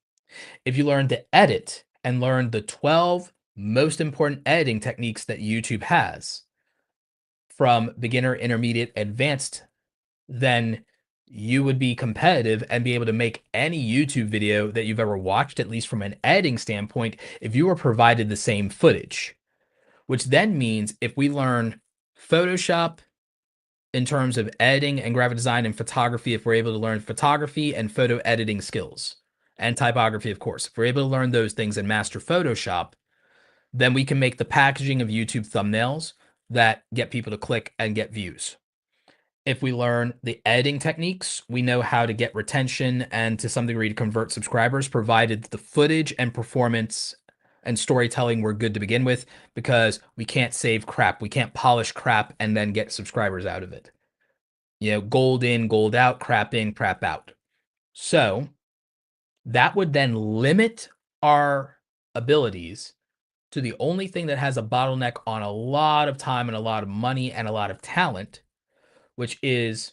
If you learn to edit and learn the 12 most important editing techniques that YouTube has, from beginner, intermediate, advanced then you would be competitive and be able to make any YouTube video that you've ever watched, at least from an editing standpoint, if you were provided the same footage. Which then means if we learn Photoshop in terms of editing and graphic design and photography, if we're able to learn photography and photo editing skills and typography, of course, if we're able to learn those things and master Photoshop, then we can make the packaging of YouTube thumbnails that get people to click and get views. If we learn the editing techniques, we know how to get retention and to some degree to convert subscribers, provided the footage and performance and storytelling were good to begin with, because we can't save crap. We can't polish crap and then get subscribers out of it. Gold in, gold out, crap in, crap out. So that would then limit our abilities to the only thing that has a bottleneck on a lot of time and a lot of money and a lot of talent, which is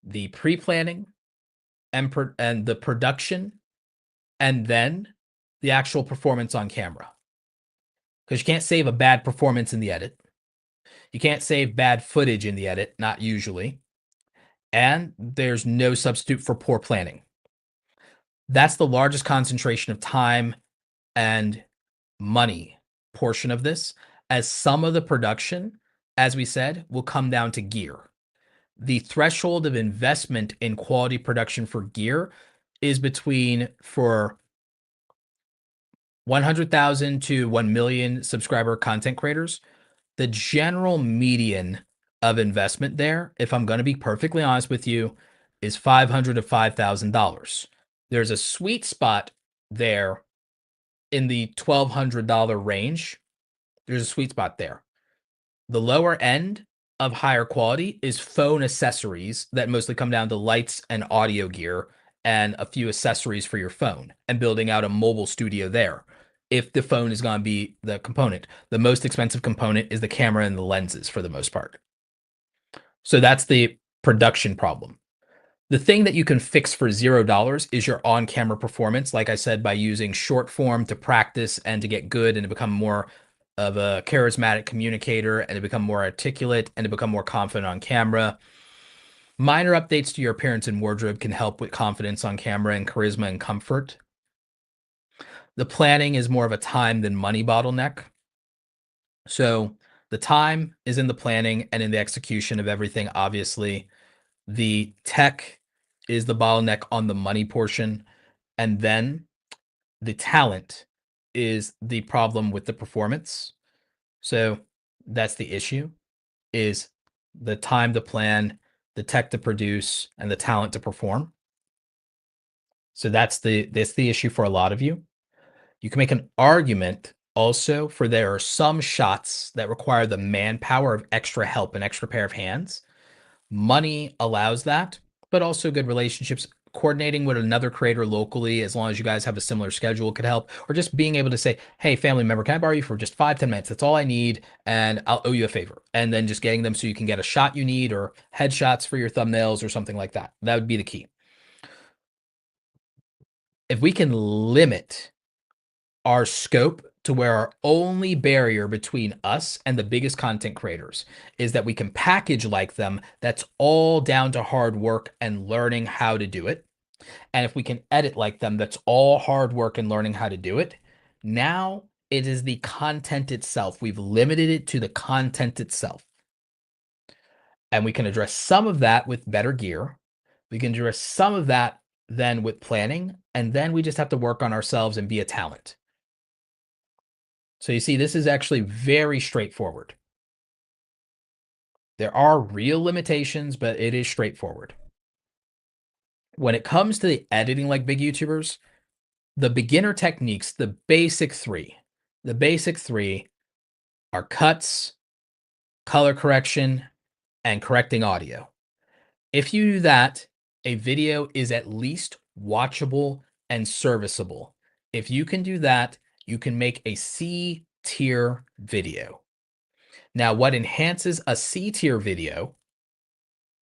the pre-planning and the production, and then the actual performance on camera. Because you can't save a bad performance in the edit. You can't save bad footage in the edit, not usually. And there's no substitute for poor planning. That's the largest concentration of time and money portion of this, as some of the production, as we said, will come down to gear. The threshold of investment in quality production for gear is between, for 100,000 to 1 million subscriber content creators, the general median of investment there, if I'm going to be perfectly honest with you, is $500 to $5,000. There's a sweet spot there in the $1,200 range. There's a sweet spot there. The lower end of higher quality is phone accessories that mostly come down to lights and audio gear and a few accessories for your phone, and building out a mobile studio there. If the phone is going to be the component, the most expensive component is the camera and the lenses for the most part. So that's the production problem. The thing that you can fix for $0 is your on-camera performance. Like I said, by using short form to practice and to get good and to become more of a charismatic communicator and to become more articulate and to become more confident on camera. Minor updates to your appearance and wardrobe can help with confidence on camera and charisma and comfort. The planning is more of a time than money bottleneck. So the time is in the planning and in the execution of everything, obviously. The tech is the bottleneck on the money portion. And then the talent is the problem with the performance. So that's the issue, is the time to plan, the tech to produce, and the talent to perform. So that's the issue for a lot of you. You can make an argument also for there are some shots that require the manpower of extra help, an extra pair of hands. Money allows that, but also good relationships. Coordinating with another creator locally, as long as you guys have a similar schedule, could help. Or just being able to say, hey, family member, can I borrow you for just 5-10 minutes? That's all I need, and I'll owe you a favor. And then just getting them so you can get a shot you need, or headshots for your thumbnails or something like that. That would be the key. If we can limit our scope to where our only barrier between us and the biggest content creators is that we can package like them, that's all down to hard work and learning how to do it. And if we can edit like them, that's all hard work and learning how to do it. Now it is the content itself. We've limited it to the content itself. And we can address some of that with better gear. We can address some of that then with planning. And then we just have to work on ourselves and be a talent. So you see, this is actually very straightforward. There are real limitations, but it is straightforward. When it comes to the editing like big YouTubers, the beginner techniques, the basic three are cuts, color correction, and correcting audio. If you do that, a video is at least watchable and serviceable. If you can do that, you can make a C tier video. Now, what enhances a C tier video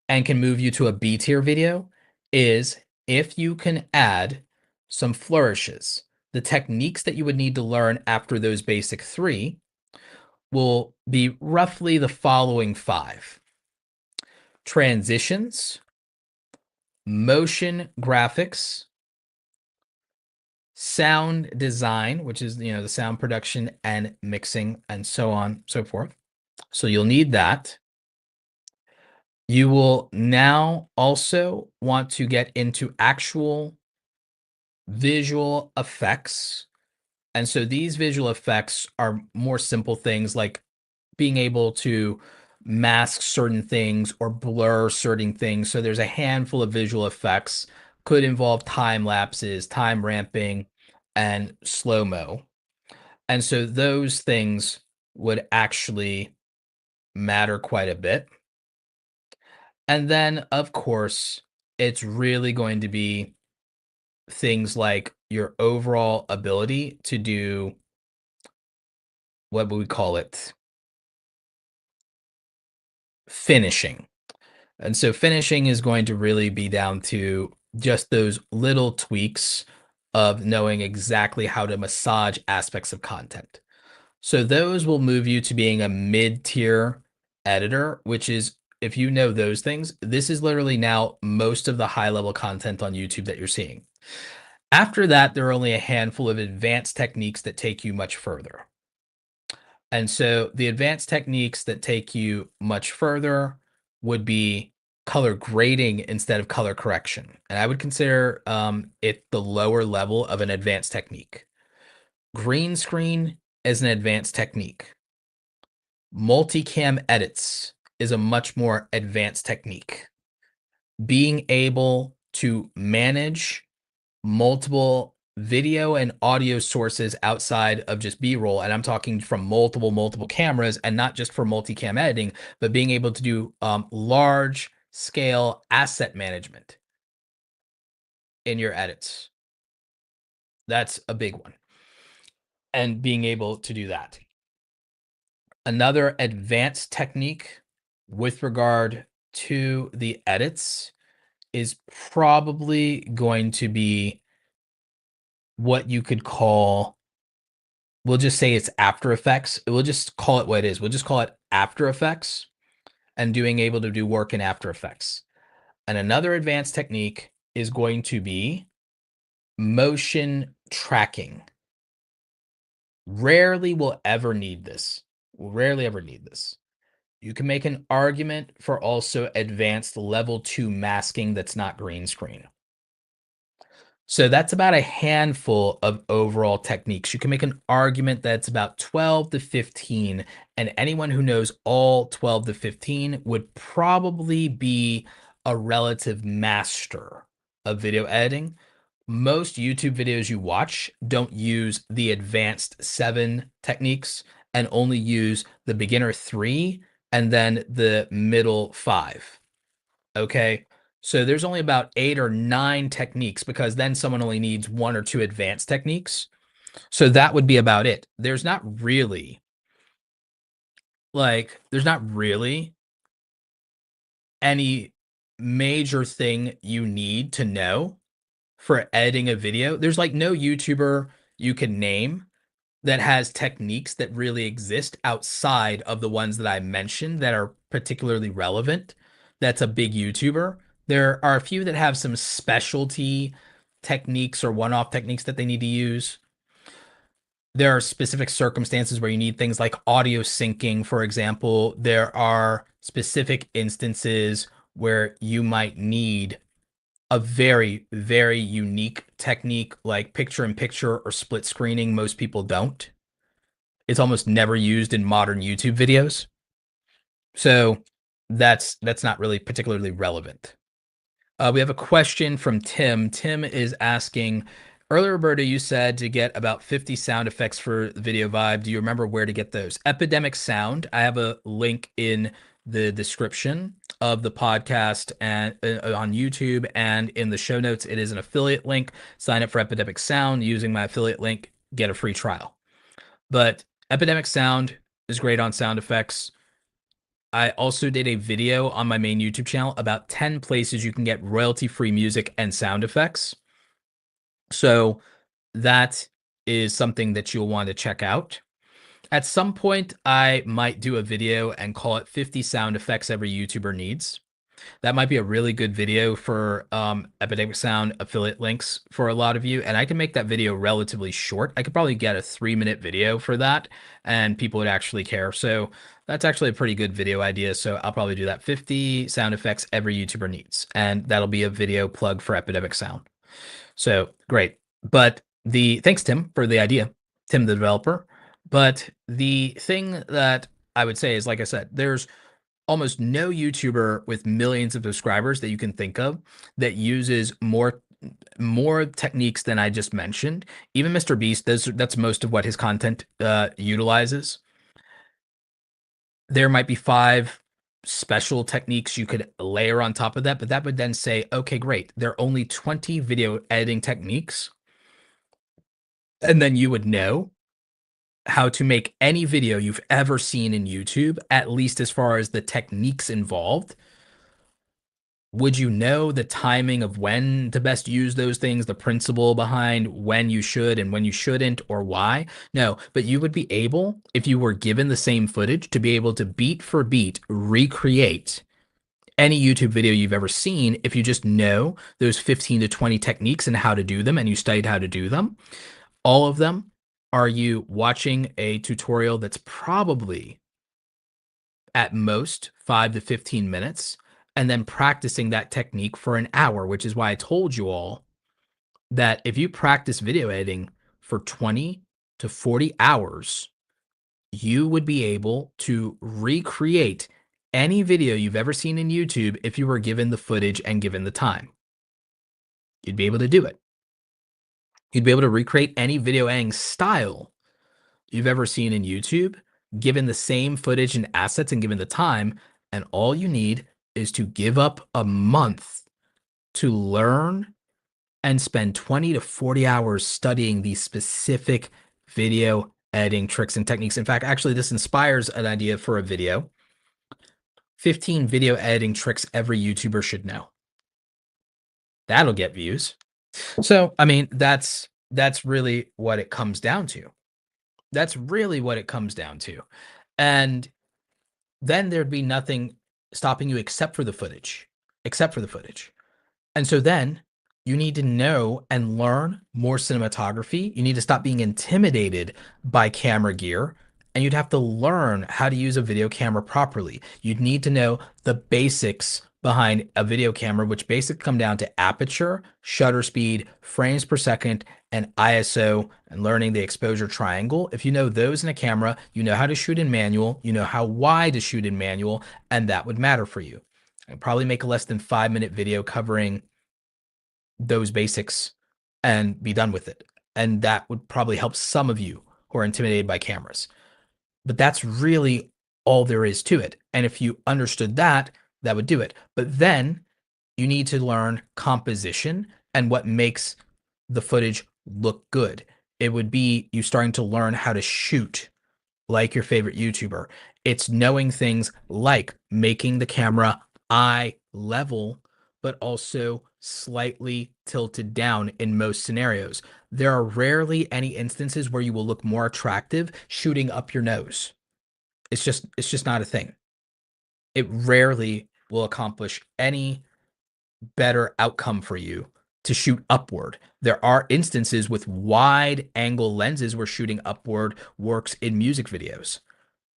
and can move you to a B tier video is if you can add some flourishes. The techniques that you would need to learn after those basic three will be roughly the following 5. transitions, motion graphics, sound design, which is, the sound production and mixing and so on, so forth. So you'll need that. You will now also want to get into actual visual effects. And so these visual effects are more simple things like being able to mask certain things or blur certain things. So there's a handful of visual effects, could involve time lapses, time ramping, and slow-mo. And so those things would actually matter quite a bit. And then, of course, it's really going to be things like your overall ability to do what would we call it? Finishing. And so finishing is going to really be down to just those little tweaks of knowing exactly how to massage aspects of content. So those will move you to being a mid-tier editor, which is, if you know those things, this is literally now most of the high-level content on YouTube that you're seeing. After that, there are only a handful of advanced techniques that take you much further. And so the advanced techniques that take you much further would be color grading instead of color correction. And I would consider it the lower level of an advanced technique. Green screen is an advanced technique. Multicam edits is a much more advanced technique. Being able to manage multiple video and audio sources outside of just B-roll, and I'm talking from multiple cameras, and not just for multicam editing, but being able to do large scale asset management in your edits. That's a big one. And being able to do that. Another advanced technique with regard to the edits is probably going to be what you could call, we'll just say it's After Effects. We'll just call it what it is. We'll just call it After Effects, and being able to do work in After Effects. And another advanced technique is going to be motion tracking. Rarely will ever need this. Will rarely ever need this. You can make an argument for also advanced level 2 masking that's not green screen. So that's about a handful of overall techniques. You can make an argument that's about 12 to 15, and anyone who knows all 12 to 15 would probably be a relative master of video editing. Most YouTube videos you watch don't use the advanced 7 techniques and only use the beginner 3 and then the middle 5. Okay. So there's only about 8 or 9 techniques, because then someone only needs 1 or 2 advanced techniques. So that would be about it. There's not really any major thing you need to know for editing a video. There's like no YouTuber you can name that has techniques that really exist outside of the ones that I mentioned that are particularly relevant. That's a big YouTuber. There are a few that have some specialty techniques or one-off techniques that they need to use. There are specific circumstances where you need things like audio syncing, for example. There are specific instances where you might need a very, very unique technique like picture in picture or split screening. Most people don't. It's almost never used in modern YouTube videos. So that's not really particularly relevant. We have a question from Tim. Tim is asking, earlier, Roberto, you said to get about 50 sound effects for the video vibe. Do you remember where to get those? Epidemic Sound. I have a link in the description of the podcast and on YouTube, and in the show notes, it is an affiliate link. Sign up for Epidemic Sound using my affiliate link, get a free trial. But Epidemic Sound is great on sound effects. I also did a video on my main YouTube channel about 10 places you can get royalty-free music and sound effects. So that is something that you'll want to check out. At some point, I might do a video and call it 50 sound effects every YouTuber needs. That might be a really good video for Epidemic Sound affiliate links for a lot of you. And I can make that video relatively short. I could probably get a 3-minute video for that and people would actually care. So that's actually a pretty good video idea. So I'll probably do that. 50 sound effects every YouTuber needs. And that'll be a video plug for Epidemic Sound. So great. But the thanks, Tim, for the idea, Tim, the developer. But the thing that I would say is, like I said, there's almost no YouTuber with millions of subscribers that you can think of that uses more techniques than I just mentioned. Even Mr. Beast, that's most of what his content utilizes. There might be 5 special techniques you could layer on top of that, but that would then say, okay, great, there are only 20 video editing techniques. And then you would know how to make any video you've ever seen in YouTube, at least as far as the techniques involved. Would you know the timing of when to best use those things, the principle behind when you should and when you shouldn't, or why? No, but you would be able, if you were given the same footage, to be able to beat for beat recreate any YouTube video you've ever seen if you just know those 15 to 20 techniques and how to do them and you studied how to do them. All of them are you watching a tutorial that's probably at most 5 to 15 minutes and then practicing that technique for an hour, which is why I told you all that if you practice video editing for 20 to 40 hours, you would be able to recreate any video you've ever seen in YouTube if you were given the footage and given the time. You'd be able to do it. You'd be able to recreate any video editing style you've ever seen in YouTube, given the same footage and assets and given the time. And all you need is to give up a month to learn and spend 20 to 40 hours studying these specific video editing tricks and techniques. In fact, actually, this inspires an idea for a video. 15 video editing tricks every YouTuber should know. That'll get views. So, I mean, that's really what it comes down to. That's really what it comes down to. And then there'd be nothing stopping you except for the footage, except for the footage. And so then you need to know and learn more cinematography. You need to stop being intimidated by camera gear, and you'd have to learn how to use a video camera properly. You'd need to know the basics behind a video camera, which basically come down to aperture, shutter speed, frames per second, and ISO, and learning the exposure triangle. If you know those in a camera, you know how to shoot in manual, you know how wide to shoot in manual, and that would matter for you. I'd probably make a less than 5-minute video covering those basics and be done with it. And that would probably help some of you who are intimidated by cameras. But that's really all there is to it. And if you understood that, that would do it. But then you need to learn composition and what makes the footage look good. It would be you starting to learn how to shoot like your favorite YouTuber. It's knowing things like making the camera eye level, but also slightly tilted down in most scenarios. There are rarely any instances where you will look more attractive shooting up your nose. It's just not a thing. It rarely will accomplish any better outcome for you to shoot upward. There are instances with wide angle lenses where shooting upward works in music videos,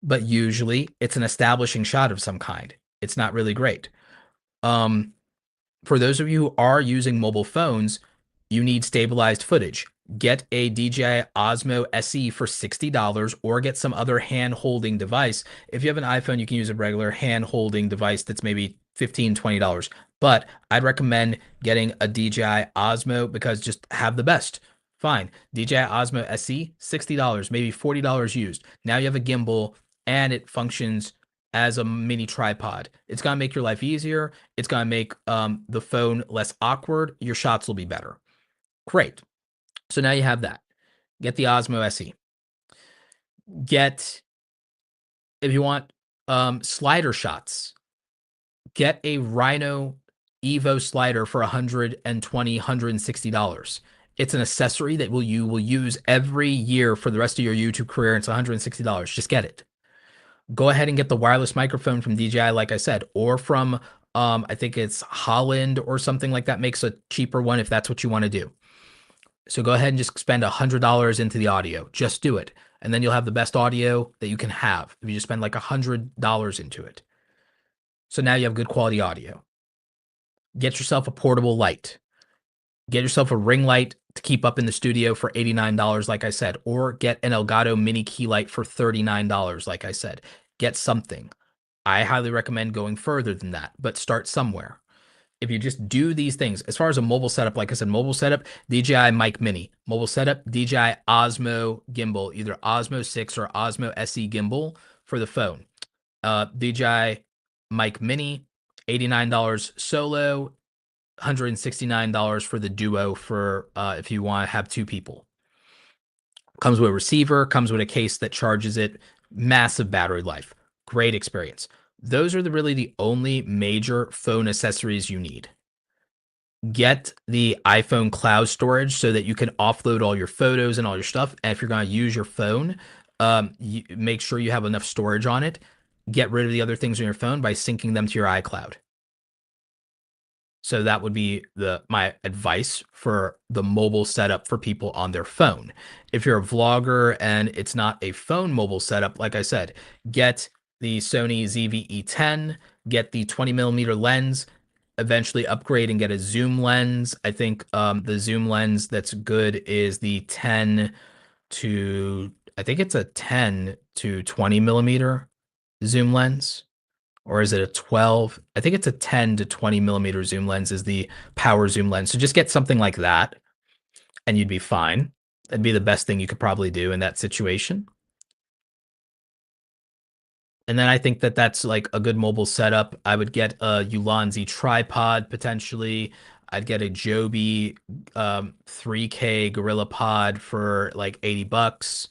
but usually it's an establishing shot of some kind. It's not really great. For those of you who are using mobile phones, you need stabilized footage. Get a DJI Osmo SE for $60 or get some other hand-holding device. If you have an iPhone, you can use a regular hand-holding device that's maybe $15, $20. But I'd recommend getting a DJI Osmo because just have the best. Fine. DJI Osmo SE, $60, maybe $40 used. Now you have a gimbal and it functions as a mini tripod. It's going to make your life easier. It's going to make the phone less awkward. Your shots will be better. Great. So now you have that. Get the Osmo SE. Get, if you want slider shots, get a Rhino Evo slider for $120, $160. It's an accessory that you will use every year for the rest of your YouTube career. It's $160. Just get it. Go ahead and get the wireless microphone from DJI, like I said, or from I think it's Holland or something like that makes a cheaper one if that's what you want to do. So go ahead and just spend $100 into the audio. Just do it. And then you'll have the best audio that you can have if you just spend like $100 into it. So now you have good quality audio. Get yourself a portable light. Get yourself a ring light to keep up in the studio for $89, like I said, or get an Elgato mini key light for $39, like I said. Get something. I highly recommend going further than that, but start somewhere. If you just do these things, as far as a mobile setup, like I said, mobile setup, DJI Mic Mini. Mobile setup, DJI Osmo gimbal, either Osmo 6 or Osmo SE gimbal for the phone. DJI Mic Mini, $89 solo, $169 for the duo for if you want to have two people. Comes with a receiver, comes with a case that charges it, massive battery life. Great experience. Those are really the only major phone accessories you need. Get the iPhone cloud storage so that you can offload all your photos and all your stuff. And if you're going to use your phone, make sure you have enough storage on it. Get rid of the other things on your phone by syncing them to your iCloud. So that would be my advice for the mobile setup for people on their phone. If you're a vlogger and it's not a phone mobile setup, like I said, get the Sony ZV-E10, get the 20mm lens, eventually upgrade and get a zoom lens. I think the zoom lens that's good is the 10 to, I think it's a 10 to 20mm zoom lens. Or is it a 12? I think it's a 10 to 20mm zoom lens is the power zoom lens. So just get something like that and you'd be fine. That'd be the best thing you could probably do in that situation. And then I think that that's like a good mobile setup. I would get a Ulanzi tripod potentially. I'd get a Joby 3K Gorilla Pod for like $80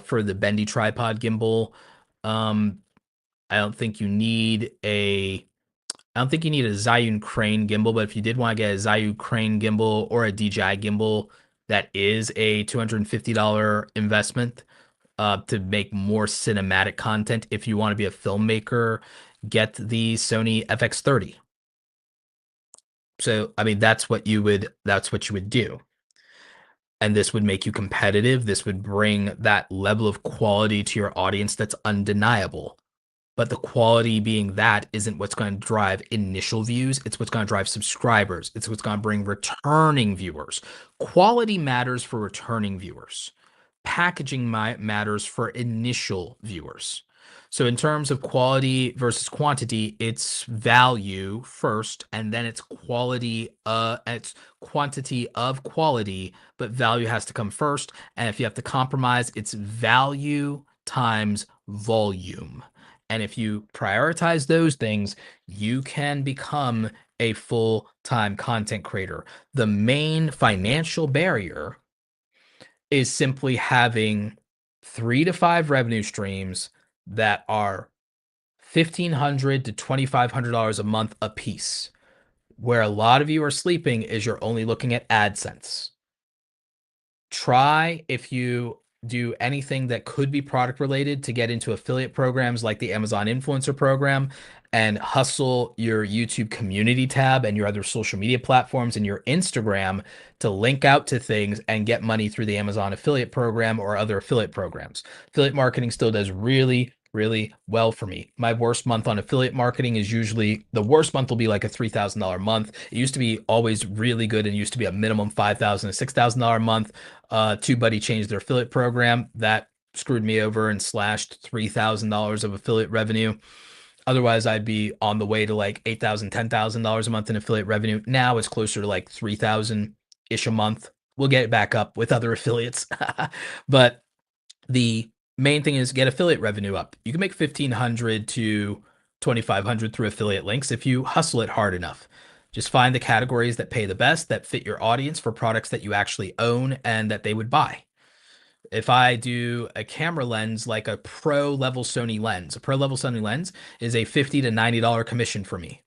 for the bendy tripod gimbal. Um, I don't think you need a I don't think you need a Zhiyun Crane gimbal, but if you did want to get a Zhiyun Crane gimbal or a DJI gimbal, that is a $250 investment to make more cinematic content. If you want to be a filmmaker, get the Sony FX30. So, I mean, that's what you would do. And this would make you competitive. This would bring that level of quality to your audience that's undeniable. But the quality being that isn't what's going to drive initial views. It's what's going to drive subscribers. It's what's going to bring returning viewers. Quality matters for returning viewers. Packaging matters for initial viewers. So in terms of quality versus quantity, it's value first, and then it's it's quantity of quality, but value has to come first. And if you have to compromise, it's value times volume. And if you prioritize those things, you can become a full-time content creator. The main financial barrier is simply having 3 to 5 revenue streams that are $1,500 to $2,500 a month a piece. Where a lot of you are sleeping is you're only looking at AdSense. Try, if you do anything that could be product related, to get into affiliate programs like the Amazon Influencer Program and hustle your YouTube community tab and your other social media platforms and your Instagram to link out to things and get money through the Amazon affiliate program or other affiliate programs. Affiliate marketing still does really, really well for me. My worst month on affiliate marketing is usually, the worst month will be like a $3,000 month. It used to be always really good and used to be a minimum $5,000 to $6,000 a month. TubeBuddy changed their affiliate program. That screwed me over and slashed $3,000 of affiliate revenue. Otherwise, I'd be on the way to like $8,000, $10,000 a month in affiliate revenue. Now it's closer to like 3,000-ish a month. We'll get it back up with other affiliates. But the main thing is get affiliate revenue up. You can make 1,500 to 2,500 through affiliate links if you hustle it hard enough. Just find the categories that pay the best, that fit your audience for products that you actually own and that they would buy. If I do a camera lens like a pro level Sony lens, a pro level Sony lens is a $50 to $90 commission for me.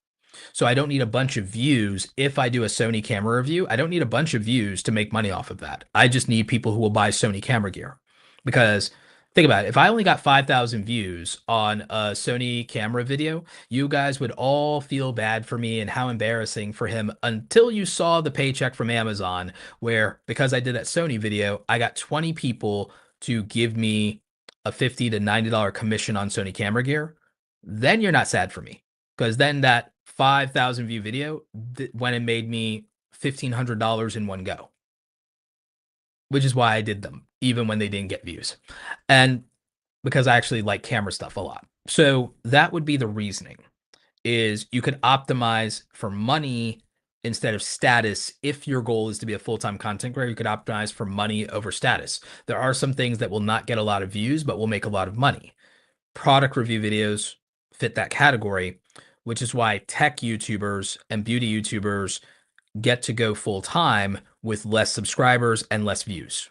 So I don't need a bunch of views. If I do a Sony camera review, I don't need a bunch of views to make money off of that. I just need people who will buy Sony camera gear, because Think about it. If I only got 5,000 views on a Sony camera video, you guys would all feel bad for me and how embarrassing for him until you saw the paycheck from Amazon, where because I did that Sony video, I got 20 people to give me a $50 to $90 commission on Sony camera gear. Then you're not sad for me because then that 5,000 view video went and made me $1,500 in one go, which is why I did them, even when they didn't get views. And because I actually like camera stuff a lot. So that would be the reasoning is you could optimize for money instead of status. If your goal is to be a full-time content creator, you could optimize for money over status. There are some things that will not get a lot of views, but will make a lot of money. Product review videos fit that category, which is why tech YouTubers and beauty YouTubers get to go full-time with less subscribers and less views,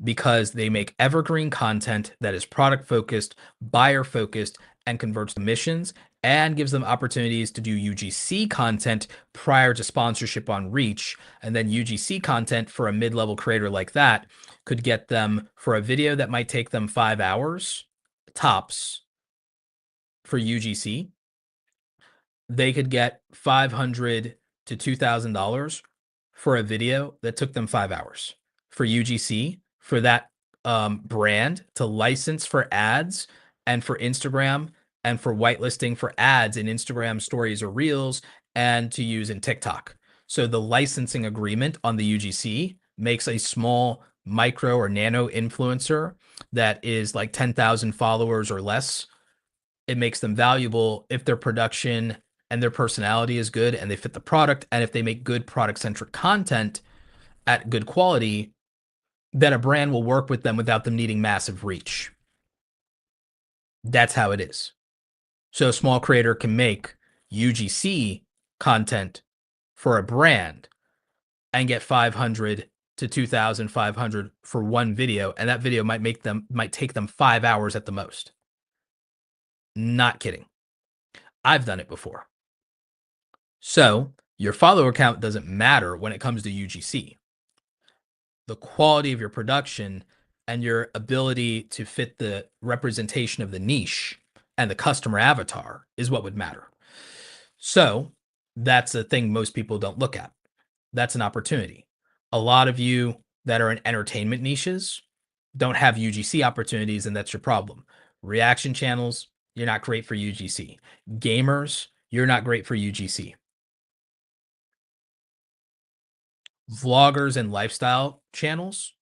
because they make evergreen content that is product focused, buyer focused, and converts to missions and gives them opportunities to do UGC content prior to sponsorship on Reach. And then UGC content for a mid-level creator like that could get them for a video that might take them 5 hours tops for UGC. They could get $500 to $2,000 for a video that took them 5 hours for UGC, for that brand to license for ads and for Instagram and for whitelisting for ads in Instagram stories or reels and to use in TikTok. So the licensing agreement on the UGC makes a small micro or nano influencer that is like 10,000 followers or less. It makes them valuable if their production and their personality is good and they fit the product. And if they make good product centric content at good quality, then a brand will work with them without them needing massive reach. That's how it is. So a small creator can make UGC content for a brand and get 500 to 2,500 for one video, and that video might take them 5 hours at the most. Not kidding. I've done it before. So your follower count doesn't matter when it comes to UGC. The quality of your production and your ability to fit the representation of the niche and the customer avatar is what would matter. So that's a thing most people don't look at. That's an opportunity. A lot of you that are in entertainment niches don't have UGC opportunities, and that's your problem. Reaction channels, you're not great for UGC. Gamers, you're not great for UGC. Vloggers and lifestyle channels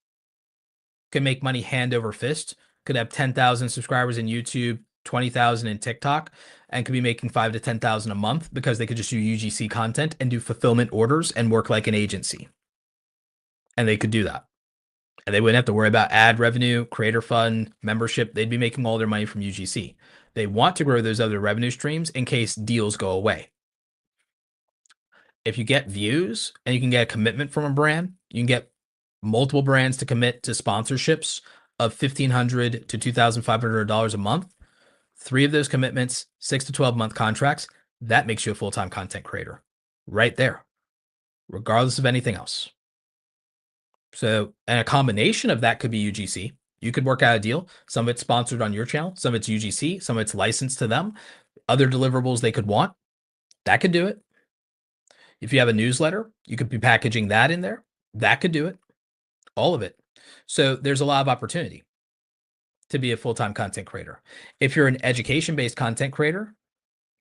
can make money hand over fist, could have 10,000 subscribers in YouTube, 20,000 in TikTok, and could be making 5 to 10,000 a month because they could just do UGC content and do fulfillment orders and work like an agency. And they could do that. And they wouldn't have to worry about ad revenue, creator fund, membership. They'd be making all their money from UGC. They want to grow those other revenue streams in case deals go away. If you get views and you can get a commitment from a brand, you can get multiple brands to commit to sponsorships of $1,500 to $2,500 a month. 3 of those commitments, 6 to 12-month contracts, that makes you a full-time content creator right there, regardless of anything else. So, and a combination of that could be UGC. You could work out a deal. Some of it's sponsored on your channel, some of it's UGC, some of it's licensed to them. Other deliverables they could want, that could do it. If you have a newsletter, you could be packaging that in there. That could do it. All of it. So there's a lot of opportunity to be a full-time content creator. If you're an education-based content creator,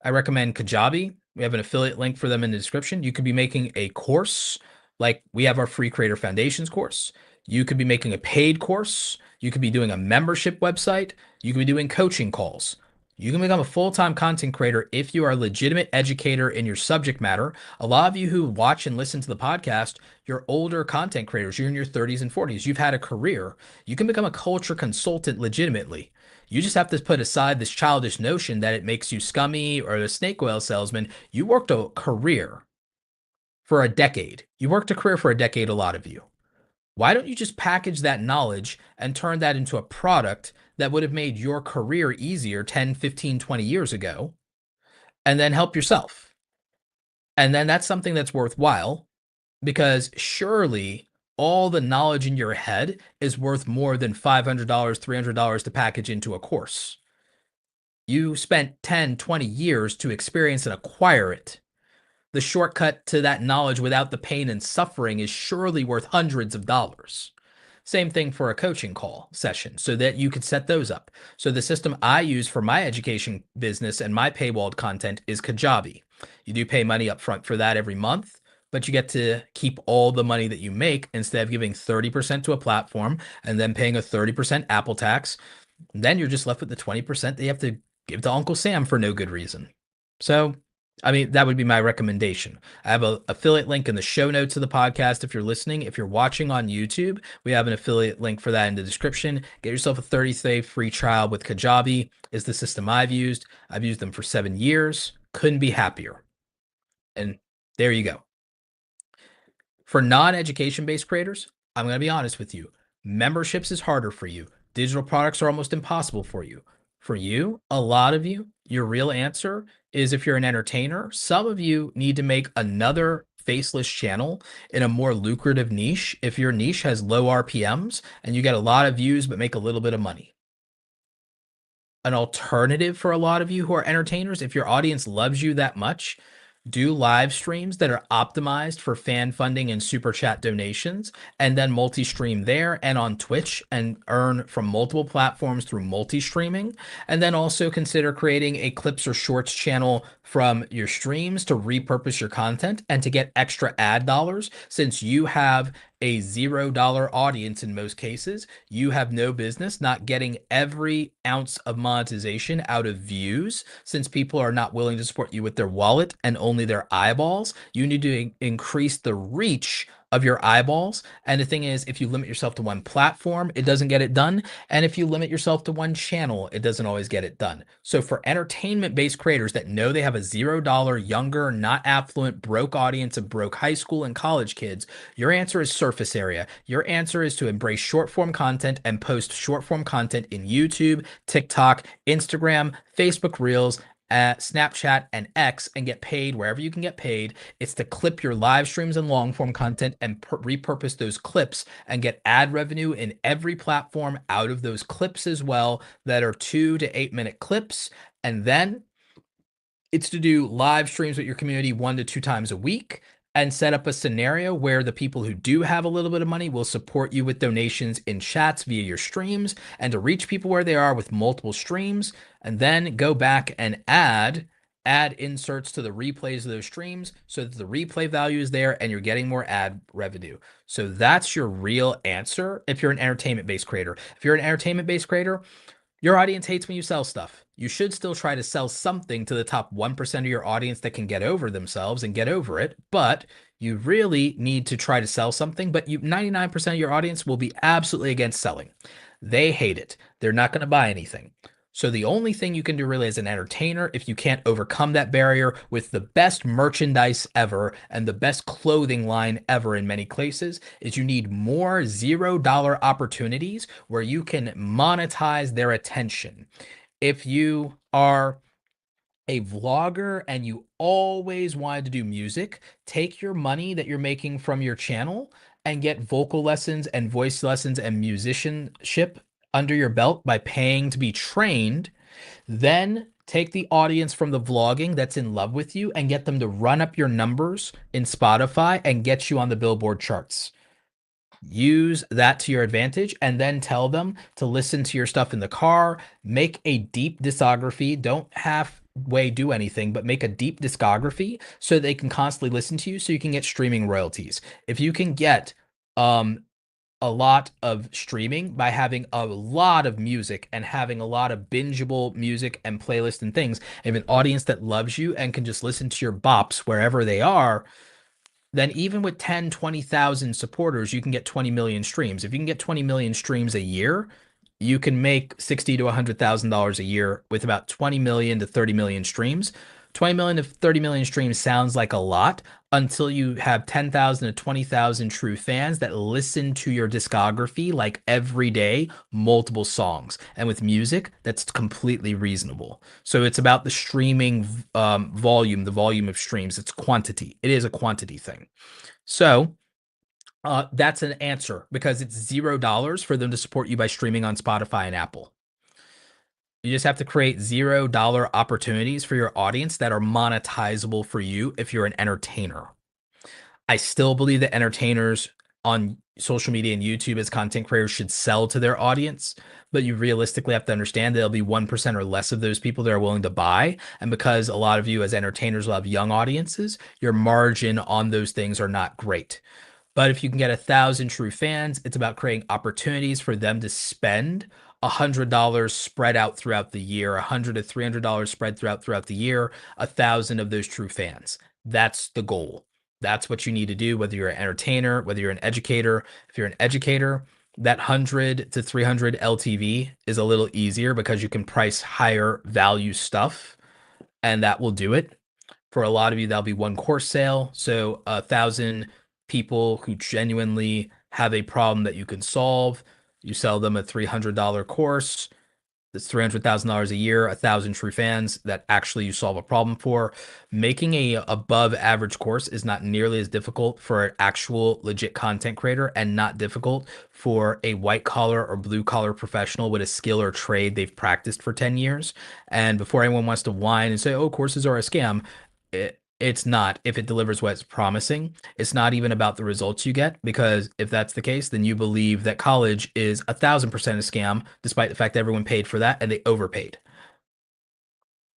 I recommend Kajabi. We have an affiliate link for them in the description. You could be making a course, like we have our free Creator Foundations course. You could be making a paid course. You could be doing a membership website. You could be doing coaching calls. You can become a full-time content creator if you are a legitimate educator in your subject matter. A lot of you who watch and listen to the podcast, you're older content creators. You're in your 30s and 40s. You've had a career. You can become a culture consultant legitimately. You just have to put aside this childish notion that it makes you scummy or a snake oil salesman. You worked a career for a decade. You worked a career for a decade, a lot of you. Why don't you just package that knowledge and turn that into a product that would have made your career easier 10, 15, 20 years ago, and then help yourself? And then that's something that's worthwhile, because surely all the knowledge in your head is worth more than $500, $300 to package into a course. You spent 10, 20 years to experience and acquire it. The shortcut to that knowledge without the pain and suffering is surely worth hundreds of dollars. Same thing for a coaching call session so that you could set those up. So the system I use for my education business and my paywalled content is Kajabi. You do pay money up front for that every month, but you get to keep all the money that you make instead of giving 30% to a platform and then paying a 30% Apple tax. Then you're just left with the 20% that you have to give to Uncle Sam for no good reason. So, I mean, that would be my recommendation. I have an affiliate link in the show notes of the podcast if you're listening. If you're watching on YouTube, we have an affiliate link for that in the description. Get yourself a 30-day free trial with Kajabi. Is the system I've used. I've used them for 7 years. Couldn't be happier. And there you go. For non-education based creators, I'm going to be honest with you. Memberships is harder for you. Digital products are almost impossible for you. For you, a lot of you, your real answer is if you're an entertainer, some of you need to make another faceless channel in a more lucrative niche. If your niche has low RPMs and you get a lot of views but make a little bit of money. An alternative for a lot of you who are entertainers, if your audience loves you that much, do live streams that are optimized for fan funding and super chat donations, and then multi-stream there and on Twitch and earn from multiple platforms through multi-streaming. And then also consider creating a clips or shorts channel from your streams to repurpose your content and to get extra ad dollars. Since you have a $0 audience in most cases, you have no business not getting every ounce of monetization out of views. Since people are not willing to support you with their wallet and only their eyeballs, you need to increase the reach of your eyeballs. And the thing is, if you limit yourself to one platform, it doesn't get it done. And if you limit yourself to one channel, it doesn't always get it done. So for entertainment-based creators that know they have a $0 younger, not affluent, broke audience of broke high school and college kids, your answer is surface area. Your answer is to embrace short form content and post short form content in YouTube, TikTok, Instagram, Facebook Reels, Snapchat, and X, and get paid wherever you can get paid. It's to clip your live streams and long form content and repurpose those clips and get ad revenue in every platform out of those clips as well that are 2 to 8 minute clips. And then it's to do live streams with your community 1 to 2 times a week and set up a scenario where the people who do have a little bit of money will support you with donations in chats via your streams, and to reach people where they are with multiple streams, and then go back and add inserts to the replays of those streams so that the replay value is there and you're getting more ad revenue. So that's your real answer if you're an entertainment-based creator. If you're an entertainment-based creator, your audience hates when you sell stuff. You should still try to sell something to the top 1% of your audience that can get over themselves and get over it, but you really need to try to sell something, but 99% of your audience will be absolutely against selling. They hate it. They're not going to buy anything. So the only thing you can do really as an entertainer, if you can't overcome that barrier with the best merchandise ever and the best clothing line ever in many places, is you need more $0 opportunities where you can monetize their attention. If you are a vlogger and you always wanted to do music, take your money that you're making from your channel and get vocal lessons and voice lessons and musicianship under your belt by paying to be trained. Then take the audience from the vlogging that's in love with you and get them to run up your numbers in Spotify and get you on the Billboard charts. Use that to your advantage and then tell them to listen to your stuff in the car. Make a deep discography. Don't halfway do anything, but make a deep discography so they can constantly listen to you so you can get streaming royalties. If you can get a lot of streaming by having a lot of music and having a lot of bingeable music and playlists and things, and an audience that loves you and can just listen to your bops wherever they are, then even with 10, 20,000 supporters, you can get 20 million streams. If you can get 20 million streams a year, you can make $60,000 to $100,000 a year with about 20 million to 30 million streams. 20 million to 30 million streams sounds like a lot until you have 10,000 to 20,000 true fans that listen to your discography like every day, multiple songs. And with music, that's completely reasonable. So it's about the streaming volume, the volume of streams. It's quantity. It is a quantity thing. So That's an answer because it's $0 for them to support you by streaming on Spotify and Apple. You just have to create $0 opportunities for your audience that are monetizable for you if you're an entertainer. I still believe that entertainers on social media and YouTube as content creators should sell to their audience, but you realistically have to understand that there'll be 1% or less of those people that are willing to buy. And because a lot of you as entertainers will have young audiences, your margin on those things are not great. But if you can get 1,000 true fans, it's about creating opportunities for them to spend $100 spread out throughout the year, $100 to $300 spread throughout the year, 1,000 of those true fans. That's the goal. That's what you need to do, whether you're an entertainer, whether you're an educator. If you're an educator, that 100 to 300 LTV is a little easier because you can price higher value stuff, and that will do it. For a lot of you, that'll be one course sale. So 1,000 people who genuinely have a problem that you can solve, you sell them a $300 course. That's $300,000 a year, 1,000 true fans that actually you solve a problem for. Making a above average course is not nearly as difficult for an actual legit content creator and not difficult for a white collar or blue collar professional with a skill or trade they've practiced for 10 years. And before anyone wants to whine and say, oh, courses are a scam, it's not if it delivers what it's promising. It's not even about the results you get, because if that's the case, then you believe that college is 1,000% a scam, despite the fact that everyone paid for that and they overpaid.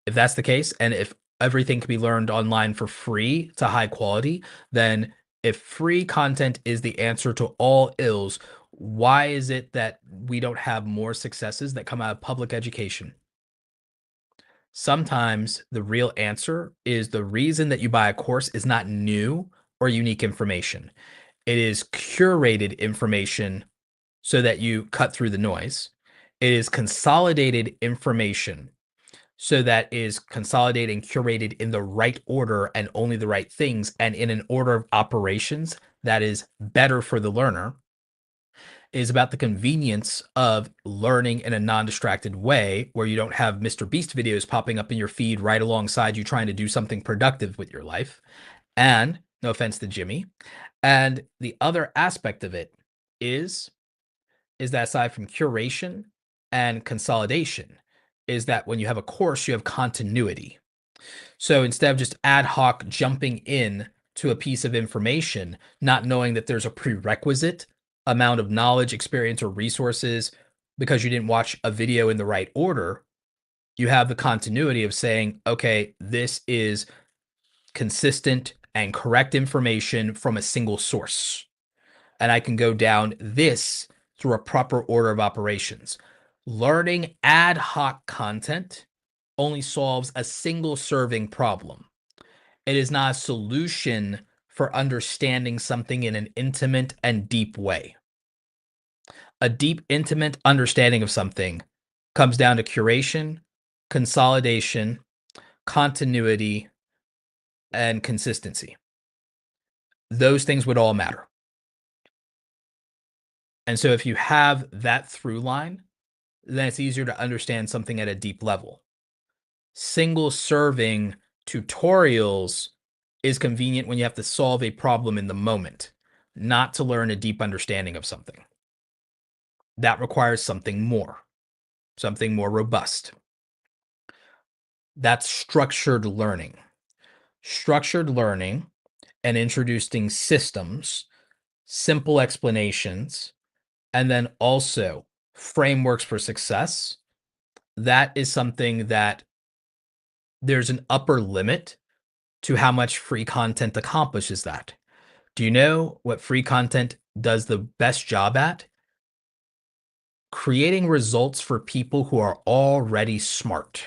If that's the case, and if everything can be learned online for free to high quality, then if free content is the answer to all ills, why is it that we don't have more successes that come out of public education? Sometimes the real answer is the reason that you buy a course is not new or unique information. It is curated information so that you cut through the noise. It is consolidated information so that is consolidated and curated in the right order and only the right things and in an order of operations that is better for the learner. Is about the convenience of learning in a non-distracted way where you don't have Mr. Beast videos popping up in your feed right alongside you trying to do something productive with your life. And no offense to Jimmy. And the other aspect of it is is that aside from curation and consolidation, is that when you have a course, you have continuity. So instead of just ad hoc jumping in to a piece of information, not knowing that there's a prerequisite amount of knowledge, experience, or resources because you didn't watch a video in the right order, you have the continuity of saying, okay, this is consistent and correct information from a single source. And I can go down this through a proper order of operations. Learning ad hoc content only solves a single serving problem. It is not a solution for understanding something in an intimate and deep way. A deep, intimate understanding of something comes down to curation, consolidation, continuity, and consistency. Those things would all matter. And so if you have that through line, then it's easier to understand something at a deep level. Single serving tutorials is convenient when you have to solve a problem in the moment, not to learn a deep understanding of something. That requires something more robust. That's structured learning. Structured learning and introducing systems, simple explanations, and then also frameworks for success. That is something that there's an upper limit to how much free content accomplishes that. Do you know what free content does the best job at? Creating results for people who are already smart,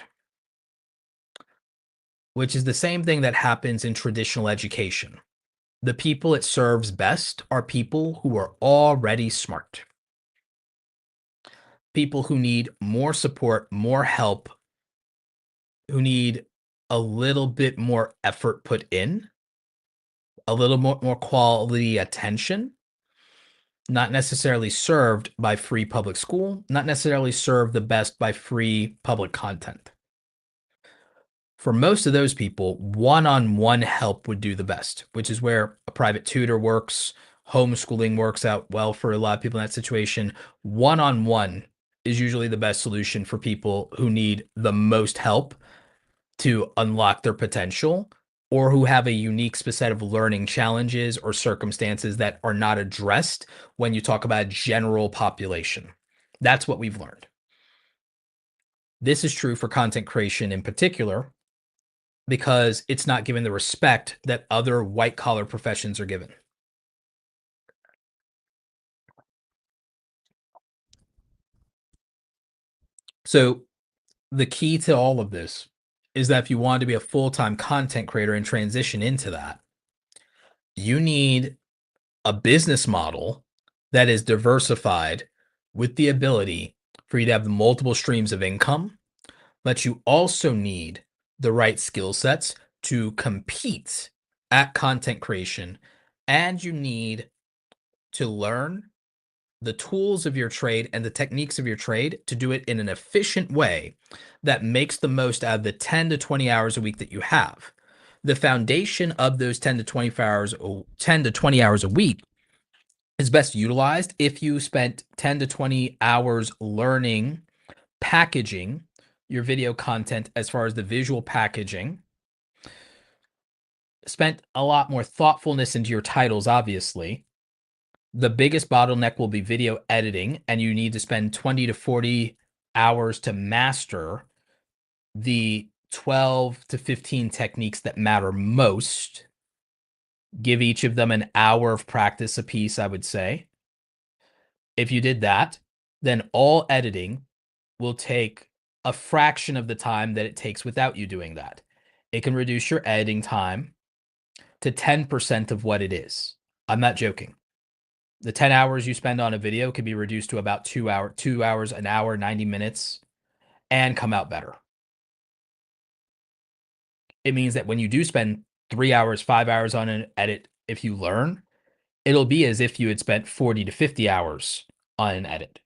which is the same thing that happens in traditional education. The people it serves best are people who are already smart, people who need more support, more help, who need a little bit more effort put in, a little more quality attention, not necessarily served by free public school, not necessarily served the best by free public content. For most of those people, one-on-one help would do the best, which is where a private tutor works, Homeschooling works out well for a lot of people in that situation. One-on-one is usually the best solution for people who need the most help to unlock their potential or who have a unique set of learning challenges or circumstances that are not addressed when you talk about general population. That's what we've learned. This is true for content creation in particular because it's not given the respect that other white collar professions are given. So the key to all of this is that if you want to be a full-time content creator and transition into that, you need a business model that is diversified with the ability for you to have multiple streams of income, but you also need the right skill sets to compete at content creation, and you need to learn the tools of your trade and the techniques of your trade to do it in an efficient way that makes the most out of the 10 to 20 hours a week that you have. The foundation of those 10 to 20 hours a week is best utilized if you spent 10 to 20 hours learning packaging your video content as far as the visual packaging, spent a lot more thoughtfulness into your titles, obviously. The biggest bottleneck will be video editing, and you need to spend 20 to 40 hours to master the 12 to 15 techniques that matter most. Give each of them an hour of practice apiece, I would say. If you did that, then all editing will take a fraction of the time that it takes without you doing that. It can reduce your editing time to 10% of what it is. I'm not joking. The 10 hours you spend on a video can be reduced to about 2 hours, an hour, 90 minutes, and come out better. It means that when you do spend 3 hours, 5 hours on an edit, if you learn, it'll be as if you had spent 40 to 50 hours on an edit.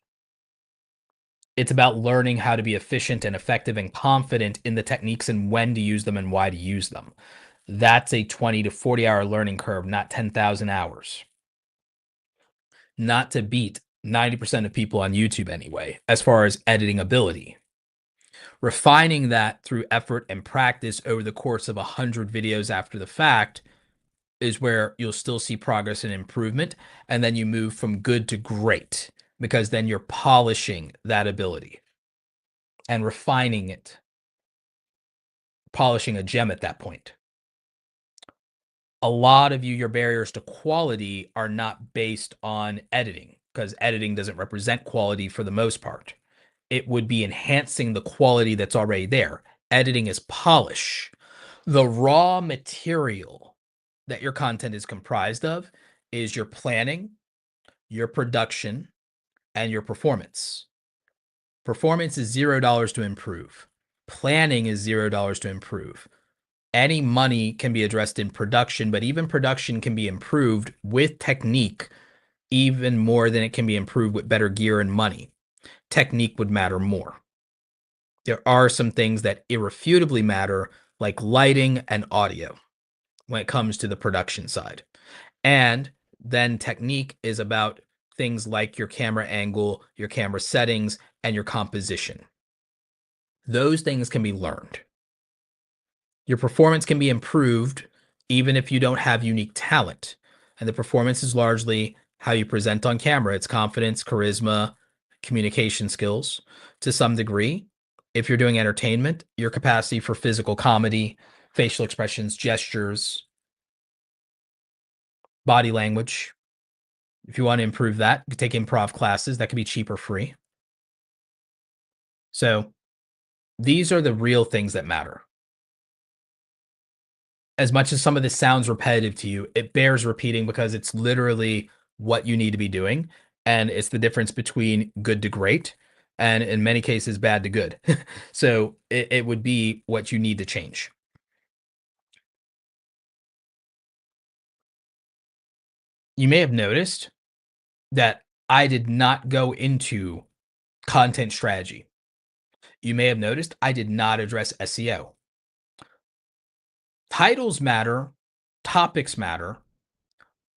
It's about learning how to be efficient and effective and confident in the techniques and when to use them and why to use them. That's a 20 to 40 hour learning curve, not 10,000 hours. Not to beat 90% of people on YouTube anyway, as far as editing ability. Refining that through effort and practice over the course of 100 videos after the fact is where you'll still see progress and improvement. And then you move from good to great because then you're polishing that ability and refining it, polishing a gem at that point. A lot of you, your barriers to quality are not based on editing because editing doesn't represent quality for the most part. It would be enhancing the quality that's already there. Editing is polish. The raw material that your content is comprised of is your planning, your production, and your performance. Performance is $0 to improve. Planning is $0 to improve. Any money can be addressed in production, but even production can be improved with technique even more than it can be improved with better gear and money. Technique would matter more. There are some things that irrefutably matter, like lighting and audio, when it comes to the production side. And then technique is about things like your camera angle, your camera settings, and your composition. Those things can be learned. Your performance can be improved even if you don't have unique talent. And the performance is largely how you present on camera. It's confidence, charisma, communication skills to some degree. If you're doing entertainment, your capacity for physical comedy, facial expressions, gestures, body language. If you want to improve that, you can take improv classes. That could be cheap or free. So these are the real things that matter. As much as some of this sounds repetitive to you, it bears repeating because it's literally what you need to be doing. And it's the difference between good to great and in many cases bad to good. So it would be what you need to change. You may have noticed that I did not go into content strategy. You may have noticed I did not address SEO. Titles matter, topics matter.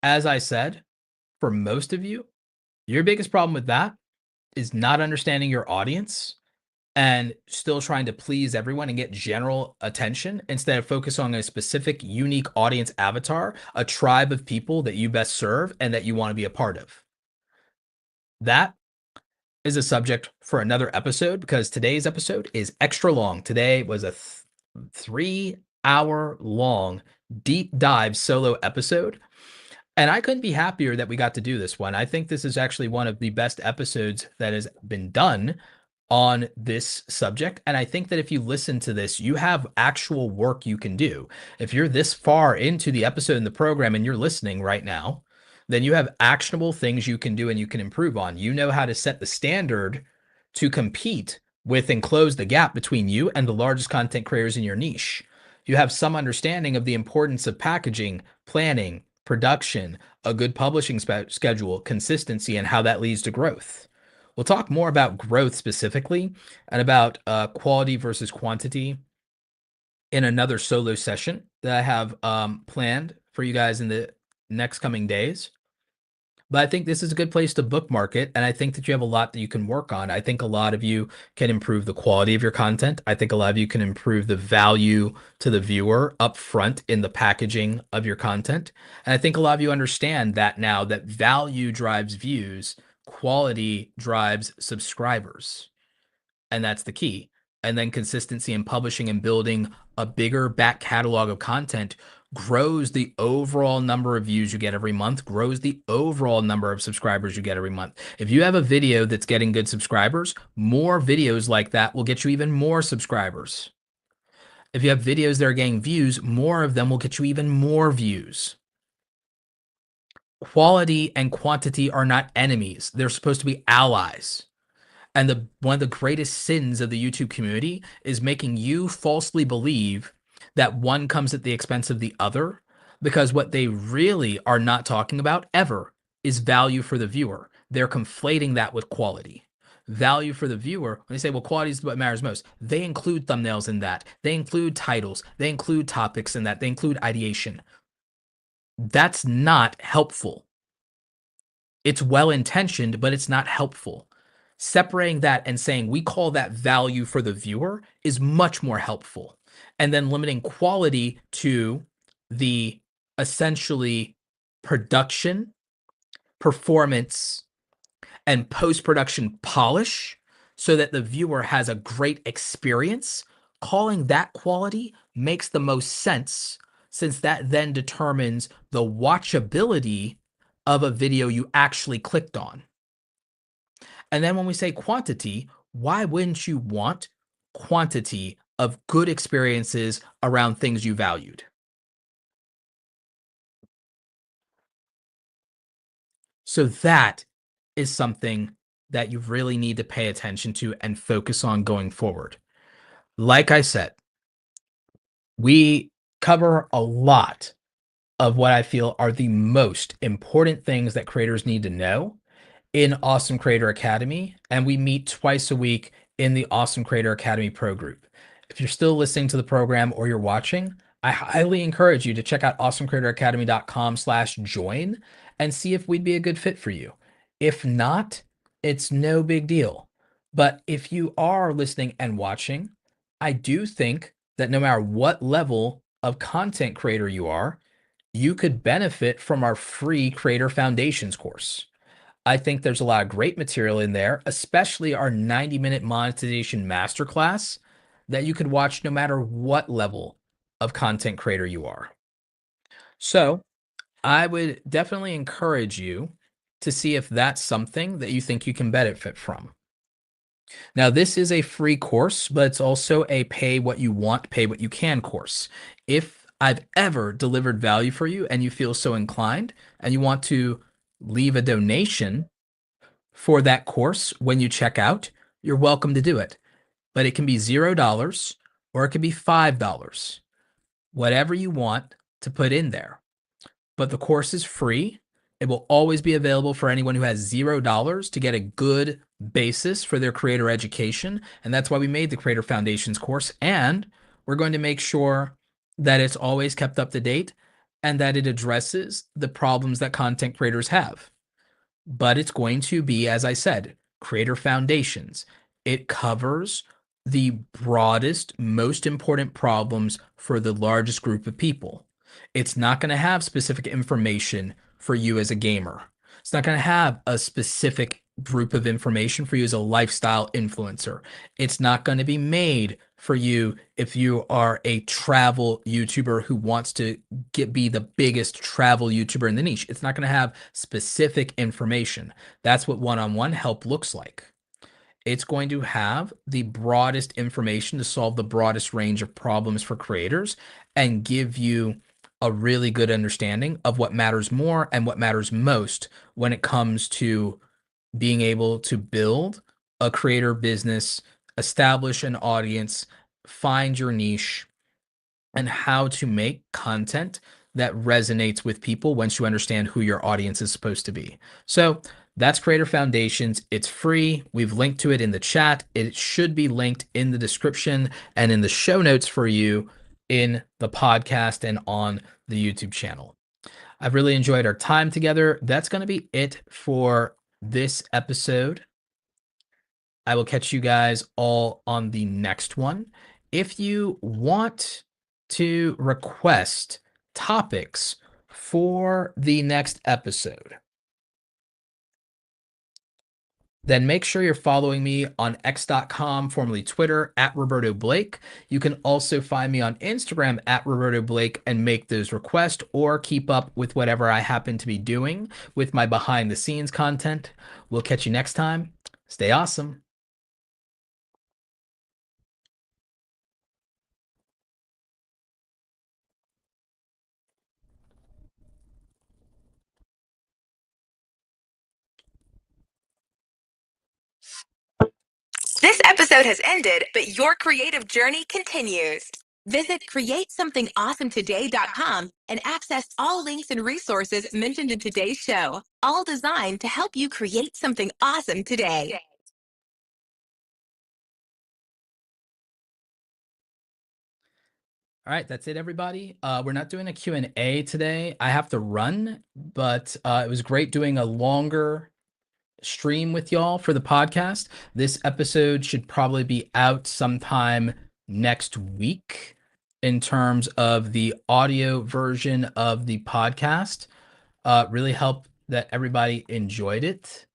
As I said, for most of you, your biggest problem with that is not understanding your audience and still trying to please everyone and get general attention instead of focus on a specific unique audience avatar, a tribe of people that you best serve and that you want to be a part of. That is a subject for another episode because today's episode is extra long. Today was a 3 hour long deep dive solo episode. And I couldn't be happier that we got to do this one. I think this is actually one of the best episodes that has been done on this subject. And I think that if you listen to this, you have actual work you can do. If you're this far into the episode in the program and you're listening right now, then you have actionable things you can do and you can improve on. You know how to set the standard to compete with and close the gap between you and the largest content creators in your niche. You have some understanding of the importance of packaging, planning, production, a good publishing schedule, consistency, and how that leads to growth. We'll talk more about growth specifically and about quality versus quantity in another solo session that I have planned for you guys in the next coming days. But I think this is a good place to bookmark it. And I think that you have a lot that you can work on. I think a lot of you can improve the quality of your content. I think a lot of you can improve the value to the viewer up front in the packaging of your content. And I think a lot of you understand that now, that value drives views, quality drives subscribers. And that's the key. And then consistency in publishing and building a bigger back catalog of content grows the overall number of views you get every month, grows the overall number of subscribers you get every month. If you have a video that's getting good subscribers, more videos like that will get you even more subscribers. If you have videos that are getting views, more of them will get you even more views. Quality and quantity are not enemies. They're supposed to be allies. And one of the greatest sins of the YouTube community is making you falsely believe that one comes at the expense of the other, because what they really are not talking about ever is value for the viewer. They're conflating that with quality. Value for the viewer, when they say, well, quality is what matters most, they include thumbnails in that. They include titles. They include topics in that. They include ideation. That's not helpful. It's well-intentioned, but it's not helpful. Separating that and saying we call that value for the viewer is much more helpful. And then limiting quality to the essentially production, performance, and post-production polish so that the viewer has a great experience. Calling that quality makes the most sense, since that then determines the watchability of a video you actually clicked on. And then when we say quantity, why wouldn't you want quantity of good experiences around things you valued? So that is something that you really need to pay attention to and focus on going forward. Like I said, we cover a lot of what I feel are the most important things that creators need to know in Awesome Creator Academy, and we meet twice a week in the Awesome Creator Academy Pro group. If you're still listening to the program or you're watching, I highly encourage you to check out awesomecreatoracademy.com/join and see if we'd be a good fit for you. If not, it's no big deal. But if you are listening and watching, I do think that no matter what level of content creator you are, you could benefit from our free Creator Foundations course. I think there's a lot of great material in there, especially our 90-minute monetization masterclass that you could watch no matter what level of content creator you are. So I would definitely encourage you to see if that's something that you think you can benefit from. Now, this is a free course, but it's also a pay what you want, pay what you can course. If I've ever delivered value for you and you feel so inclined and you want to leave a donation for that course when you check out, you're welcome to do it. But it can be $0 or it can be $5, whatever you want to put in there. But the course is free. It will always be available for anyone who has $0 to get a good basis for their creator education. And that's why we made the Creator Foundations course. And we're going to make sure that it's always kept up to date and that it addresses the problems that content creators have. but it's going to be, as I said, Creator Foundations. It covers the broadest, most important problems for the largest group of people. It's not going to have specific information for you as a gamer. It's not going to have a specific group of information for you as a lifestyle influencer. It's not going to be made for you if you are a travel YouTuber who wants to be the biggest travel YouTuber in the niche. It's not going to have specific information. That's what one-on-one help looks like. It's going to have the broadest information to solve the broadest range of problems for creators and give you a really good understanding of what matters more and what matters most when it comes to being able to build a creator business, establish an audience, find your niche, and how to make content that resonates with people once you understand who your audience is supposed to be. So that's Creator Foundations. It's free. We've linked to it in the chat. It should be linked in the description and in the show notes for you in the podcast and on the YouTube channel. I've really enjoyed our time together. That's going to be it for this episode. I will catch you guys all on the next one. If you want to request topics for the next episode, then make sure you're following me on x.com, formerly Twitter, at Roberto Blake. You can also find me on Instagram at Roberto Blake and make those requests or keep up with whatever I happen to be doing with my behind the scenes content. We'll catch you next time. Stay awesome. This episode has ended, but your creative journey continues. Visit createsomethingawesometoday.com and access all links and resources mentioned in today's show, all designed to help you create something awesome today. All right, that's it, everybody. We're not doing a Q&A today. I have to run, but it was great doing a longer stream with y'all for the podcast. This episode should probably be out sometime next week in terms of the audio version of the podcast. Really hope that everybody enjoyed it.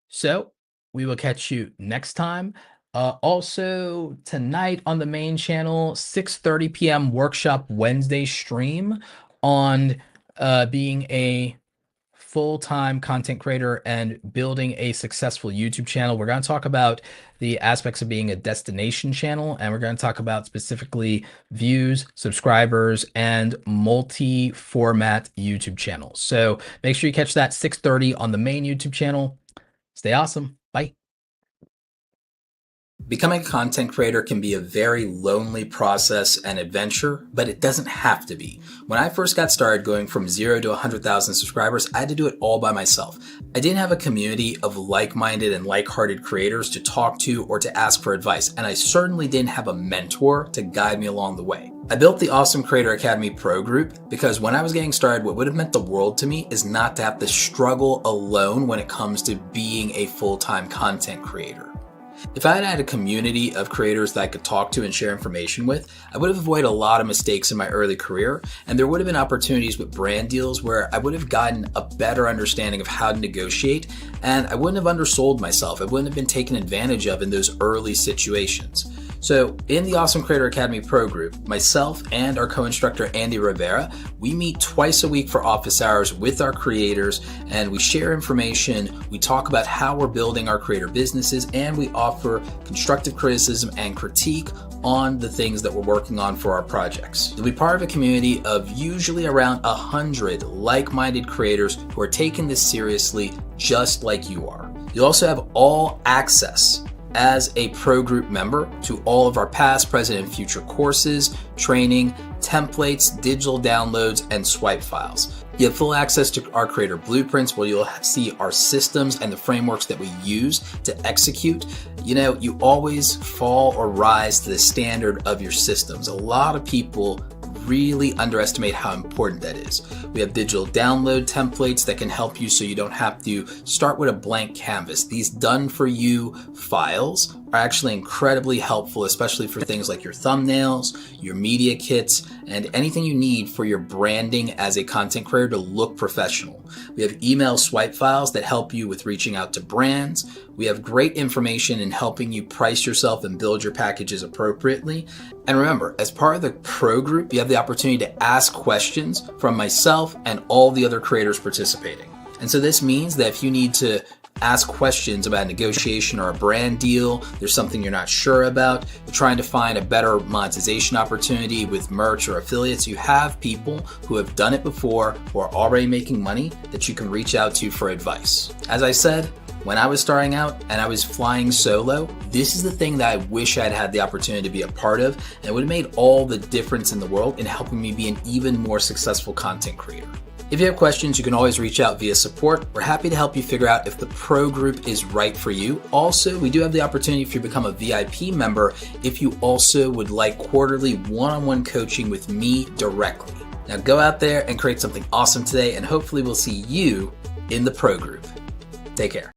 So we will catch you next time. Also tonight on the main channel, 6:30 p.m. Workshop Wednesday stream on being a full-time content creator and building a successful YouTube channel. We're going to talk about the aspects of being a destination channel, and we're going to talk about specifically views, subscribers, and multi-format YouTube channels. So make sure you catch that 6:30 on the main YouTube channel. Stay awesome. Bye. Becoming a content creator can be a very lonely process and adventure, but it doesn't have to be. When I first got started going from 0 to 100,000 subscribers, I had to do it all by myself. I didn't have a community of like-minded and like-hearted creators to talk to or to ask for advice, and I certainly didn't have a mentor to guide me along the way. I built the Awesome Creator Academy Pro group because when I was getting started, what would have meant the world to me is not to have to struggle alone when it comes to being a full-time content creator. If I had had a community of creators that I could talk to and share information with, I would have avoided a lot of mistakes in my early career, and there would have been opportunities with brand deals where I would have gotten a better understanding of how to negotiate, and I wouldn't have undersold myself. I wouldn't have been taken advantage of in those early situations. So in the Awesome Creator Academy Pro group, myself and our co-instructor Andy Rivera, we meet twice a week for office hours with our creators, and we share information, we talk about how we're building our creator businesses, and we offer constructive criticism and critique on the things that we're working on for our projects. You'll be part of a community of usually around 100 like-minded creators who are taking this seriously just like you are. You'll also have all access as a pro group member to all of our past, present, and future courses, training, templates, digital downloads, and swipe files. You have full access to our creator blueprints where you'll see our systems and the frameworks that we use to execute. You always fall or rise to the standard of your systems. A lot of people really underestimate how important that is. We have digital download templates that can help you so you don't have to start with a blank canvas. These done-for-you files are actually incredibly helpful, especially for things like your thumbnails, your media kits, and anything you need for your branding as a content creator to look professional. We have email swipe files that help you with reaching out to brands. We have great information in helping you price yourself and build your packages appropriately. And remember, as part of the pro group, you have the opportunity to ask questions from myself and all the other creators participating. And so this means that if you need to ask questions about a negotiation or a brand deal, there's something you're not sure about, you're trying to find a better monetization opportunity with merch or affiliates, you have people who have done it before, who are already making money, that you can reach out to for advice. As I said, when I was starting out and I was flying solo, this is the thing that I wish I'd had the opportunity to be a part of, and it would have made all the difference in the world in helping me be an even more successful content creator. If you have questions, you can always reach out via support. We're happy to help you figure out if the pro group is right for you. Also, we do have the opportunity for you to become a VIP member if you also would like quarterly one-on-one coaching with me directly. Now go out there and create something awesome today, and hopefully we'll see you in the pro group. Take care.